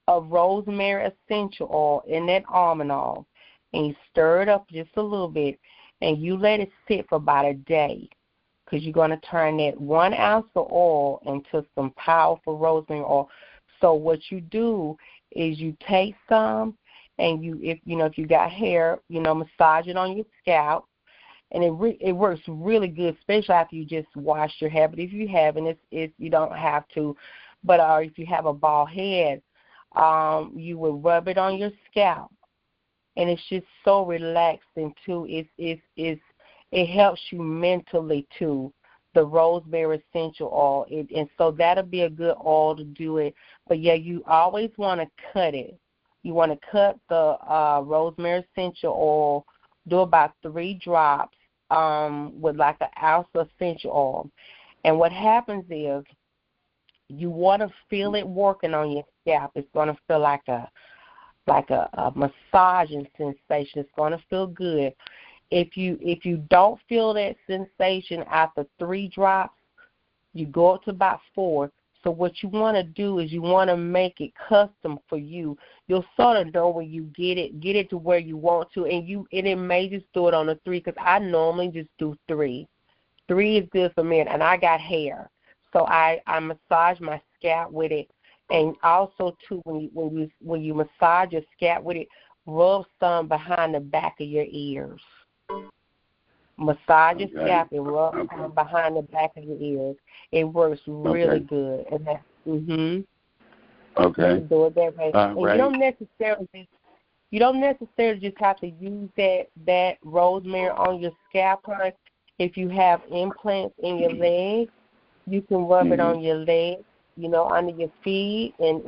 of rosemary essential oil in that almond oil, and you stir it up just a little bit, and you let it sit for about a day, because you're going to turn that 1 ounce of oil into some powerful rosemary oil. So what you do is you take some, and if you got hair, massage it on your scalp, and it works really good, especially after you just wash your hair. But if you haven't, you don't have to. But if you have a bald head, you would rub it on your scalp, and it's just so relaxing too. It helps you mentally too. The rosemary essential oil, and so that'll be a good oil to do it. But yeah, you always want to cut it. You want to cut the rosemary essential oil. Do about 3 drops with like an ounce of essential oil. And what happens is you want to feel it working on your scalp. It's going to feel like a massaging sensation. It's going to feel good. If you don't feel that sensation after 3 drops, you go up to about 4. So what you want to do is you want to make it custom for you. You'll sort of know when you get it to where you want to, and it may just do it on a 3, because I normally just do 3. 3 is good for me, and I got hair, so I massage my scalp with it, and also too when you massage your scalp with it, rub some behind the back of your ears. Massage your scalp and rub behind the back of your ears. It works really good. And that's Okay. Do it that way. And right. you don't necessarily just have to use that rosemary on your scalp. If you have implants in your legs, you can rub it on your legs, under your feet, and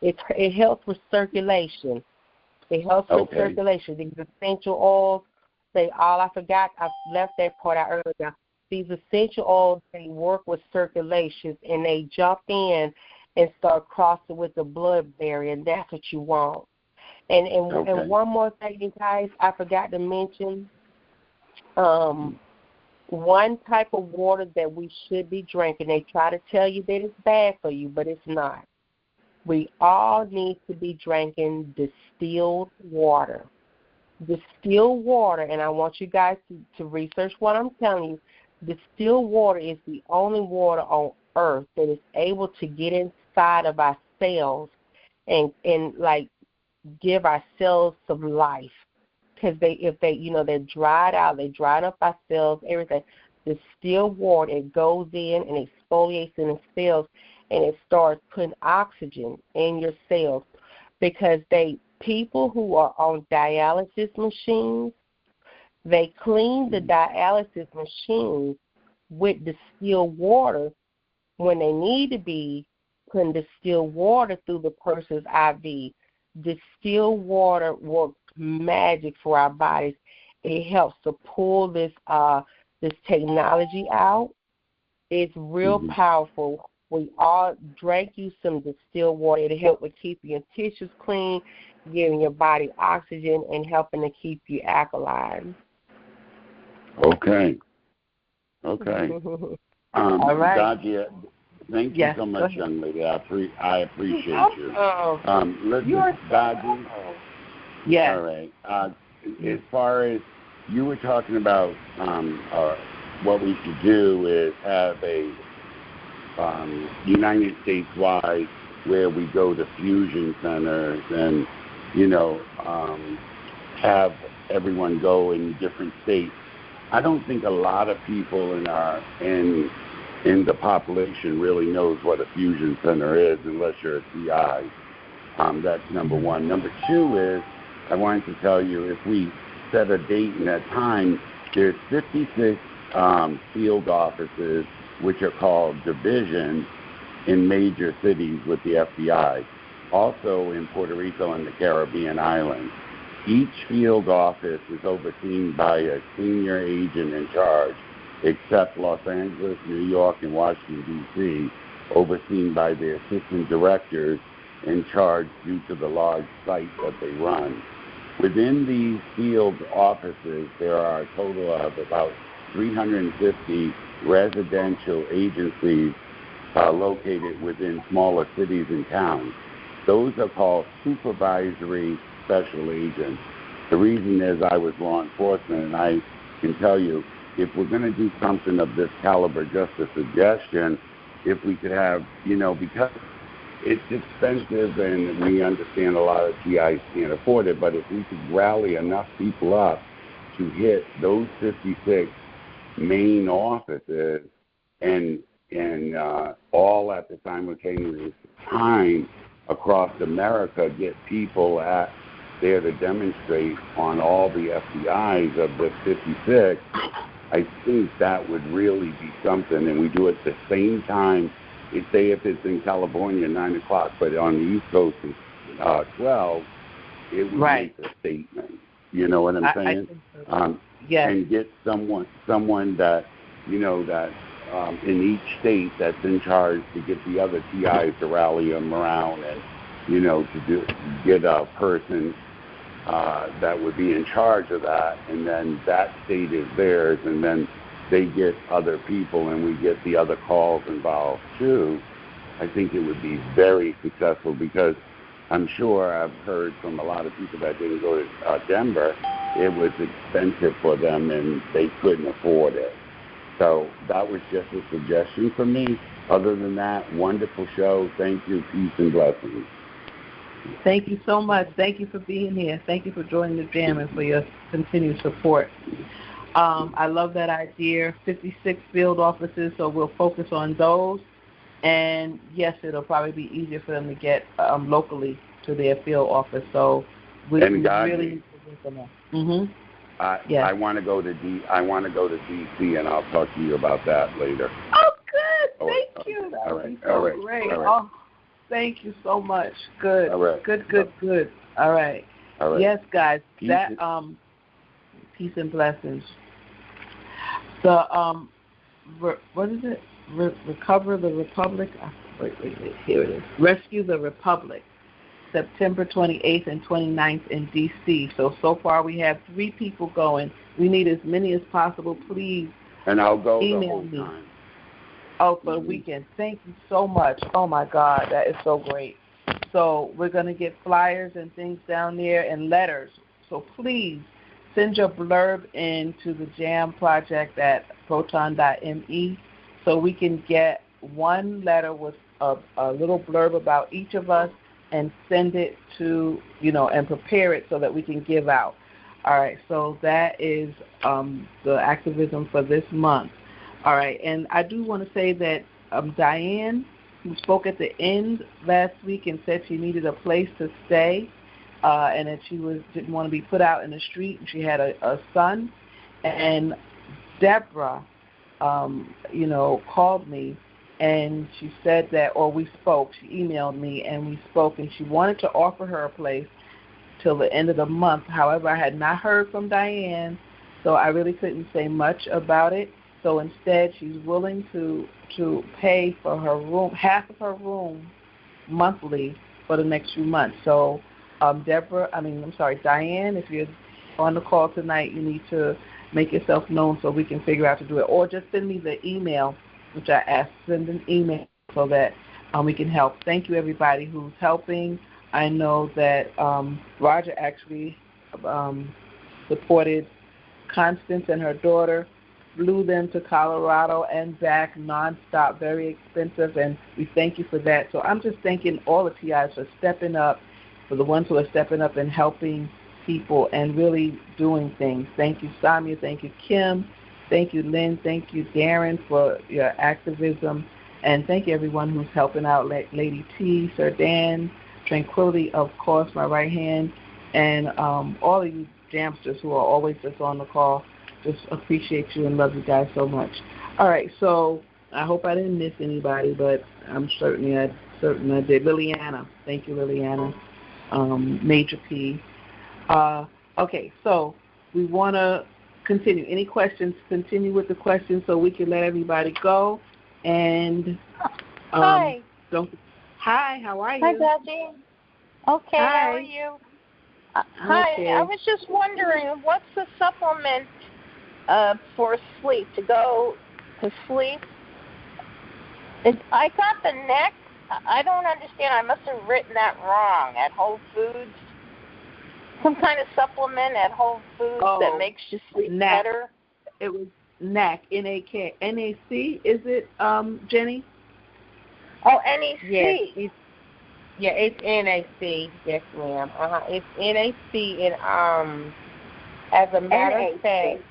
it helps with circulation. It helps with circulation. These essential oils, I forgot, I left that part out earlier. These essential oils, they work with circulation, and they jump in and start crossing with the blood barrier, and that's what you want. And one more thing, you guys, I forgot to mention, one type of water that we should be drinking. They try to tell you that it's bad for you, but it's not. We all need to be drinking distilled water. Distilled water, and I want you guys to research what I'm telling you. Distilled water is the only water on earth that is able to get inside of our cells and like give our cells some life. Because they're dried out, they dried up our cells, everything. Distilled water, it goes in and exfoliates in the cells, and it starts putting oxygen in your cells. Because people who are on dialysis machines, they clean the dialysis machines with distilled water when they need to be putting distilled water through the person's IV. Distilled water works magic for our bodies. It helps to pull this technology out. It's real powerful. We all drank you some distilled water. It helps with keeping your tissues clean, giving your body oxygen, and helping to keep you alkaline. Okay. All right. Dajia, thank you so much, young lady. I appreciate you. Listen, Dajia. Yes. All right. As far as you were talking about what we should do is have a United States wide, where we go to fusion centers and, have everyone go in different states. I don't think a lot of people in the population really knows what a fusion center is unless you're a TI. That's number one. Number two is, I wanted to tell you, if we set a date and a time, there's 56 field offices, which are called divisions, in major cities with the FBI, also in Puerto Rico and the Caribbean islands. Each field office is overseen by a senior agent in charge, except Los Angeles, New York, and Washington, D.C., overseen by their assistant directors in charge due to the large site that they run. Within these field offices, there are a total of about 350 residential agencies located within smaller cities and towns. Those are called supervisory special agents. The reason is I was law enforcement, and I can tell you, if we're going to do something of this caliber, just a suggestion, if we could have, because it's expensive and we understand a lot of TIs can't afford it, but if we could rally enough people up to hit those 56 main offices and all at the simultaneous time across America, get people there to demonstrate on all the FBIs of the 56, I think that would really be something. And we do it at the same time. Say if it's in California, 9 o'clock, but on the East Coast it's 12, it would make a statement. You know what I'm saying? Yes. And get someone that, that in each state that's in charge to get the other TIs to rally them around and, to get a person that would be in charge of that, and then that state is theirs, and then they get other people and we get the other calls involved too. I think it would be very successful, because I'm sure I've heard from a lot of people that didn't go to Denver, it was expensive for them and they couldn't afford it. So that was just a suggestion from me. Other than that, wonderful show. Thank you. Peace and blessings. Thank you so much. Thank you for being here. Thank you for joining the J.A.M. and for your continued support. I love that idea. 56 field offices, so we'll focus on those. And, yes, it'll probably be easier for them to get locally to their field office. So we really need to work on that. Yes. I want to go to D.C., and I'll talk to you about that later. Oh, good. Thank you. That would be so great. All right. Oh, thank you so much. Good. All right. Good. All right. Yes, guys. Peace. Peace and blessings. The what is it? Recover the Republic. Wait. Here it is. Rescue the Republic. September 28th and 29th in D.C. So far we have 3 people going. We need as many as possible. Please. And I'll go email the whole time. Oh, for the weekend. Thank you so much. Oh, my God. That is so great. So we're going to get flyers and things down there and letters. So please send your blurb into the J.A.M. project at proton.me so we can get one letter with a little blurb about each of us and send it to, and prepare it so that we can give out. All right, so that is the activism for this month. All right, and I do want to say that Diane, who spoke at the end last week and said she needed a place to stay and that she didn't want to be put out in the street, and she had a son. And Deborah, called me, and she said that, or we spoke, she emailed me, and we spoke, and she wanted to offer her a place till the end of the month. However, I had not heard from Diane, so I really couldn't say much about it. So instead, she's willing to pay for her room, half of her room monthly for the next few months. So, Diane, if you're on the call tonight, you need to make yourself known so we can figure out to do it. Or just send me the email, which I asked, send an email so that we can help. Thank you, everybody who's helping. I know that Roger actually supported Constance and her daughter flew them to Colorado and back nonstop, very expensive, and we thank you for that. So I'm just thanking all the TIs for stepping up, for the ones who are stepping up and helping people and really doing things. Thank you, Samia. Thank you, Kim. Thank you, Lynn. Thank you, Darren, for your activism. And thank you, everyone who's helping out, Lady T, Sir Dan, Tranquility, of course, my right hand, and all of you Jamsters who are always just on the call. Just appreciate you and love you guys so much. All right, so I hope I didn't miss anybody, but I'm certain I did. Liliana. Thank you, Liliana. Major P. Okay, so we want to continue. Any questions? Continue with the questions so we can let everybody go. And hi. Hi, how are you? Hi, Daddy. Okay, hi. How are you? Hi, okay. I was just wondering, what's the supplement for sleep, to go to sleep? I got the neck. I don't understand. I must have written that wrong. At Whole Foods, some kind of supplement at Whole Foods that makes you sleep better. It was NAC, N-A-K, N-A-C, is it, Jenny? Oh, N-A-C. Yes, it's N-A-C. Yes, ma'am. It's N-A-C, and as a matter of fact,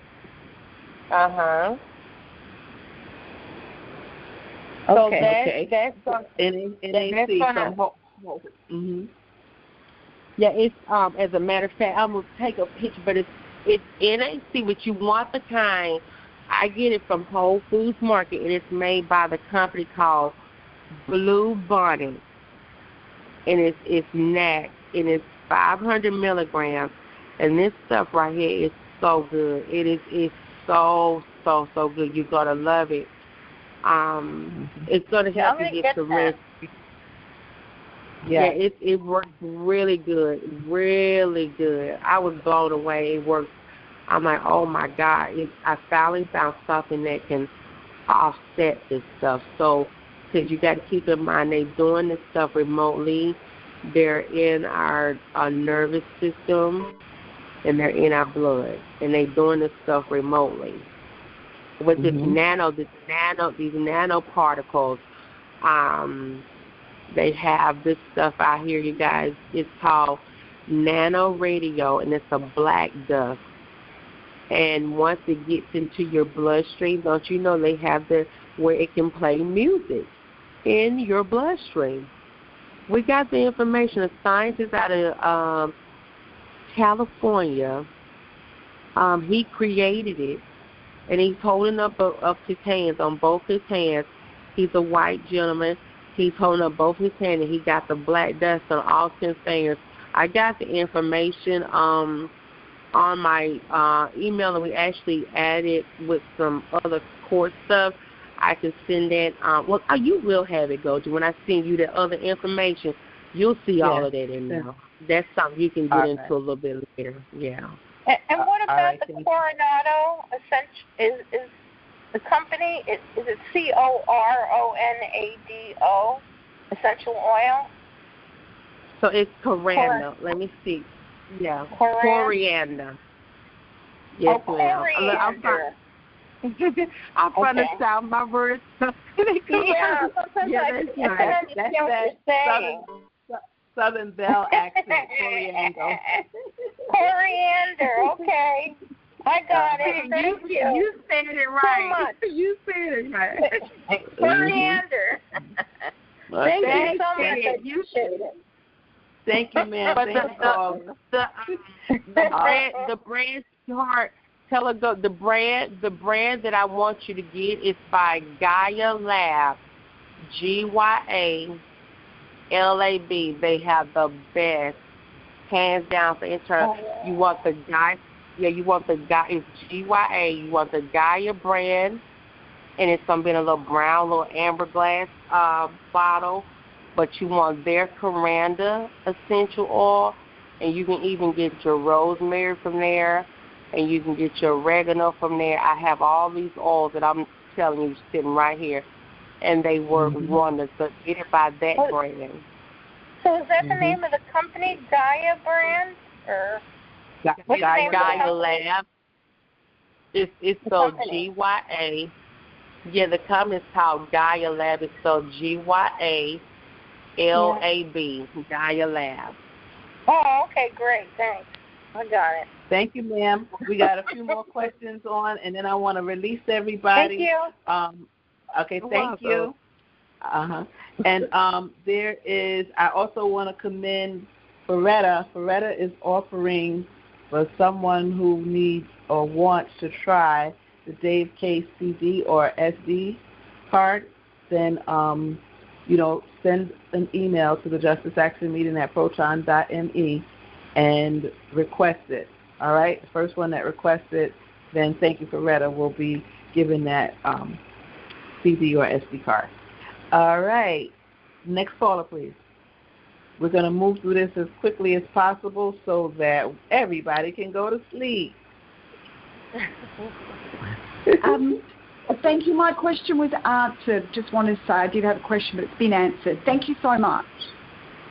So that's N-A-C. Yeah, it's as a matter of fact, I'm gonna take a picture, but it's NAC, but you want the kind. I get it from Whole Foods Market, and it's made by the company called Blue Bonnet, and it's NAC, and it's 500 milligrams, and this stuff right here is so good. It's so good. You're gonna love it. It's gonna help you get the rest. Yeah, it works really good, really good. I was blown away. It works. I'm like, oh my God! I finally found something that can offset this stuff. So, because you got to keep in mind, they're doing this stuff remotely. They're in our nervous system, and they're in our blood, and they're doing this stuff remotely. With these nanoparticles, they have this stuff out here, you guys. It's called nano radio, and it's a black dust. And once it gets into your bloodstream, don't you know they have where it can play music in your bloodstream? We got the information. A scientist out of California, he created it, and he's holding up his hands, on both his hands. He's a white gentleman. He's holding up both his hands, and he got the black dust on all 10 fingers. I got the information on my email, and we actually added with some other court stuff. I can send that. You will have it, Goji. When I send you the other information, you'll see all of that in there. That's something you can get into a little bit later. Yeah. And what about the Coronado? Is the company, is it CORONADO, essential oil? So it's coriander. Let me see. Yeah, coriander. Yes, ma'am. I'm trying to sound my words. Yeah, sometimes that's that Southern Belle accent, coriander. Coriander, okay. I got it. Thank you. You said it right. You said it right. Coriander. Thank you so much. I appreciate it. Thank you, ma'am. But the brand chart, the brand that I want you to get is by Gaia Lab, GYALAB. They have the best, hands down, for internal. You want the Gaia. Yeah, you want the Gaia. It's GYA. You want the Gaia brand, and it's gonna be in a little brown, little amber glass bottle. But you want their coriander essential oil, and you can even get your rosemary from there, and you can get your oregano from there. I have all these oils that I'm telling you sitting right here, and they work wonders. So get it by that brand. So is that the name of the company, Gaia brand, or what's the name of the Gaia Lab? It's spelled GYA. Yeah, the company is called Gaia Lab. It's spelled GYALAB. Gaia Lab. Oh, okay, great. Thanks. I got it. Thank you, ma'am. We got a few more questions on, and then I want to release everybody. Thank you. Okay, thank you. And there is, I also want to commend Ferretta. Ferretta is offering for someone who needs or wants to try the Dave K CD or SD card, then, send an email to the Justice Action Meeting at proton.me and request it. All right? The first one that requests it, then thank you, Ferretta, will be given that CD or SD card. All right. Next caller, please. We're going to move through this as quickly as possible so that everybody can go to sleep. Thank you. My question was answered. Just wanted to say I did have a question, but it's been answered. Thank you so much.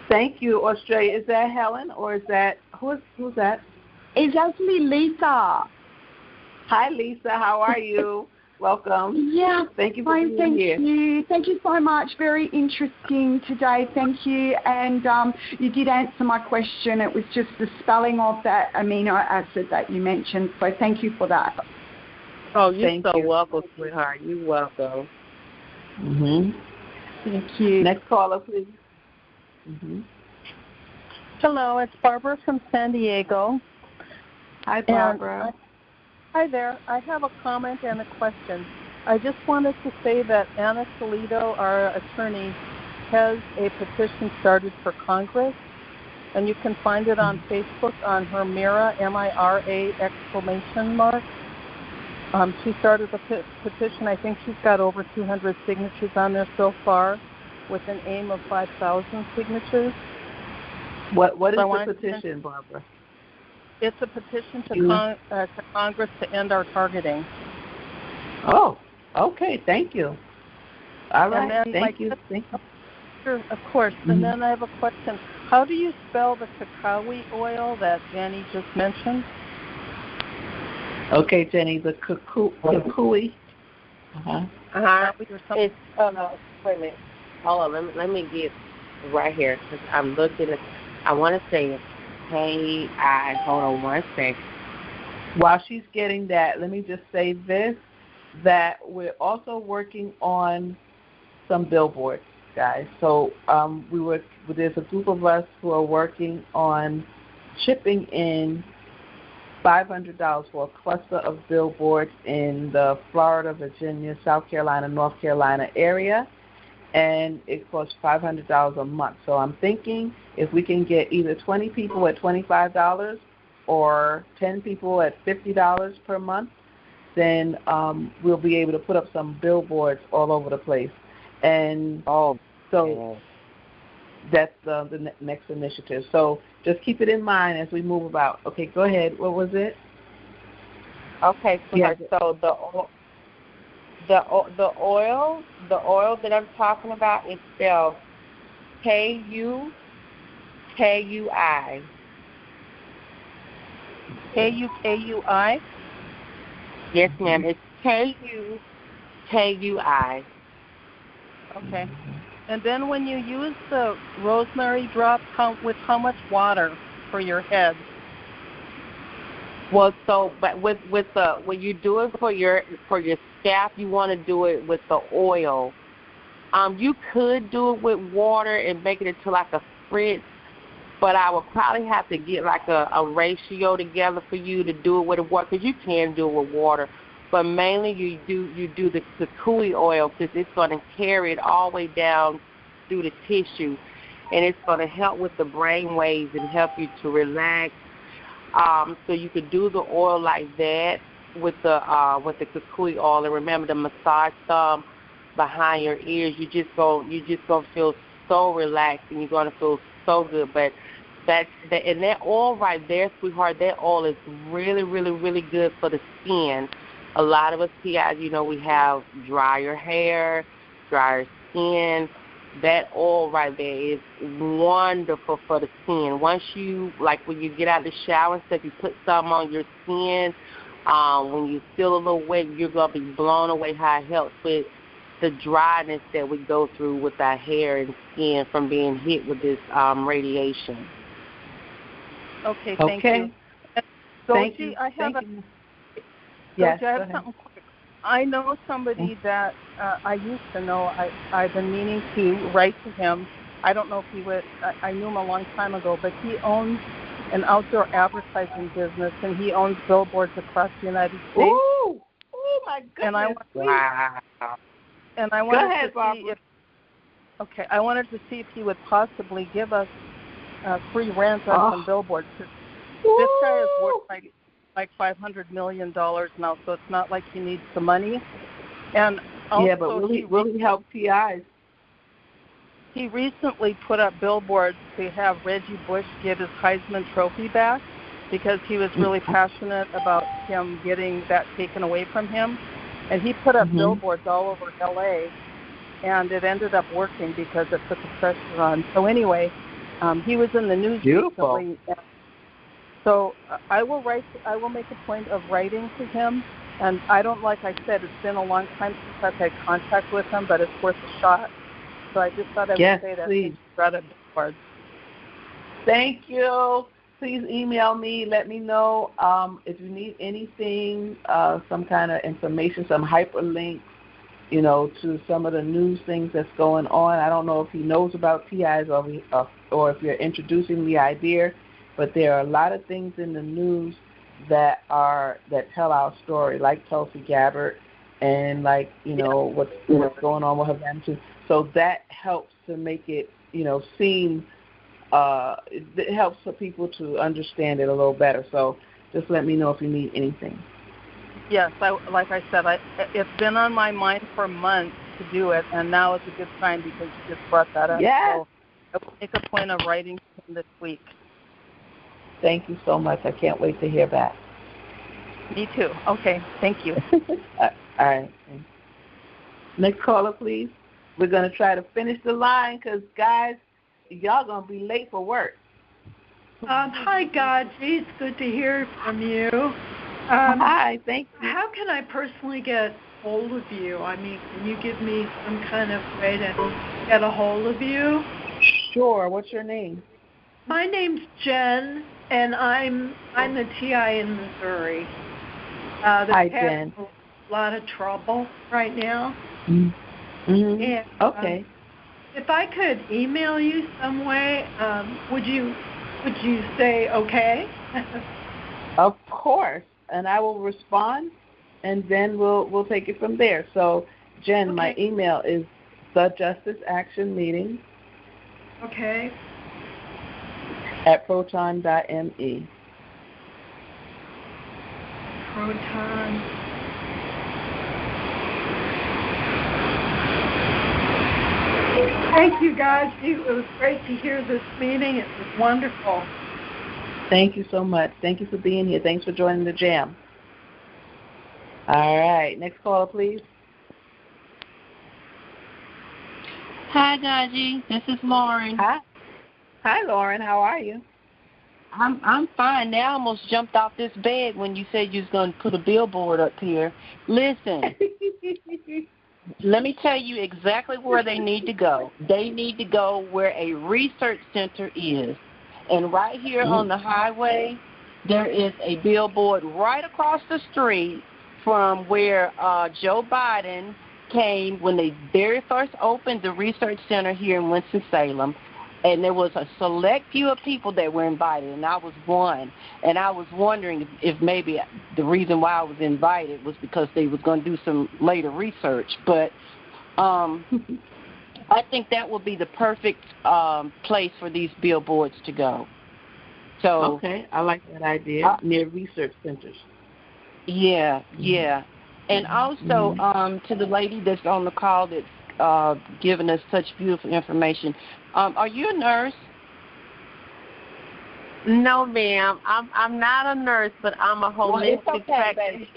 Thank you, Australia. Is that Helen or is that who's that? It's actually Lisa. Hi, Lisa. How are you? Welcome. Yeah. Thank you for being here. Thank you. Thank you so much. Very interesting today. Thank you. And you did answer my question. It was just the spelling of that amino acid that you mentioned. So thank you for that. Oh, you're welcome, sweetheart. You're welcome. Thank you. Next caller, please. Hello, it's Barbara from San Diego. Hi, Barbara. Hi there. I have a comment and a question. I just wanted to say that Anna Toledo, our attorney, has a petition started for Congress, and you can find it on Facebook on her MIRA, M-I-R-A exclamation mark. She started the petition. I think she's got over 200 signatures on there so far, with an aim of 5,000 signatures. What is the petition, Barbara? It's a petition to Congress to end our targeting. Oh, okay. Thank you. All right. And then, Thank you. Sure, of course. And then I have a question. How do you spell the cacao oil that Jenny just mentioned? Okay, Jenny, the cacao. It's, wait a minute. Hold on. Let me get right here because I'm looking at, I want to say it. Hold on one second. While she's getting that, let me just say this, that we're also working on some billboards, guys. So there's a group of us who are working on chipping in $500 for a cluster of billboards in the Florida, Virginia, South Carolina, North Carolina area. And it costs $500 a month. So I'm thinking if we can get either 20 people at $25 or 10 people at $50 per month, then we'll be able to put up some billboards all over the place. And so that's the next initiative. So just keep it in mind as we move about. Okay, go ahead. What was it? Okay, so the oil that I'm talking about is spelled K-U-K-U-I. K-U-K-U-I? Yes, ma'am. It's K-U-K-U-I. Okay. And then when you use the rosemary drops, with how much water for your head? Well, but when you do it for your scalp, you want to do it with the oil. You could do it with water and make it into like a spritz, but I would probably have to get like a ratio together for you to do it with the water, because you can do it with water, but mainly you do the cacao oil because it's going to carry it all the way down through the tissue, and it's going to help with the brain waves and help you to relax. So you could do the oil like that with the cacao oil, and remember to massage some behind your ears. You just gonna feel so relaxed, and you're gonna feel so good. But that oil right there, sweetheart, that oil is really, really, really good for the skin. A lot of us TIs, we have drier hair, drier skin. That oil right there is wonderful for the skin. Once you, like when you get out of the shower and stuff, you put some on your skin When you feel a little wet, you're going to be blown away how it helps with the dryness that we go through with our hair and skin from being hit with this radiation. Okay, thank you. Thank Gogi, you. I have Yes, Gogi, I have something quick. I know somebody that I used to know. I've been meaning to write to him. I don't know if he would. I knew him a long time ago, but he owns an outdoor advertising business, and he owns billboards across the United States. Ooh, oh my goodness! And I wanted to see if. Okay, I wanted to see if he would possibly give us free rent on some billboards. This guy is worth like $500 million now, so it's not like he needs the money. And also, yeah, but will he help TIs? He recently put up billboards to have Reggie Bush get his Heisman Trophy back because he was really passionate about him getting that taken away from him. And he put up billboards all over L.A., and it ended up working because it put the pressure on. So anyway, he was in the news recently. So I will make a point of writing to him. And like I said, it's been a long time since I've had contact with him, but it's worth a shot. So I just thought I would say that. Please. Thank you. Please email me. Let me know if you need anything, some kind of information, some hyperlinks, to some of the news things that's going on. I don't know if he knows about TIs or if you're introducing the idea, but there are a lot of things in the news that tell our story, like Tulsi Gabbard and like, what's going on with her too. So that helps to make it, seem, it helps for people to understand it a little better. So just let me know if you need anything. Yes, like I said, it's been on my mind for months to do it, and now is a good time because you just brought that up. Yes. So I will make a point of writing to him this week. Thank you so much. I can't wait to hear back. Me too. Okay, thank you. All right. Next caller, please. We're going to try to finish the line because, guys, y'all going to be late for work. Hi, Gogi. It's good to hear from you. Hi, thank you. How can I personally get hold of you? I mean, can you give me some kind of way to get a hold of you? Sure. What's your name? My name's Jen, and I'm the TI in Missouri. Hi, Jen. A lot of trouble right now. Mm-hmm. And, okay. If I could email you some way, would you say okay? Of course, and I will respond, and then we'll take it from there. So, Jen, okay. My email is thejusticeactionmeeting. Okay. @proton.me. Proton. Thank you, guys. It was great to hear this meeting. It was wonderful. Thank you so much. Thank you for being here. Thanks for joining the J.A.M. All right. Next caller, please. Hi, Gogi. This is Lauren. Hi, Lauren. How are you? I'm fine. Now I almost jumped off this bed when you said you was going to put a billboard up here. Listen. Let me tell you exactly where they need to go. They need to go where a research center is. And right here on the highway, there is a billboard right across the street from where Joe Biden came when they very first opened the research center here in Winston-Salem. And there was a select few of people that were invited, and I was one. And I was wondering if maybe the reason why I was invited was because they was going to do some later research. But I think that would be the perfect place for these billboards to go. So okay, I like that idea, near research centers. Yeah. And also to the lady that's on the call that's giving us such beautiful information, are you a nurse? No, ma'am. I'm not a nurse, but I'm a holistic practitioner.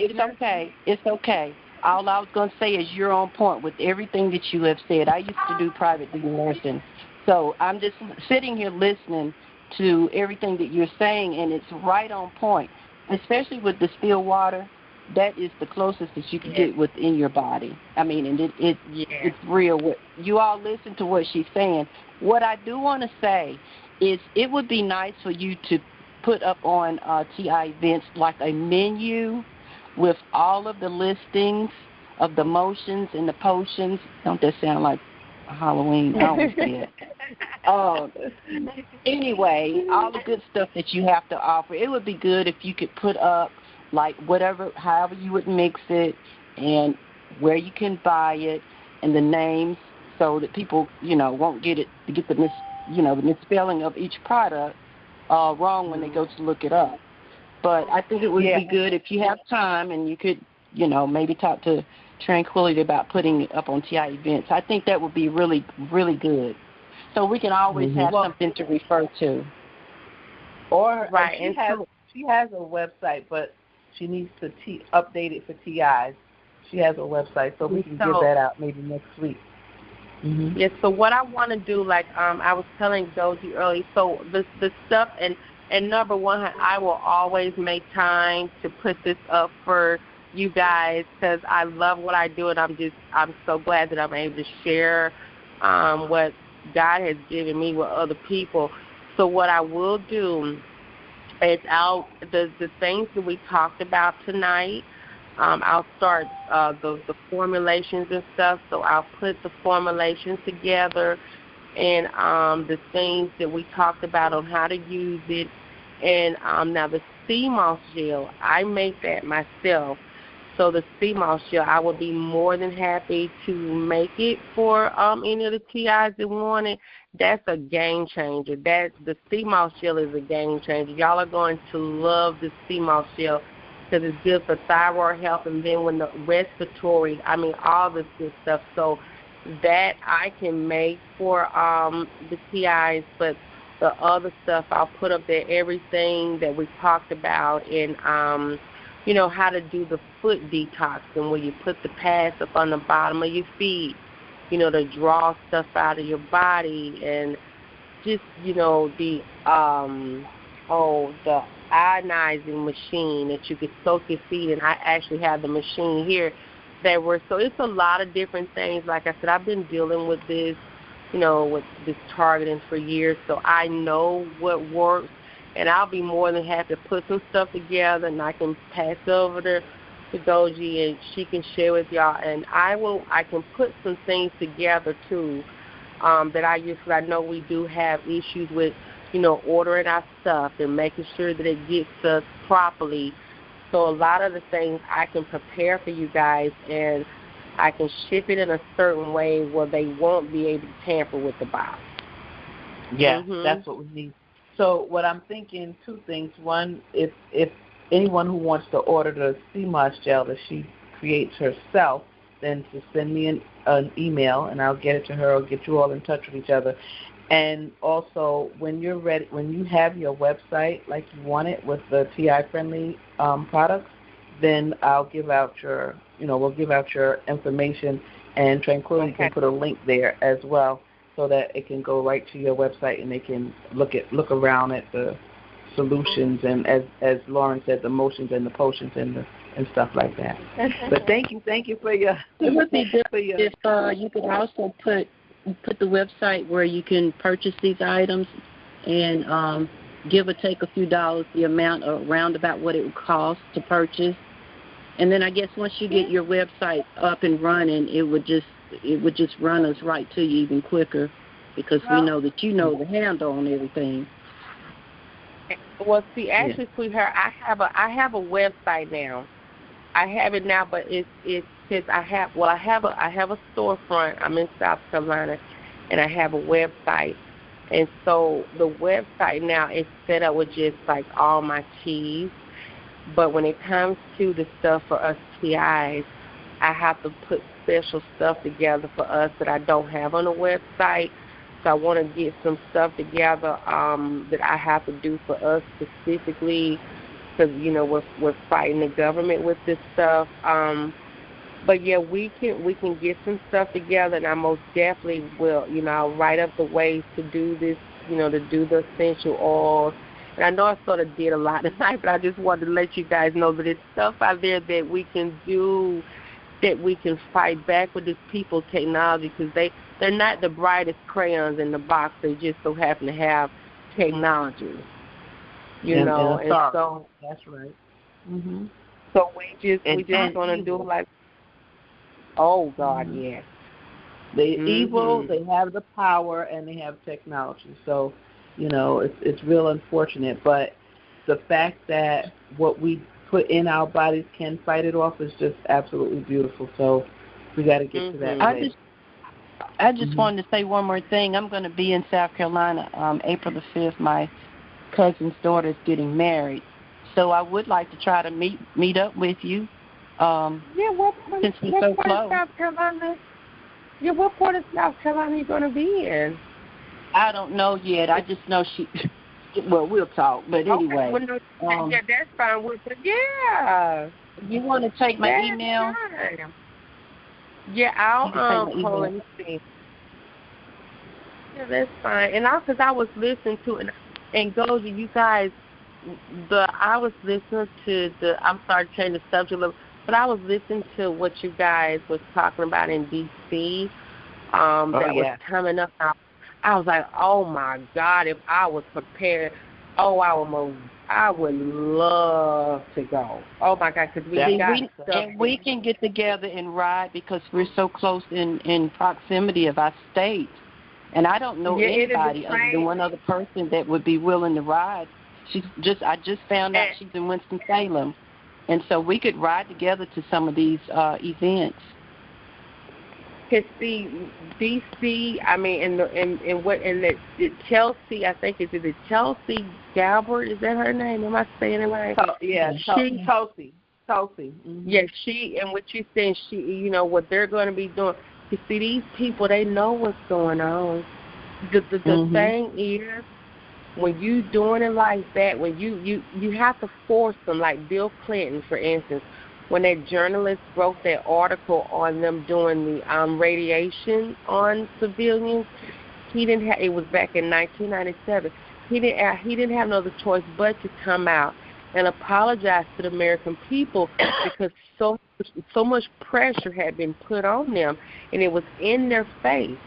It's okay. All I was going to say is you're on point with everything that you have said. I used to do private duty nursing. So I'm just sitting here listening to everything that you're saying, and it's right on point. especially with distilled water, that is the closest that you can get within your body. I mean, and it's real. You all listen to what she's saying. What I do want to say is it would be nice for you to put up on TI events like a menu with all of the listings of the motions and the potions. Don't that sound like Halloween? I always did. Anyway, all the good stuff that you have to offer. It would be good if you could put up like whatever, however you would mix it, and where you can buy it, and the names, so that people, won't get the misspelling of each product wrong when they go to look it up. But I think it would be good if you have time and you could, maybe talk to Tranquility about putting it up on TI events. I think that would be really, really good. So we can always have something to refer to. Or she has a website, but she needs to update it for TIs. She has a website, so we can get that out maybe next week. Mm-hmm. Yes, so what I want to do, like I was telling Doji earlier, so the stuff, and number one, I will always make time to put this up for you guys because I love what I do, and I'm so glad that I'm able to share what God has given me with other people. So what I will do is the things that we talked about tonight, I'll start the formulations and stuff. So I'll put the formulations together and the things that we talked about on how to use it. And now the sea moss gel, I make that myself. So the sea moss gel, I would be more than happy to make it for any of the TIs that want it. That's a game changer. The sea moss gel is a game changer. Y'all are going to love the sea moss gel because it's good for thyroid health, and then when the respiratory, all this good stuff. So that I can make for the TIs, but the other stuff I'll put up there, everything that we talked about, and how to do the foot detox, and where you put the pads up on the bottom of your feet, to draw stuff out of your body, and just, the ionizing machine that you could soak your feet in. I actually have the machine here so it's a lot of different things. Like I said, I've been dealing with this, with this targeting for years, so I know what works. And I'll be more than happy to put some stuff together, and I can pass it over to Doji, and she can share with y'all. And I can put some things together too that I use, because I know we do have issues with, ordering our stuff and making sure that it gets us properly. So a lot of the things I can prepare for you guys, and I can ship it in a certain way where they won't be able to tamper with the box. Yeah, that's what we need. So what I'm thinking, two things. One, if anyone who wants to order the sea moss gel that she creates herself, then to send me an email, and I'll get it to her or get you all in touch with each other. And also, when you're ready, when you have your website like you want it with the TI-friendly products, then I'll give out your, we'll give out your information, and Tranquility can put a link there as well, so that it can go right to your website, and they can look around at the solutions, and as Lauren said, the motions and the potions and stuff like that. But thank you for your. It would be good if you could also put the website where you can purchase these items, and give or take a few dollars, the amount around about what it would cost to purchase. And then I guess once you get your website up and running, it would just run us right to you even quicker, because we know that you know the handle on everything. Well, see, actually, sweetheart, I have a website now. I have it now, but it's because I have a storefront. I'm in South Carolina, and I have a website. And so the website now is set up with just like all my teas. But when it comes to the stuff for us TIs, I have to put special stuff together for us that I don't have on the website. So I want to get some stuff together that I have to do for us specifically, because we're fighting the government with this stuff. But yeah, we can get some stuff together, and I most definitely will. I'll write up the ways to do this. To do the essential oils And I know I sort of did a lot tonight, but I just wanted to let you guys know that there's stuff out there that we can do, that we can fight back with this people technology, because they're not the brightest crayons in the box. They just so happen to have technology, you know. And so that's right. Mm-hmm. So we just want to do like, oh God, yes. They're evil. They have the power, and they have technology. So, you know, it's real unfortunate. But the fact that what we put in our bodies can fight it off is just absolutely beautiful. So we got to get to that place. I just wanted to say one more thing. I'm going to be in South Carolina April the 5th. My cousin's daughter is getting married. So I would like to try to meet up with you. Since we're so close. South Carolina? Yeah, what part of South Carolina are you going to be in? I don't know yet. I just know she. Well, we'll talk. But anyway. Okay. Well, yeah, that's fine. Yeah. You want to take my email? Fine. Yeah, I'll let me see. Yeah, that's fine. And because I was listening to it, and Goji, you guys, I was listening to I'm sorry to change the subject a little, but I was listening to what you guys was talking about in D.C. Was coming up. I was like, oh my God, if I was prepared, I would love to go. Oh my God, because we can get together and ride because we're so close in proximity of our state. And I don't know anybody other than one other person that would be willing to ride. I just found out she's in Winston-Salem, and so we could ride together to some of these events. Because see, DC, I mean, and the Chelsea, I think it's the Chelsea Galbert. Is that her name? Am I saying it right? Chelsea. Mm-hmm. Yeah, she, and what you saying, you know, what they're going to be doing. You see, these people, they know what's going on. The thing is, when you doing it like that, when you have to force them, like Bill Clinton, for instance, when that journalist wrote that article on them doing the radiation on civilians, it was back in 1997. He didn't have no other choice but to come out and apologize to the American people because so much pressure had been put on them, and it was in their face.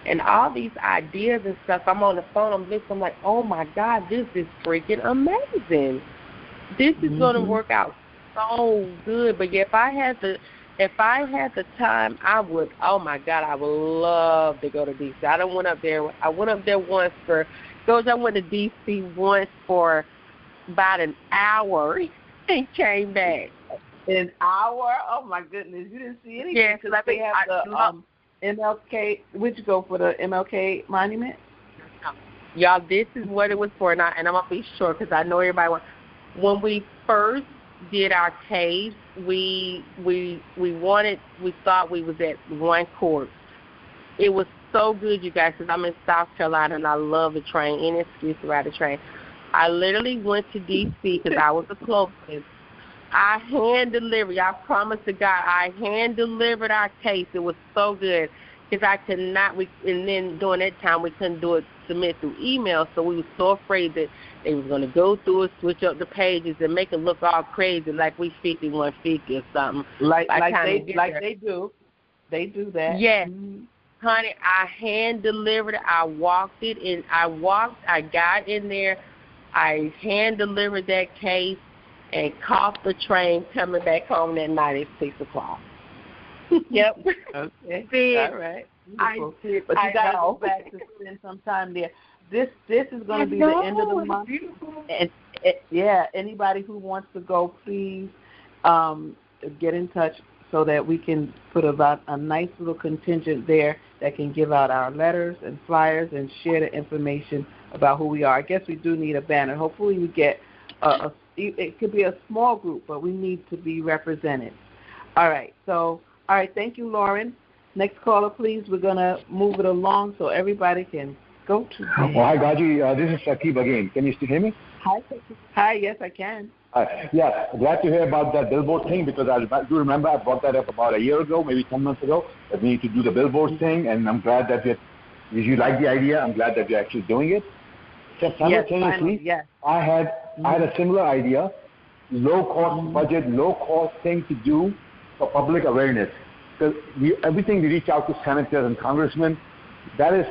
And all these ideas and stuff, I'm on the phone, I'm listening, I'm like, oh my God, this is freaking amazing. This is going to work out so good. But yeah, if I had the time, I would. Oh my God, I would love to go to DC. I went up there once I went to DC once for about an hour and came back. An hour? Oh my goodness, you didn't see anything. Yeah, because they have the MLK. Would you go for the MLK monument? Y'all, this is what it was for, and I'm gonna be sure because I know everybody wants. When we first did our case, we thought we was at one court. It was so good, you guys, because I'm in South Carolina and I love the train. Any excuse to ride the train. I literally went to D.C. because I was the closest. I hand delivered. I promised to God, I hand delivered our case. It was so good because I could not. And then during that time, we couldn't submit through email, so we were so afraid that they was going to go through it, switch up the pages, and make it look all crazy, like we 5150 or something. Like they do. They do that. Yes. Mm-hmm. Honey, I hand delivered it. I walked it, and I got in there. I hand delivered that case and caught the train coming back home that night at 6 o'clock. Yep. Okay. All right. But you got to go back to spend some time there. This is going to be the end of the month. And anybody who wants to go, please get in touch so that we can put about a nice little contingent there that can give out our letters and flyers and share the information about who we are. I guess we do need a banner. Hopefully we get it could be a small group, but we need to be represented. All right. Thank you, Lauren. Next caller, please. We're going to move it along so everybody can go to bed. Well, hi, Gaji. This is Shakib again. Can you still hear me? Hi, yes, I can. Yeah, glad to hear about that billboard thing because I do remember I brought that up about a year ago, maybe 10 months ago, that we need to do the billboard thing, and I'm glad that you like the idea. I'm glad that you're actually doing it. Simultaneously, I had a similar idea, low-cost budget, low-cost thing to do for public awareness. Because everything we reach out to senators and congressmen, the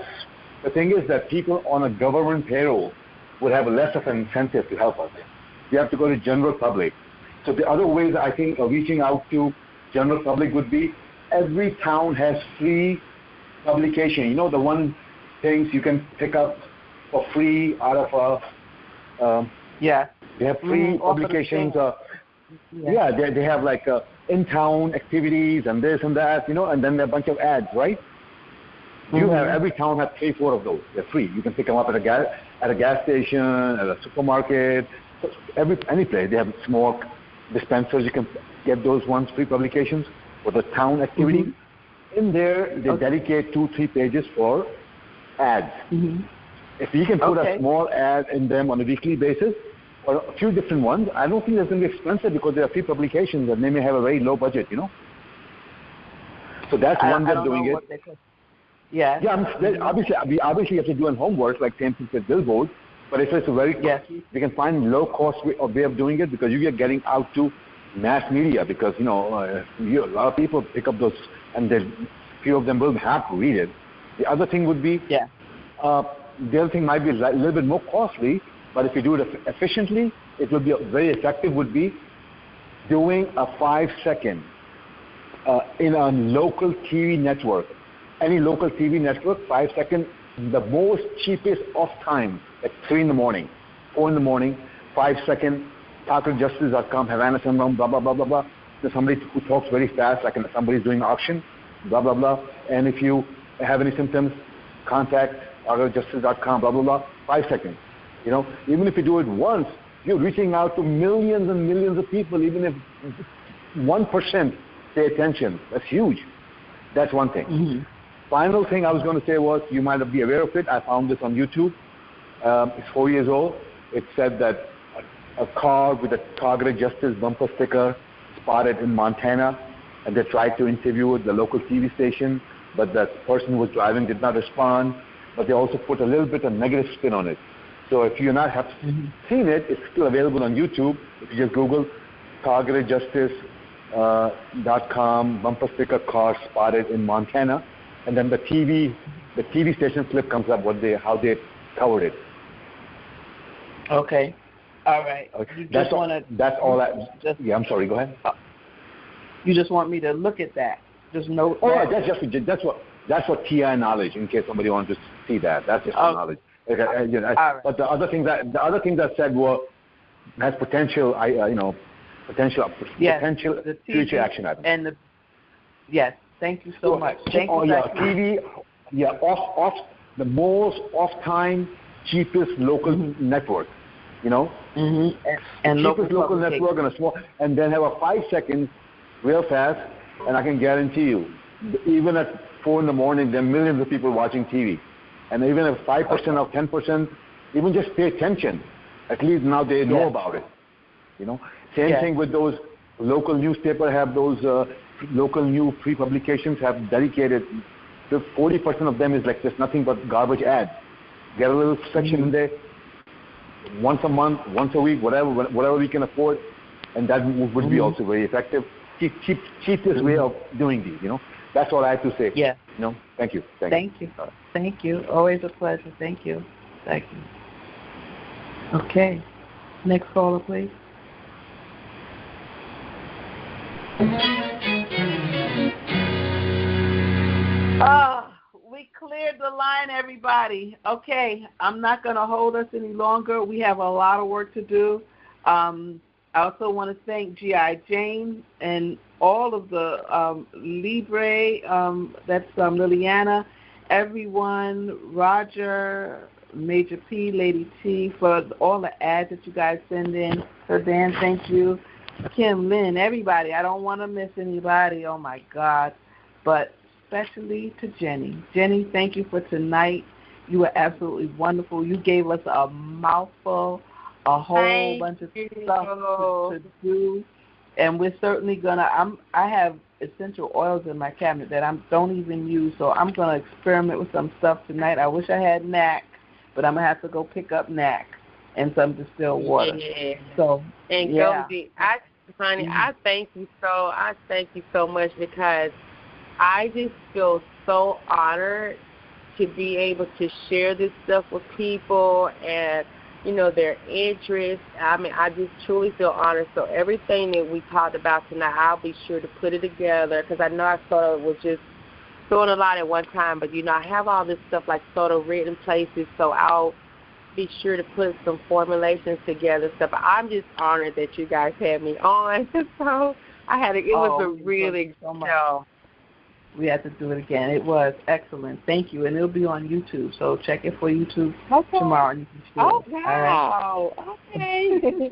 thing is that people on a government payroll would have less of an incentive to help us. You have to go to general public. So the other ways I think of reaching out to general public would be every town has free publication. You know, the one things you can pick up for free out of they have free publications. They have like in-town activities and this and that, you know, and then there are a bunch of ads, right? You have every town has 3-4 of those. They're free. You can pick them up at a gas station, at a supermarket, any place. They have small dispensers. You can get those ones, free publications for the town activity. In there, they dedicate 2-3 pages for ads. If you can put a small ad in them on a weekly basis, or a few different ones, I don't think that's going to be expensive because they are free publications and they may have a very low budget, you know. So that's one way of doing it. Obviously you have to do homework, like same thing with billboard. But if it's a very we can find low cost way of doing it because you are getting out to mass media because a lot of people pick up those and few of them will have to read it. The other thing would be the other thing might be a little bit more costly, but if you do it efficiently, it will be very effective. Would be doing a 5-second in a local TV network. Any local TV network, 5 seconds, the most cheapest off time, like 3 in the morning, 4 in the morning, 5 second, TANTALIZING, Havana syndrome, blah, blah, blah, blah, blah. There's somebody who talks very fast, like somebody's doing an auction, blah, blah, blah. And if you have any symptoms, contact TANTALIZING, blah, blah, blah, 5 seconds. You know, even if you do it once, you're reaching out to millions and millions of people, even if 1% pay attention. That's huge. That's one thing. Final thing I was going to say was, you might be aware of it. I found this on YouTube. It's 4 years old. It said that a car with a targeted justice bumper sticker spotted in Montana, and they tried to interview the local TV station, but the person who was driving did not respond. But they also put a little bit of negative spin on it. So if you not have seen it, it's still available on YouTube. If you just Google targetedjustice.com bumper sticker car spotted in Montana, and then the TV station clip comes up how they covered it. Okay. All right. Okay. That's all. I'm sorry. Go ahead. You just want me to look at that. Just note. That's what TI knowledge. In case somebody wants to see that, that's just knowledge. Okay, but the other thing that said has potential. Potential future action items. And thank you so much. Thank you. TV. Off the most off-time, cheapest local network. You know, and cheapest local network and a small, and then have a 5 seconds, real fast, and I can guarantee you, even at 4 in the morning, there are millions of people watching TV, and even if 5% or 10%, even just pay attention, at least now they know about it. You know, same thing with those local newspapers have those local new free publications have dedicated. 40% of them is like just nothing but garbage ads. Get a little section in there, once a month, once a week, whatever we can afford, and that would be also very effective. Cheapest way of doing these. You know, that's all I have to say. Yeah. You know, thank you. Thank you. Always a pleasure. Thank you. Okay. Next caller, please. We cleared the line, everybody. Okay, I'm not going to hold us any longer. We have a lot of work to do. I also want to thank J.A.M. and all of the Libre, that's Liliana, everyone, Roger, Major P, Lady T, for all the ads that you guys send in. So Dan, thank you. Kim, Lynn, everybody. I don't want to miss anybody. Oh, my God. But especially to Jenny. Jenny, thank you for tonight. You were absolutely wonderful. You gave us a mouthful, a whole bunch of stuff to do. And we're certainly going to, I have essential oils in my cabinet that I don't even use, so I'm going to experiment with some stuff tonight. I wish I had NAC, but I'm going to have to go pick up NAC and some distilled water. Yeah. So, and yeah. GoGi, I thank you so much because I just feel so honored to be able to share this stuff with people and, their interests. I mean, I just truly feel honored. So everything that we talked about tonight, I'll be sure to put it together because I know I sort of was just throwing a lot at one time, but, I have all this stuff like sort of written places, so I'll be sure to put some formulations together and stuff. I'm just honored that you guys had me on. So it was a really good show. We had to do it again. It was excellent. Thank you. And it'll be on YouTube, so check it for YouTube tomorrow. And you can see Oh, it. wow. All right. Okay.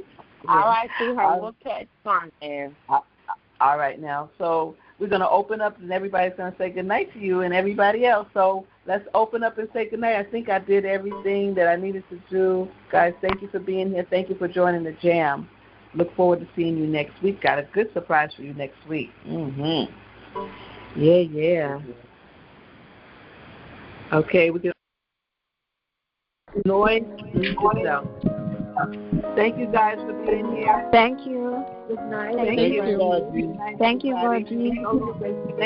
All right, sweetheart. We'll catch on, man. All right, now. So we're going to open up, and everybody's going to say goodnight to you and everybody else. So let's open up and say goodnight. I think I did everything that I needed to do. Guys, thank you for being here. Thank you for joining the J.A.M. Look forward to seeing you next week. Got a good surprise for you next week. Mm-hmm. Yeah. Okay, we can noise yourself. Thank you guys for being here. Thank you. Good night. Thank you. Thank you, Gorgie.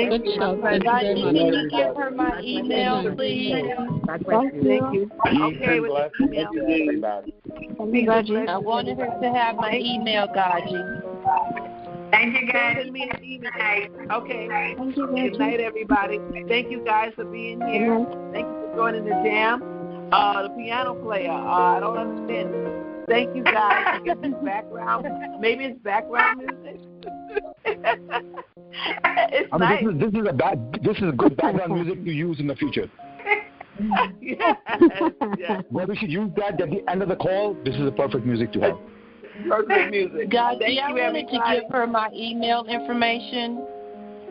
Good job. Thank you. Can you give her my email, please? Thank you. Okay, with the email. I wanted her to have my email, Gaji. Thank you, guys. Send me an email. Okay. Thank you, good night, everybody. Thank you, guys, for being here. Thank you for joining the J.A.M. The piano player. I don't understand. Thank you, guys. Is this background? Maybe it's background music. It's nice. This is good background music to use in the future. Yes. Well, we should use that at the end of the call. This is the perfect music to have. Perfect music. Gaji, I wanted to give her my email information.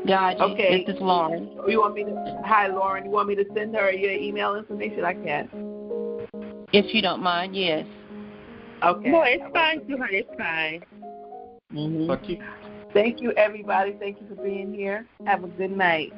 Gaji, okay. This is Lauren. You want me to? Hi, Lauren. You want me to send her your email information? I can. If you don't mind, yes. Okay. No, it's fine, sweetheart. It's fine. Mm-hmm. Okay. Thank you, everybody. Thank you for being here. Have a good night.